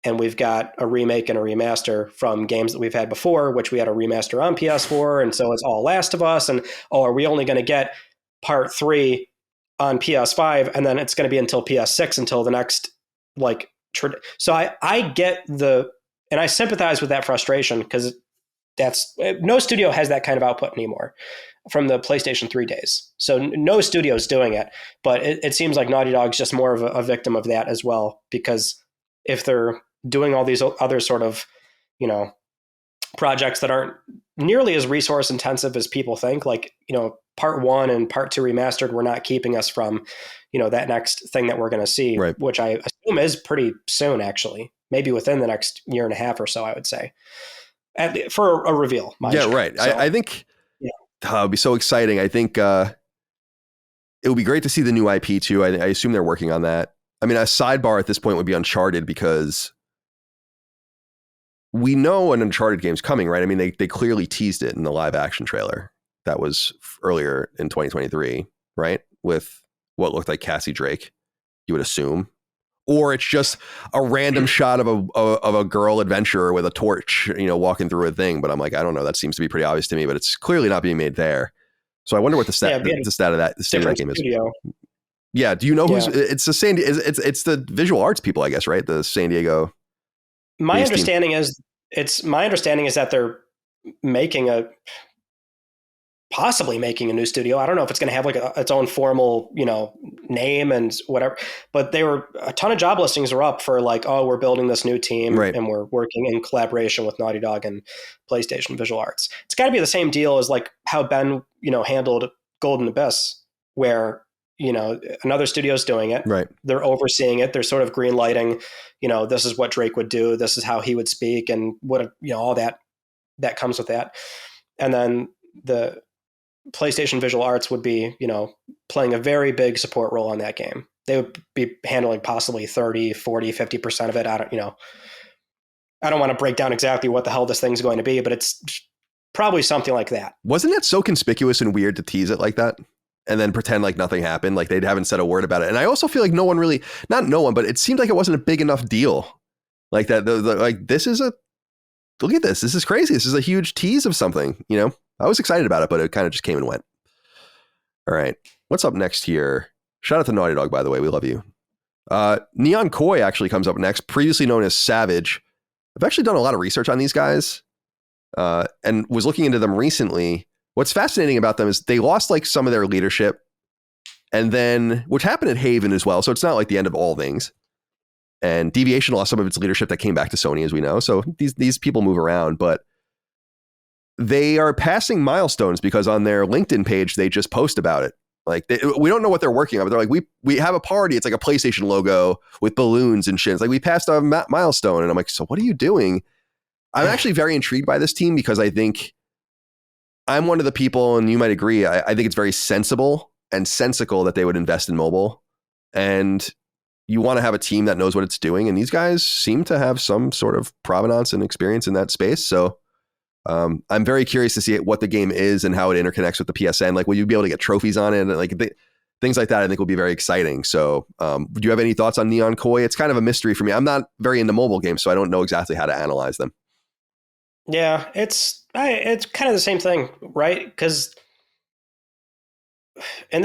and we've got a remake and a remaster from games that we've had before, which we had a remaster on PS4. And so it's all Last of Us. And, oh, are we only going to get Part 3 on PS5? And then it's going to be until PS6 until the next, like, so I get and I sympathize with that frustration, because no studio has that kind of output anymore from the PlayStation 3 days. So no studio is doing it, but it seems like Naughty Dog's just more of a victim of that as well, because if they're doing all these other sort of, you know, projects that aren't nearly as resource intensive as people think, like, you know, Part 1 and Part 2 remastered were not keeping us from, you know, that next thing that we're going to see, right, which I assume is pretty soon, actually, maybe within the next year and a half or so, I would say, for a reveal. Yeah, right. So, I think it would be so exciting. I think it would be great to see the new IP too. I assume they're working on that. I mean, a sidebar at this point would be Uncharted, because we know an Uncharted game's coming, right? I mean, they clearly teased it in the live action trailer that was earlier in 2023, right? With what looked like Cassie Drake, you would assume. Or it's just a random shot of a girl adventurer with a torch, you know, walking through a thing. But I'm like, I don't know. That seems to be pretty obvious to me, but it's clearly not being made there. So I wonder what the state of that game is. Yeah. Do you know who's it's the it's the visual arts people, I guess, right? The San Diego. My understanding is that they're possibly making a new studio. I don't know if it's going to have like its own formal, you know, name and whatever, but a ton of job listings are up for like, oh, we're building this new team, right, and we're working in collaboration with Naughty Dog and PlayStation Visual Arts. It's got to be the same deal as like how Ben, you know, handled Golden Abyss, where, you know, another studio's doing it. Right. They're overseeing it. They're sort of green lighting, you know, this is what Drake would do. This is how he would speak, and what, you know, all that comes with that. And then the PlayStation Visual Arts would be, you know, playing a very big support role on that game. They would be handling possibly 30, 40, 50% of it. I don't want to break down exactly what the hell this thing's going to be, but it's probably something like that. Wasn't it so conspicuous and weird to tease it like that and then pretend like nothing happened, like they haven't said a word about it? And I also feel like but it seemed like it wasn't a big enough deal. Like that, like this is look at this. This is crazy. This is a huge tease of something, you know? I was excited about it, but it kind of just came and went. All right. What's up next here? Shout out to Naughty Dog, by the way. We love you. Neon Koi actually comes up next, previously known as Savage. I've actually done a lot of research on these guys and was looking into them recently. What's fascinating about them is they lost like some of their leadership, and then, which happened at Haven as well. So it's not like the end of all things. And Deviation lost some of its leadership that came back to Sony, as we know. So these people move around, but they are passing milestones because on their LinkedIn page, they just post about it. Like we don't know what they're working on, but they're like, we have a party. It's like a PlayStation logo with balloons and shit. It's like we passed a milestone. And I'm like, so what are you doing? I'm actually very intrigued by this team because I think I'm one of the people, and you might agree, I think it's very sensible and sensical that they would invest in mobile. And you want to have a team that knows what it's doing. And these guys seem to have some sort of provenance and experience in that space. So I'm very curious to see what the game is and how it interconnects with the PSN. Like, will you be able to get trophies on it? And like things like that, I think will be very exciting. So do you have any thoughts on Neon Koi? It's kind of a mystery for me. I'm not very into mobile games, so I don't know exactly how to analyze them. Yeah, it's kind of the same thing, right? Because, and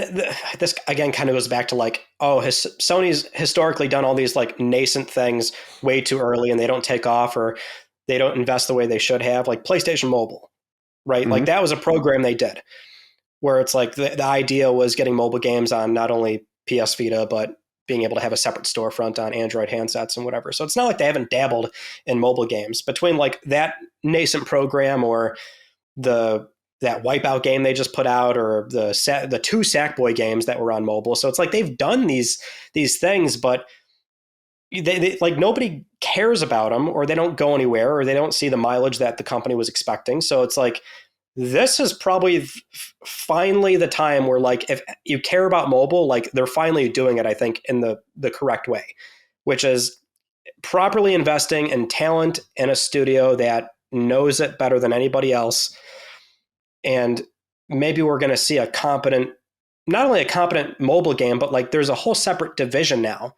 this again kind of goes back to like, Sony's historically done all these like nascent things way too early, and they don't take off, or they don't invest the way they should have. Like PlayStation Mobile, right? Mm-hmm. Like that was a program they did, where it's like the idea was getting mobile games on not only PS Vita, but being able to have a separate storefront on Android handsets and whatever. So it's not like they haven't dabbled in mobile games. Between like that nascent program or that Wipeout game they just put out, or the two Sackboy games that were on mobile. So it's like they've done these things, but they like nobody cares about them, or they don't go anywhere, or they don't see the mileage that the company was expecting. So it's like, this is probably finally the time where, like, if you care about mobile, like they're finally doing it, I think, in the correct way, which is properly investing in talent in a studio that knows it better than anybody else. And maybe we're going to see not only a competent mobile game, but like there's a whole separate division now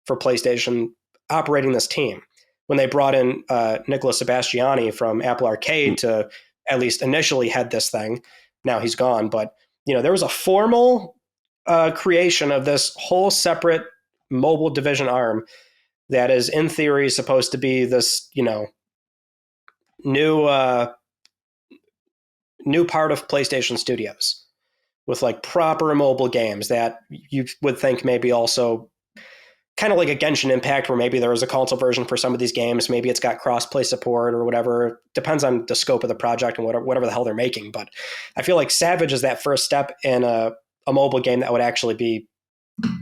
for PlayStation operating this team. When they brought in Nicolas Sebastiani from Apple Arcade to at least initially head this thing. Now he's gone, but there was a formal creation of this whole separate mobile division arm that is in theory supposed to be this, new part of PlayStation Studios with like proper mobile games that you would think maybe also kind of like a Genshin Impact, where maybe there was a console version for some of these games. Maybe it's got cross-play support or whatever. Depends on the scope of the project and whatever the hell they're making. But I feel like Savage is that first step in a mobile game that would actually be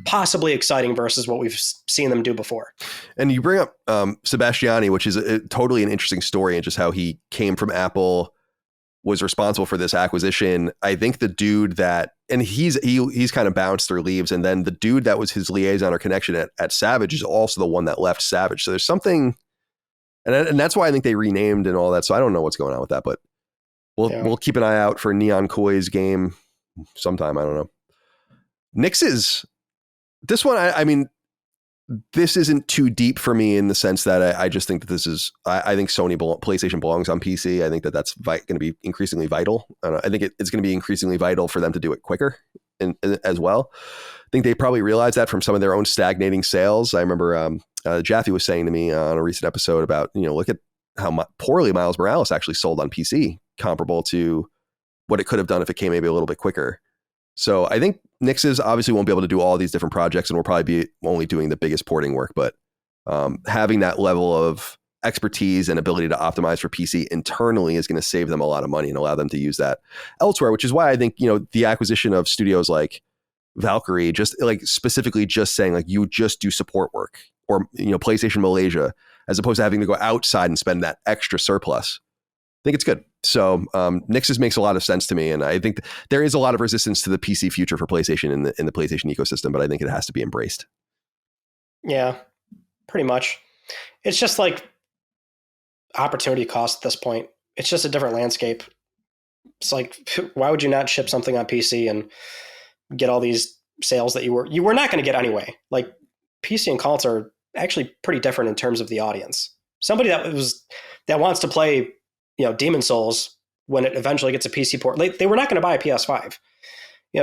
possibly exciting versus what we've seen them do before. And you bring up Sebastiani, which is totally an interesting story, and just how he came from Apple, was responsible for this acquisition. I think the dude and he's kind of bounced through leaves, and then the dude that was his liaison or connection at Savage is also the one that left Savage. So there's something, and that's why I think they renamed and all that. So I don't know what's going on with that, but we'll keep an eye out for Neon Koi's game sometime. I don't know. Nix's this one. I mean, this isn't too deep for me in the sense that I just think that this is, I think PlayStation belongs on PC. I think that's going to be increasingly vital. I think it's going to be increasingly vital for them to do it quicker as well. I think they probably realized that from some of their own stagnating sales. I remember Jaffe was saying to me on a recent episode about, look at how poorly Miles Morales actually sold on PC, comparable to what it could have done if it came maybe a little bit quicker. So I think Nix's obviously won't be able to do all these different projects, and we'll probably be only doing the biggest porting work, but having that level of expertise and ability to optimize for PC internally is going to save them a lot of money and allow them to use that elsewhere, which is why I think, the acquisition of studios like Valkyrie, just like specifically just saying like you just do support work, or, PlayStation Malaysia, as opposed to having to go outside and spend that extra surplus. I think it's good. So Nix's makes a lot of sense to me, and I think there is a lot of resistance to the PC future for PlayStation in the PlayStation ecosystem, but I think it has to be embraced. Yeah, pretty much. It's just like opportunity cost at this point. It's just a different landscape. It's like, why would you not ship something on PC and get all these sales that you were not going to get anyway? Like, PC and console are actually pretty different in terms of the audience. Somebody that wants to play Demon Souls, when it eventually gets a PC port, they were not going to buy a PS5.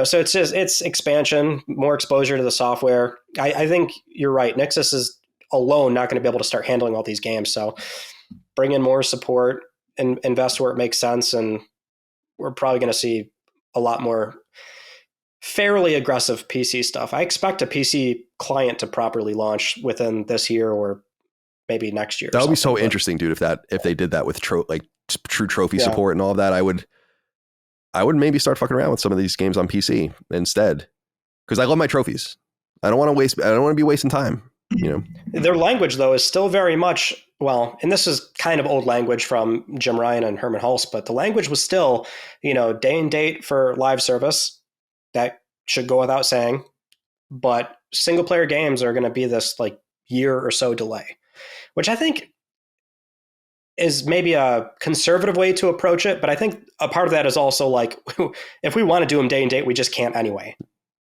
So it's expansion, more exposure to the software. I think you're right. Nixus is alone not going to be able to start handling all these games. So bring in more support and invest where it makes sense, and we're probably going to see a lot more fairly aggressive PC stuff. I expect a PC client to properly launch within this year or maybe next year. That would be so interesting, dude. If they did that with true trophy support and all of that, I would maybe start fucking around with some of these games on PC instead, because I love my trophies. I don't want to be wasting time. Their language, though, is still very much, well, and this is kind of old language from Jim Ryan and Herman Hulse, but the language was still, day and date for live service. That should go without saying. But single player games are going to be this like year or so delay, which I think is maybe a conservative way to approach it. But I think a part of that is also like, if we want to do them day and date, we just can't anyway.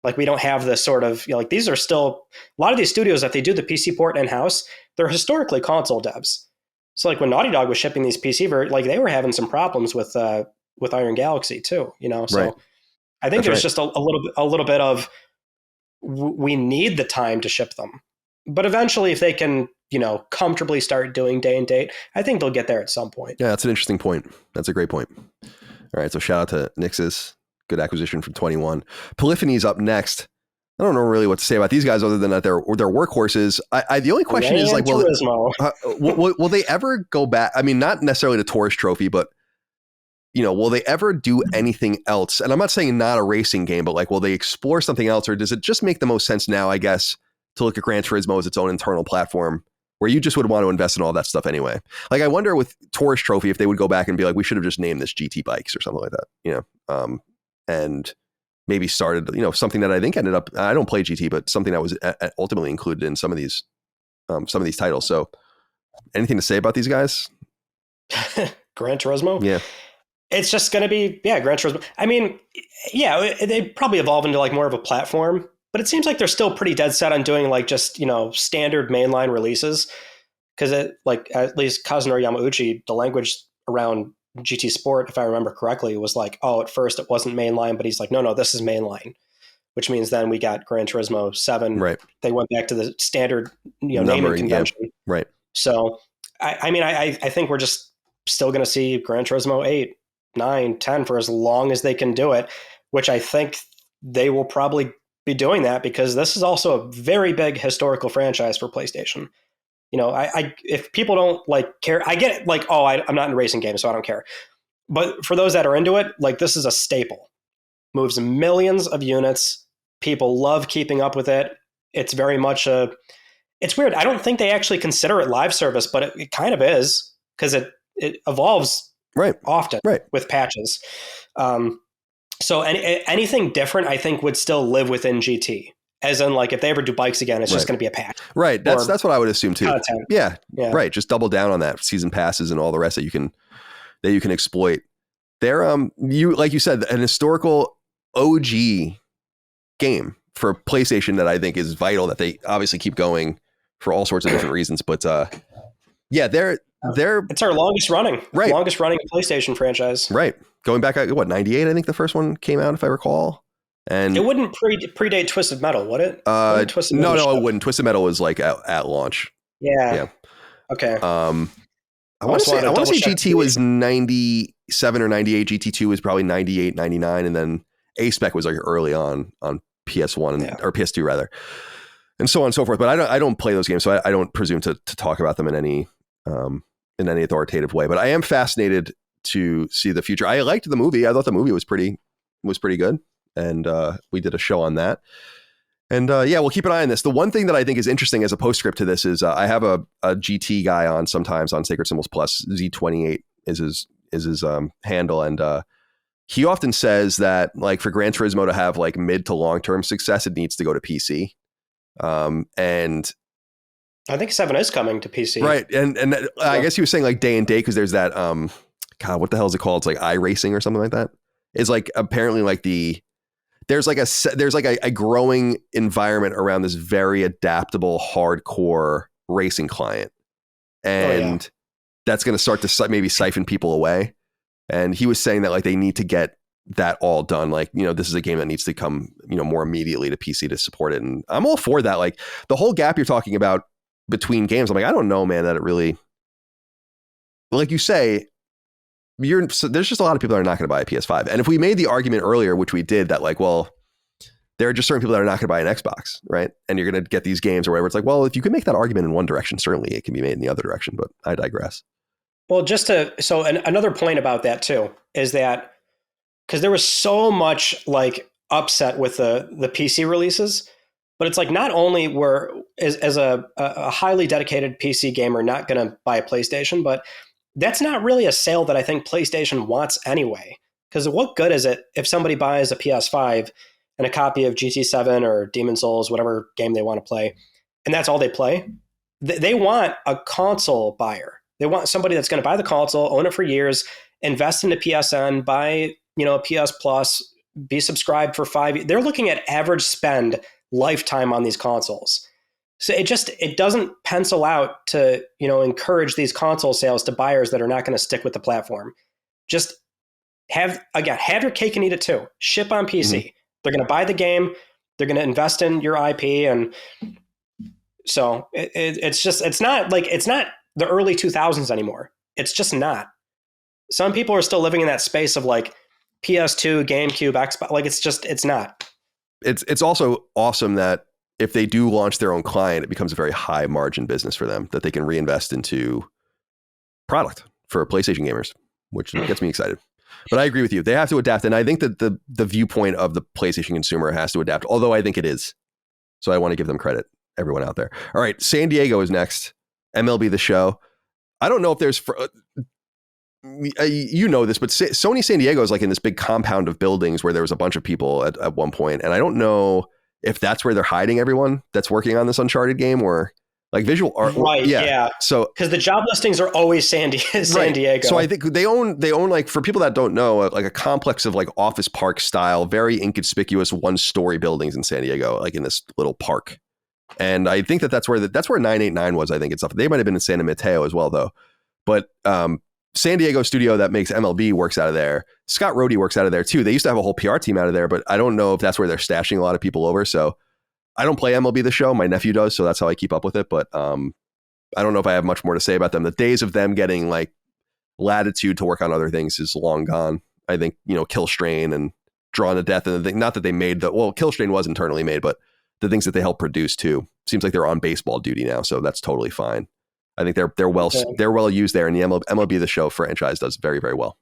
Like, we don't have this sort of, like, these are still, a lot of these studios that they do the PC port in-house, they're historically console devs. So like when Naughty Dog was shipping these PC, like they were having some problems with Iron Galaxy too, So Right. I think That's there's right. just a little bit of, we need the time to ship them. But eventually, if they can, comfortably start doing day and date, I think they'll get there at some point. Yeah, that's an interesting point. That's a great point. All right, so shout out to Nix's. Good acquisition from 21. Polyphony's up next. I don't know really what to say about these guys other than that they're workhorses. The only question is like, will they ever go back? I mean, not necessarily the Tourist Trophy, but will they ever do anything else? And I'm not saying not a racing game, but like, will they explore something else, or does it just make the most sense now, I guess, to look at Gran Turismo as its own internal platform where you just would want to invest in all that stuff anyway? Like, I wonder with Tourist Trophy if they would go back and be like, we should have just named this GT Bikes or something like that, and maybe started, something that I think ended up, I don't play GT, but something that was ultimately included in some of these titles. So anything to say about these guys? Gran Turismo? Yeah. It's just going to be, Gran Turismo. I mean, they probably evolve into like more of a platform, but it seems like they're still pretty dead set on doing like just, standard mainline releases. Because at least Kazunori Yamauchi, the language around GT Sport, if I remember correctly, was like, oh, at first it wasn't mainline, but he's like, no, this is mainline, which means then we got Gran Turismo 7. Right. They went back to the standard, naming convention. Yeah. Right. So, I think we're just still going to see Gran Turismo 8, 9, 10 for as long as they can do it, which I think they will probably be doing that because this is also a very big historical franchise for PlayStation. If people don't like care, I get it, like, I'm not in racing games, so I don't care. But for those that are into it, like, this is a staple. Moves millions of units. People love keeping up with it. It's very much it's weird. I don't think they actually consider it live service, but it kind of is because it evolves often with patches. So anything different, I think, would still live within GT. As in, like, if they ever do bikes again, it's just going to be a patch. Right. That's what I would assume too. Content. Yeah. Right. Just double down on that, season passes and all the rest that you can exploit. They're like you said, an historical OG game for PlayStation that I think is vital, that they obviously keep going for all sorts of different reasons. But they're it's our longest running PlayStation franchise. Right. Going back, 98, I think the first one came out, if I recall. And it wouldn't predate Twisted Metal, would it? No, it wouldn't. Twisted Metal was like at launch. Yeah. Okay. I want to say GT was 97 or 98. GT2 was probably 98, 99, and then A-Spec was like early on PS1 or PS2 rather, and so on and so forth. But I don't play those games, so I don't presume to talk about them in any authoritative way. But I am fascinated to see the future. I liked the movie. I thought the movie was pretty good. And we did a show on that. And we'll keep an eye on this. The one thing that I think is interesting as a postscript to this is I have a GT guy on sometimes on Sacred Symbols Plus. Z28 is his handle. And he often says that, like, for Gran Turismo to have like mid to long-term success, it needs to go to PC. And I think 7 is coming to PC. Right. And I guess he was saying like day and date because there's that, God, what the hell is it called? It's like iRacing or something like that. It's like apparently like there's like a growing environment around this very adaptable, hardcore racing client. And that's going to start to maybe siphon people away. And he was saying that like they need to get that all done. Like, this is a game that needs to come, more immediately to PC to support it. And I'm all for that. Like the whole gap you're talking about between games, I'm like, I don't know, man, that it really, like you say, there's just a lot of people that are not going to buy a PS5. And if we made the argument earlier, which we did, that like, well, there are just certain people that are not going to buy an Xbox, right? And you're going to get these games or whatever. It's like, well, if you can make that argument in one direction, certainly it can be made in the other direction, but I digress. Well, another point about that too, is that because there was so much like upset with the PC releases, but it's like not only were as a highly dedicated PC gamer not going to buy a PlayStation, but that's not really a sale that I think PlayStation wants anyway. Because what good is it if somebody buys a PS5 and a copy of GT7 or Demon Souls, whatever game they want to play, and that's all they play? They want a console buyer. They want somebody that's going to buy the console, own it for years, invest into PSN, buy a PS Plus, be subscribed for 5 years. They're looking at average spend lifetime on these consoles. So it doesn't pencil out to encourage these console sales to buyers that are not going to stick with the platform. Just have your cake and eat it too. Ship on PC. Mm-hmm. They're going to buy the game. They're going to invest in your IP, and so it's not the early 2000s anymore. It's just not. Some people are still living in that space of like PS2, GameCube, Xbox. Like it's not. It's also awesome that if they do launch their own client, it becomes a very high margin business for them that they can reinvest into product for PlayStation gamers, which gets me excited. But I agree with you. They have to adapt. And I think that the viewpoint of the PlayStation consumer has to adapt, although I think it is. So I want to give them credit, everyone out there. All right, San Diego is next. MLB The Show. I don't know if there's... you know this, but Sony San Diego is like in this big compound of buildings where there was a bunch of people at one point. And I don't know if that's where they're hiding everyone that's working on this Uncharted game, or like visual art. Right. Yeah. So, because the job listings are always San Diego. So I think they own like, for people that don't know, like a complex of like office park style, very inconspicuous 1-story buildings in San Diego, like in this little park. And I think that's where 989 was. I think it's up. They might have been in San Mateo as well though. But, San Diego studio that makes MLB works out of there. Scott Rhodey works out of there too. They used to have a whole PR team out of there, but I don't know if that's where they're stashing a lot of people over. So I don't play MLB The Show. My nephew does. So that's how I keep up with it. But I don't know if I have much more to say about them. The days of them getting like latitude to work on other things is long gone. I think, Kill Strain and Drawn to Death, and the thing, not that they made Kill Strain was internally made, but the things that they helped produce too. Seems like they're on baseball duty now. So that's totally fine. I think they're well used there, and the MLB The Show franchise does very, very well.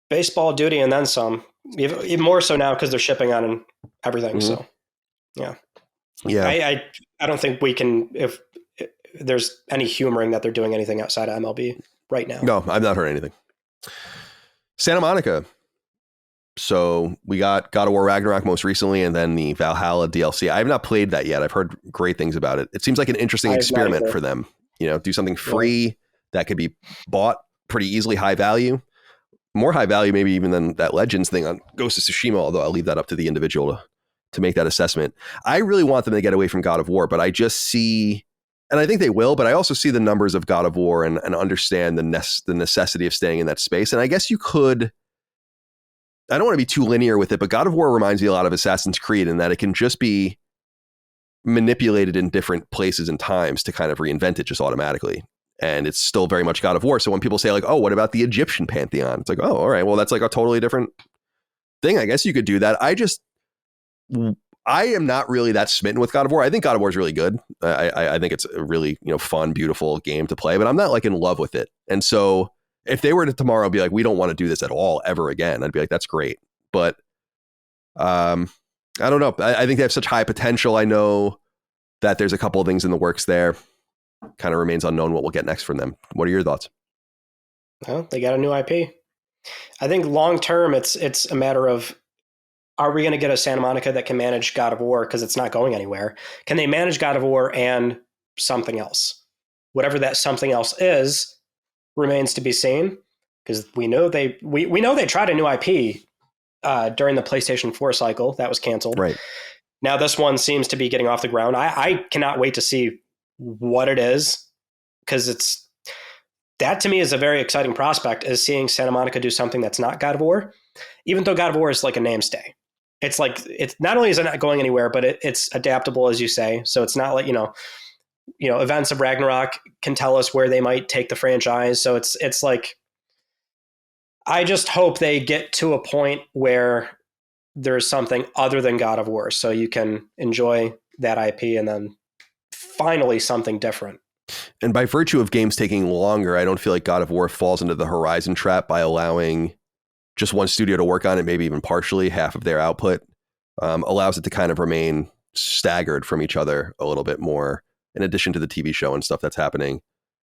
Baseball duty and then some, even more so now because they're shipping on and everything. Mm-hmm. So, yeah. I don't think we can, if there's any humoring that they're doing anything outside of MLB right now. No, I've not heard anything. Santa Monica. So we got God of War Ragnarok most recently, and then the Valhalla DLC. I have not played that yet. I've heard great things about it. It seems like an interesting experiment for them. Do something free that could be bought pretty easily, high value, more high value, maybe even than that Legends thing on Ghost of Tsushima, although I'll leave that up to the individual to make that assessment. I really want them to get away from God of War, but I just see, and I think they will, but I also see the numbers of God of War and understand the necessity of staying in that space. And I guess you could, I don't want to be too linear with it, but God of War reminds me a lot of Assassin's Creed in that it can just be manipulated in different places and times to kind of reinvent it just automatically. And it's still very much God of War. So when people say like, oh, what about the Egyptian pantheon? It's like, oh, all right, well, that's like a totally different thing. I guess you could do that. I am not really that smitten with God of War. I think God of War is really good. I think it's a really, fun, beautiful game to play, but I'm not like in love with it. And so if they were to tomorrow be like, we don't want to do this at all ever again, I'd be like, that's great. But, I don't know. I think they have such high potential. I know that there's a couple of things in the works there. Kind of remains unknown what we'll get next from them. What are your thoughts? Well, they got a new IP. I think long term, it's a matter of, are we going to get a Santa Monica that can manage God of War? Because it's not going anywhere. Can they manage God of War and something else? Whatever that something else is remains to be seen. Because we know they tried a new IP during the PlayStation 4 cycle. That was canceled. Right. Now this one seems to be getting off the ground. I cannot wait to see what it is, because that to me is a very exciting prospect, is seeing Santa Monica do something that's not God of War, even though God of War is like a namestay. It's like, it's not only is it not going anywhere, but it's adaptable, as you say. So it's not like, events of Ragnarok can tell us where they might take the franchise. So it's like, I just hope they get to a point where there's something other than God of War, so you can enjoy that IP and then finally something different. And by virtue of games taking longer, I don't feel like God of War falls into the Horizon trap by allowing just one studio to work on it, maybe even partially half of their output, allows it to kind of remain staggered from each other a little bit more, in addition to the TV show and stuff that's happening,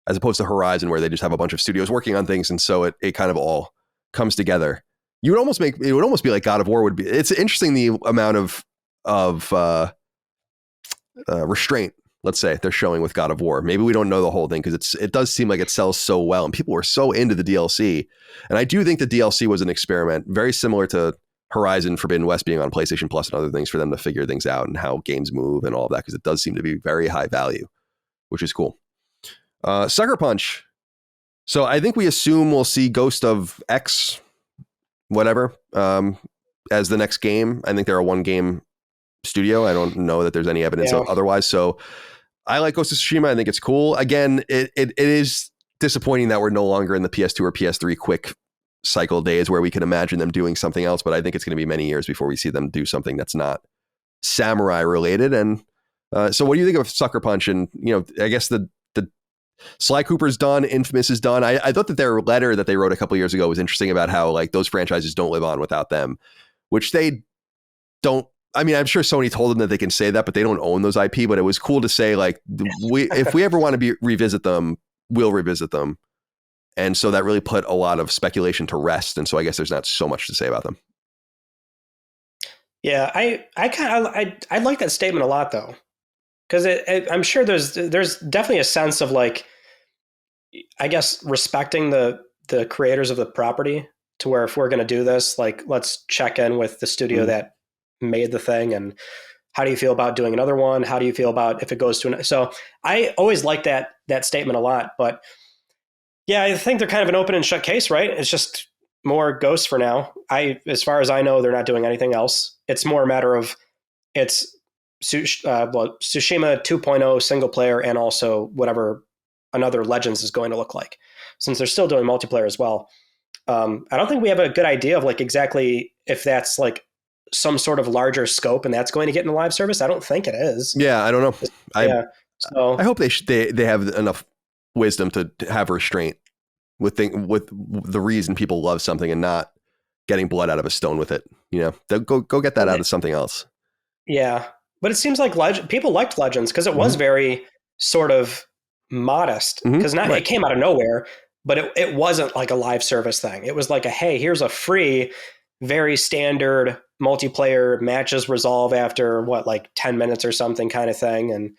as opposed to Horizon, where they just have a bunch of studios working on things. And so it kind of all comes together. It would almost be like God of War would be. It's interesting, the amount of restraint, let's say, they're showing with God of War. Maybe we don't know the whole thing, because it does seem like it sells so well and people were so into the DLC. And I do think the DLC was an experiment, very similar to Horizon Forbidden West being on PlayStation Plus and other things, for them to figure things out and how games move and all of that, because it does seem to be very high value, which is cool. Sucker Punch. So I think we assume we'll see Ghost of X, whatever, as the next game. I think they're a one game studio. I don't know that there's any evidence of otherwise. So I like Ghost of Tsushima. I think it's cool. Again, it is disappointing that we're no longer in the PS2 or PS3 quick cycle days where we can imagine them doing something else, but I think it's going to be many years before we see them do something that's not samurai related. And so what do you think of Sucker Punch? And, I guess the Sly Cooper's done, Infamous is done. I thought that their letter that they wrote a couple years ago was interesting about how, like, those franchises don't live on without them, which they don't. I mean, I'm sure Sony told them that they can say that, but they don't own those IP. But it was cool to say, like, if we ever want to revisit them, we'll revisit them. And so that really put a lot of speculation to rest. And so I guess there's not so much to say about them. Yeah, I like that statement a lot, though, because I'm sure there's definitely a sense of, like, I guess, respecting the creators of the property, to where if we're going to do this, like, let's check in with the studio that made the thing, and how do you feel about doing another one? How do you feel about if it goes to so I always like that statement a lot. But yeah, I think they're kind of an open and shut case, right? It's just more Ghosts for now. As far as I know, they're not doing anything else. It's more a matter of it's Tsushima 2.0 single player, and also whatever another Legends is going to look like, since they're still doing multiplayer as well. I don't think we have a good idea of, like, exactly if that's, like, some sort of larger scope and that's going to get in the live service. I don't think it is. Yeah, I don't know. So I hope they have enough wisdom to have restraint with the reason people love something and not getting blood out of a stone with it. They'll go get that out of something else. Yeah, but it seems like people liked Legends because it was very sort of modest, because it came out of nowhere, but it wasn't like a live service thing. It was like hey, here's a free, very standard multiplayer, matches resolve after 10 minutes or something kind of thing. And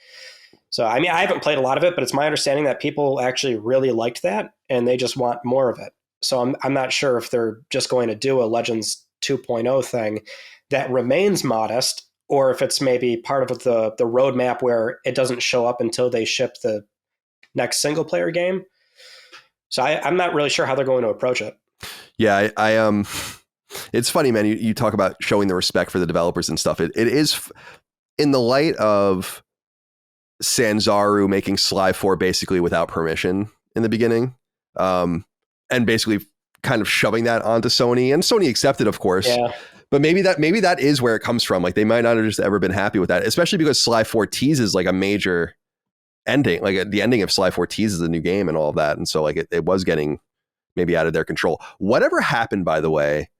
so, I mean, I haven't played a lot of it, but it's my understanding that people actually really liked that and they just want more of it. So I'm not sure if they're just going to do a Legends 2.0 thing that remains modest, or if it's maybe part of the roadmap where it doesn't show up until they ship the next single player game. So I'm not really sure how they're going to approach it. Yeah, I it's funny, man. You talk about showing the respect for the developers and stuff. It is in the light of Sanzaru making Sly 4 basically without permission in the beginning, and basically kind of shoving that onto Sony, and Sony accepted, of course. Yeah. But maybe that is where it comes from. Like, they might not have just ever been happy with that, especially because Sly 4 teases like a major ending. Like, the ending of Sly 4 teases a new game and all of that, and so, like, it was getting maybe out of their control. Whatever happened, by the way.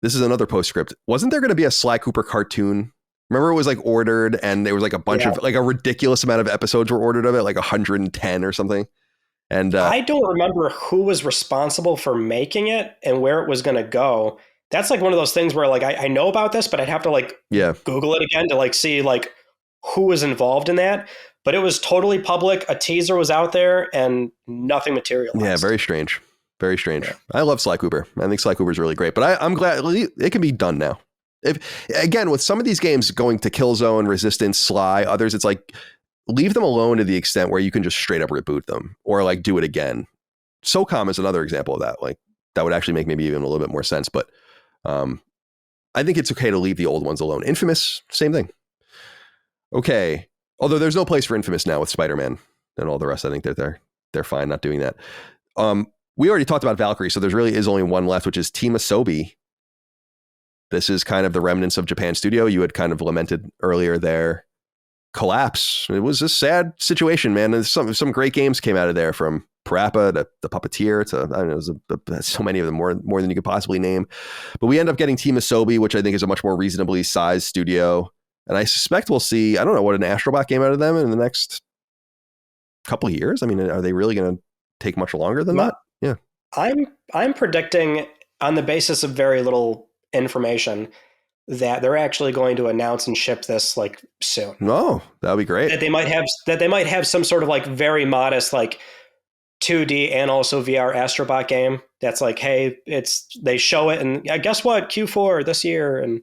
This is another postscript. Wasn't there going to be a Sly Cooper cartoon? Remember, it was like ordered, and there was like a bunch of, like, a ridiculous amount of episodes were ordered of it, like 110 or something. And I don't remember who was responsible for making it and where it was going to go. That's like one of those things where, like, I know about this, but I'd have to Google it again to see who was involved in that. But it was totally public. A teaser was out there and nothing materialized. Yeah, very strange. Very strange. Yeah. I love Sly Cooper. I think Sly Cooper is really great, but I'm glad it can be done now. Again, with some of these games going to Killzone, Resistance, Sly, others, it's like, leave them alone to the extent where you can just straight up reboot them or like do it again. SOCOM is another example of that. Like, that would actually make maybe even a little bit more sense, but I think it's okay to leave the old ones alone. Infamous, same thing. Okay. Although there's no place for Infamous now with Spider-Man and all the rest. I think they're fine not doing that. We already talked about Valkyrie, so there really is only one left, which is Team Asobi. This is kind of the remnants of Japan Studio. You had kind of lamented earlier their collapse. It was a sad situation, man. And some great games came out of there, from Parappa to the Puppeteer to, I don't know, there's so many of them, more than you could possibly name. But we end up getting Team Asobi, which I think is a much more reasonably sized studio. And I suspect we'll see, I don't know, what an Astrobot game out of them in the next couple of years. I mean, are they really going to take much longer than that? Yeah. I'm predicting on the basis of very little information that they're actually going to announce and ship this like soon. No, that'd be great. That they might have some sort of like very modest like 2D and also VR Astrobot game that's like, hey, they show it and guess what, Q4 this year, and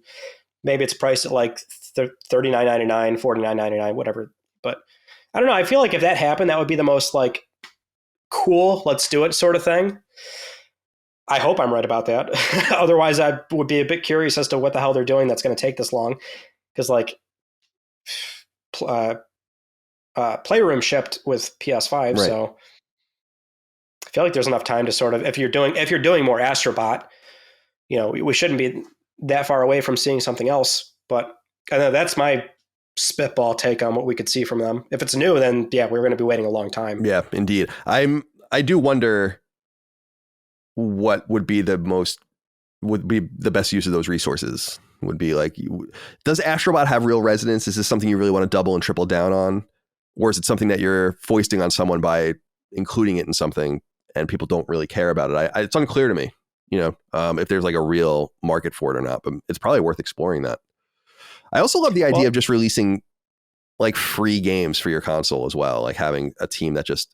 maybe it's priced at like $39.99, $49.99, whatever. But I don't know. I feel like if that happened, that would be the most like cool, let's do it sort of thing. I hope I'm right about that. Otherwise, I would be a bit curious as to what the hell they're doing that's going to take this long. Because like Playroom shipped with PS5, right. So I feel like there's enough time to sort of, if you're doing more Astrobot, you know, we shouldn't be that far away from seeing something else. But I know that's my spitball take on what we could see from them. If it's new, then yeah, we're going to be waiting a long time. Yeah, indeed. I do wonder what would be the best use of those resources. Would be like, does Astrobot have real resonance? Is this something you really want to double and triple down on? Or is it something that you're foisting on someone by including it in something and people don't really care about it? It's unclear to me, you know, if there's like a real market for it or not, but it's probably worth exploring that. I also love the idea of just releasing like free games for your console as well. Like having a team that just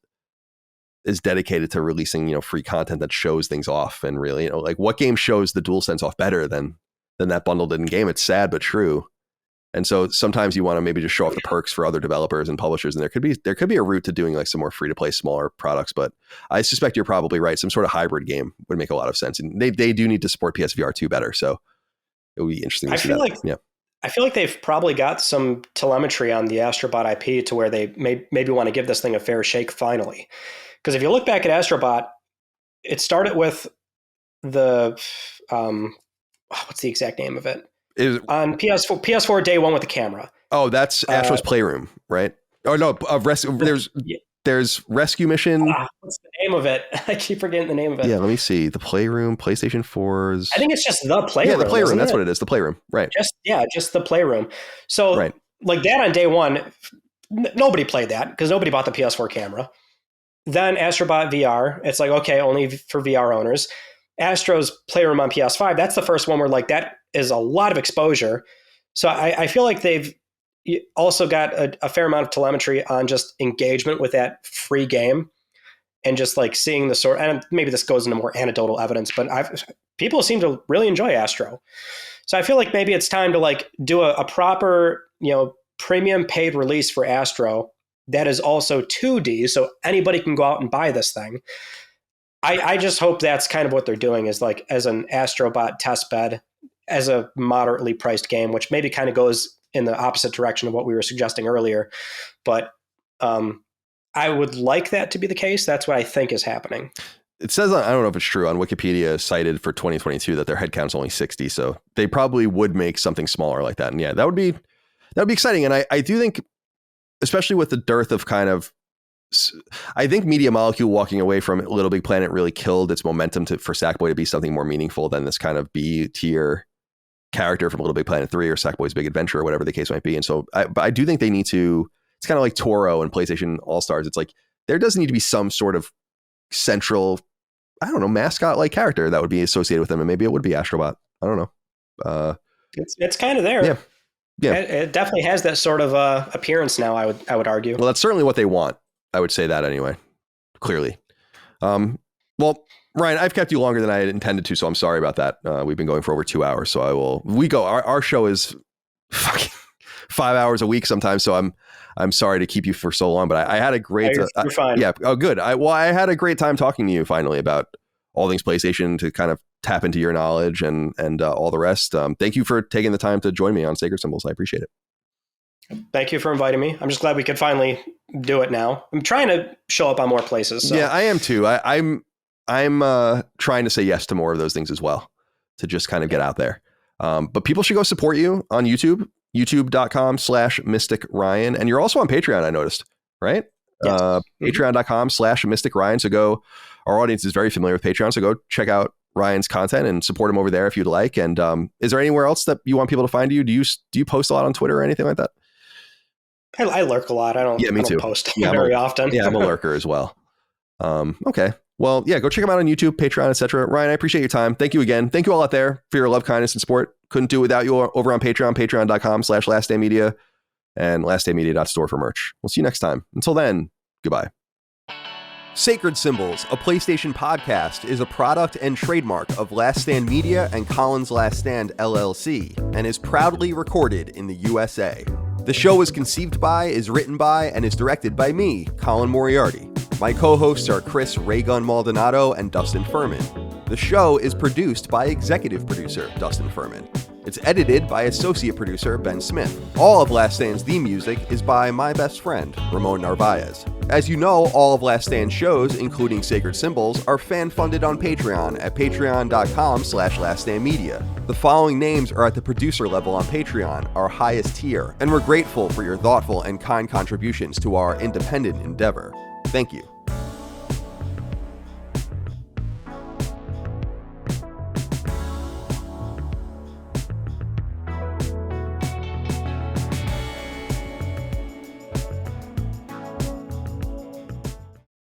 is dedicated to releasing, you know, free content that shows things off. And really, you know, like what game shows the DualSense off better than that bundled in game? It's sad, but true. And so sometimes you want to maybe just show off the perks for other developers and publishers. And there could be a route to doing like some more free to play, smaller products, but I suspect you're probably right. Some sort of hybrid game would make a lot of sense. And they do need to support PSVR 2 better. So it would be interesting to see that. I feel like they've probably got some telemetry on the Astrobot IP to where they maybe want to give this thing a fair shake finally. Because if you look back at Astrobot, it started with the what's the exact name of it? On PS4 day one with the camera. Oh, that's Astro's Playroom, right? Oh no, there's Rescue Mission. What's the name of it? I keep forgetting the name of it. Yeah, let me see. The Playroom, PlayStation 4's. I think it's just the Playroom. Yeah, the Playroom. That's what it is. The Playroom, right? Just the Playroom. So right. Like that on day one, nobody played that because nobody bought the PS4 camera. Then Astrobot VR, it's like, okay, only for VR owners. Astro's Playroom on PS5, that's the first one where like that is a lot of exposure. So I feel like they've also got a fair amount of telemetry on just engagement with that free game and just like seeing the sort, and maybe this goes into more anecdotal evidence, but people seem to really enjoy Astro. So I feel like maybe it's time to like do a proper, you know, premium paid release for Astro that is also 2D, so anybody can go out and buy this thing. I just hope that's kind of what they're doing, is like as an Astrobot test bed, as a moderately priced game, which maybe kind of goes in the opposite direction of what we were suggesting earlier. But I would like that to be the case. That's what I think is happening. It says, I don't know if it's true, on Wikipedia cited for 2022 that their headcount's only 60. So they probably would make something smaller like that. And yeah, that would be exciting. And I do think, especially with the dearth of kind of, I think Media Molecule walking away from Little Big Planet really killed its momentum for Sackboy to be something more meaningful than this kind of B tier character from Little Big Planet 3 or Sackboy's Big Adventure or whatever the case might be. And so I do think they need to, it's kind of like Toro and PlayStation All-Stars. It's like, there does need to be some sort of central, I don't know, mascot like character that would be associated with them. And maybe it would be Astrobot. I don't know. It's kind of there. Yeah. Yeah. It definitely has that sort of appearance now, I would argue. Well, that's certainly what they want. I would say that anyway, clearly. Well, Ryan, I've kept you longer than I had intended to, so I'm sorry about that. We've been going for over 2 hours, so our show is fucking 5 hours a week sometimes, so I'm sorry to keep you for so long, but I had a great, you're fine. Yeah. Oh, good. I had a great time talking to you finally about all things PlayStation, to kind of tap into your knowledge and all the rest. Thank you for taking the time to join me on Sacred Symbols. I appreciate it. Thank you for inviting me. I'm just glad we could finally do it now. I'm trying to show up on more places. So. Yeah, I am too. I'm trying to say yes to more of those things as well, to just kind of get out there. But people should go support you on YouTube, youtube.com/MysticRyan. And you're also on Patreon, I noticed, right? Yes. Patreon.com/MysticRyan. So go, our audience is very familiar with Patreon. So go check out Ryan's content and support him over there if you'd like. And is there anywhere else that you want people to find you? Do you post a lot on Twitter or anything like that? I lurk a lot. I don't post very often. Yeah, I'm a lurker as well. Okay. Well, yeah, go check them out on YouTube, Patreon, etc. Ryan, I appreciate your time. Thank you again. Thank you all out there for your love, kindness, and support. Couldn't do it without you over on Patreon, patreon.com/lastdaymedia and lastdaymedia.store for merch. We'll see you next time. Until then, goodbye. Sacred Symbols, a PlayStation podcast, is a product and trademark of Last Stand Media and Colin's Last Stand LLC, and is proudly recorded in the USA. The show is conceived by, is written by, and is directed by me, Colin Moriarty. My co-hosts are Chris Raygun Maldonado and Dustin Furman. The show is produced by executive producer Dustin Furman. It's edited by associate producer Ben Smith. All of Last Stand's theme music is by my best friend, Ramon Narvaez. As you know, all of Last Stand's shows, including Sacred Symbols, are fan-funded on Patreon at patreon.com/laststandmedia. The following names are at the producer level on Patreon, our highest tier, and we're grateful for your thoughtful and kind contributions to our independent endeavor. Thank you.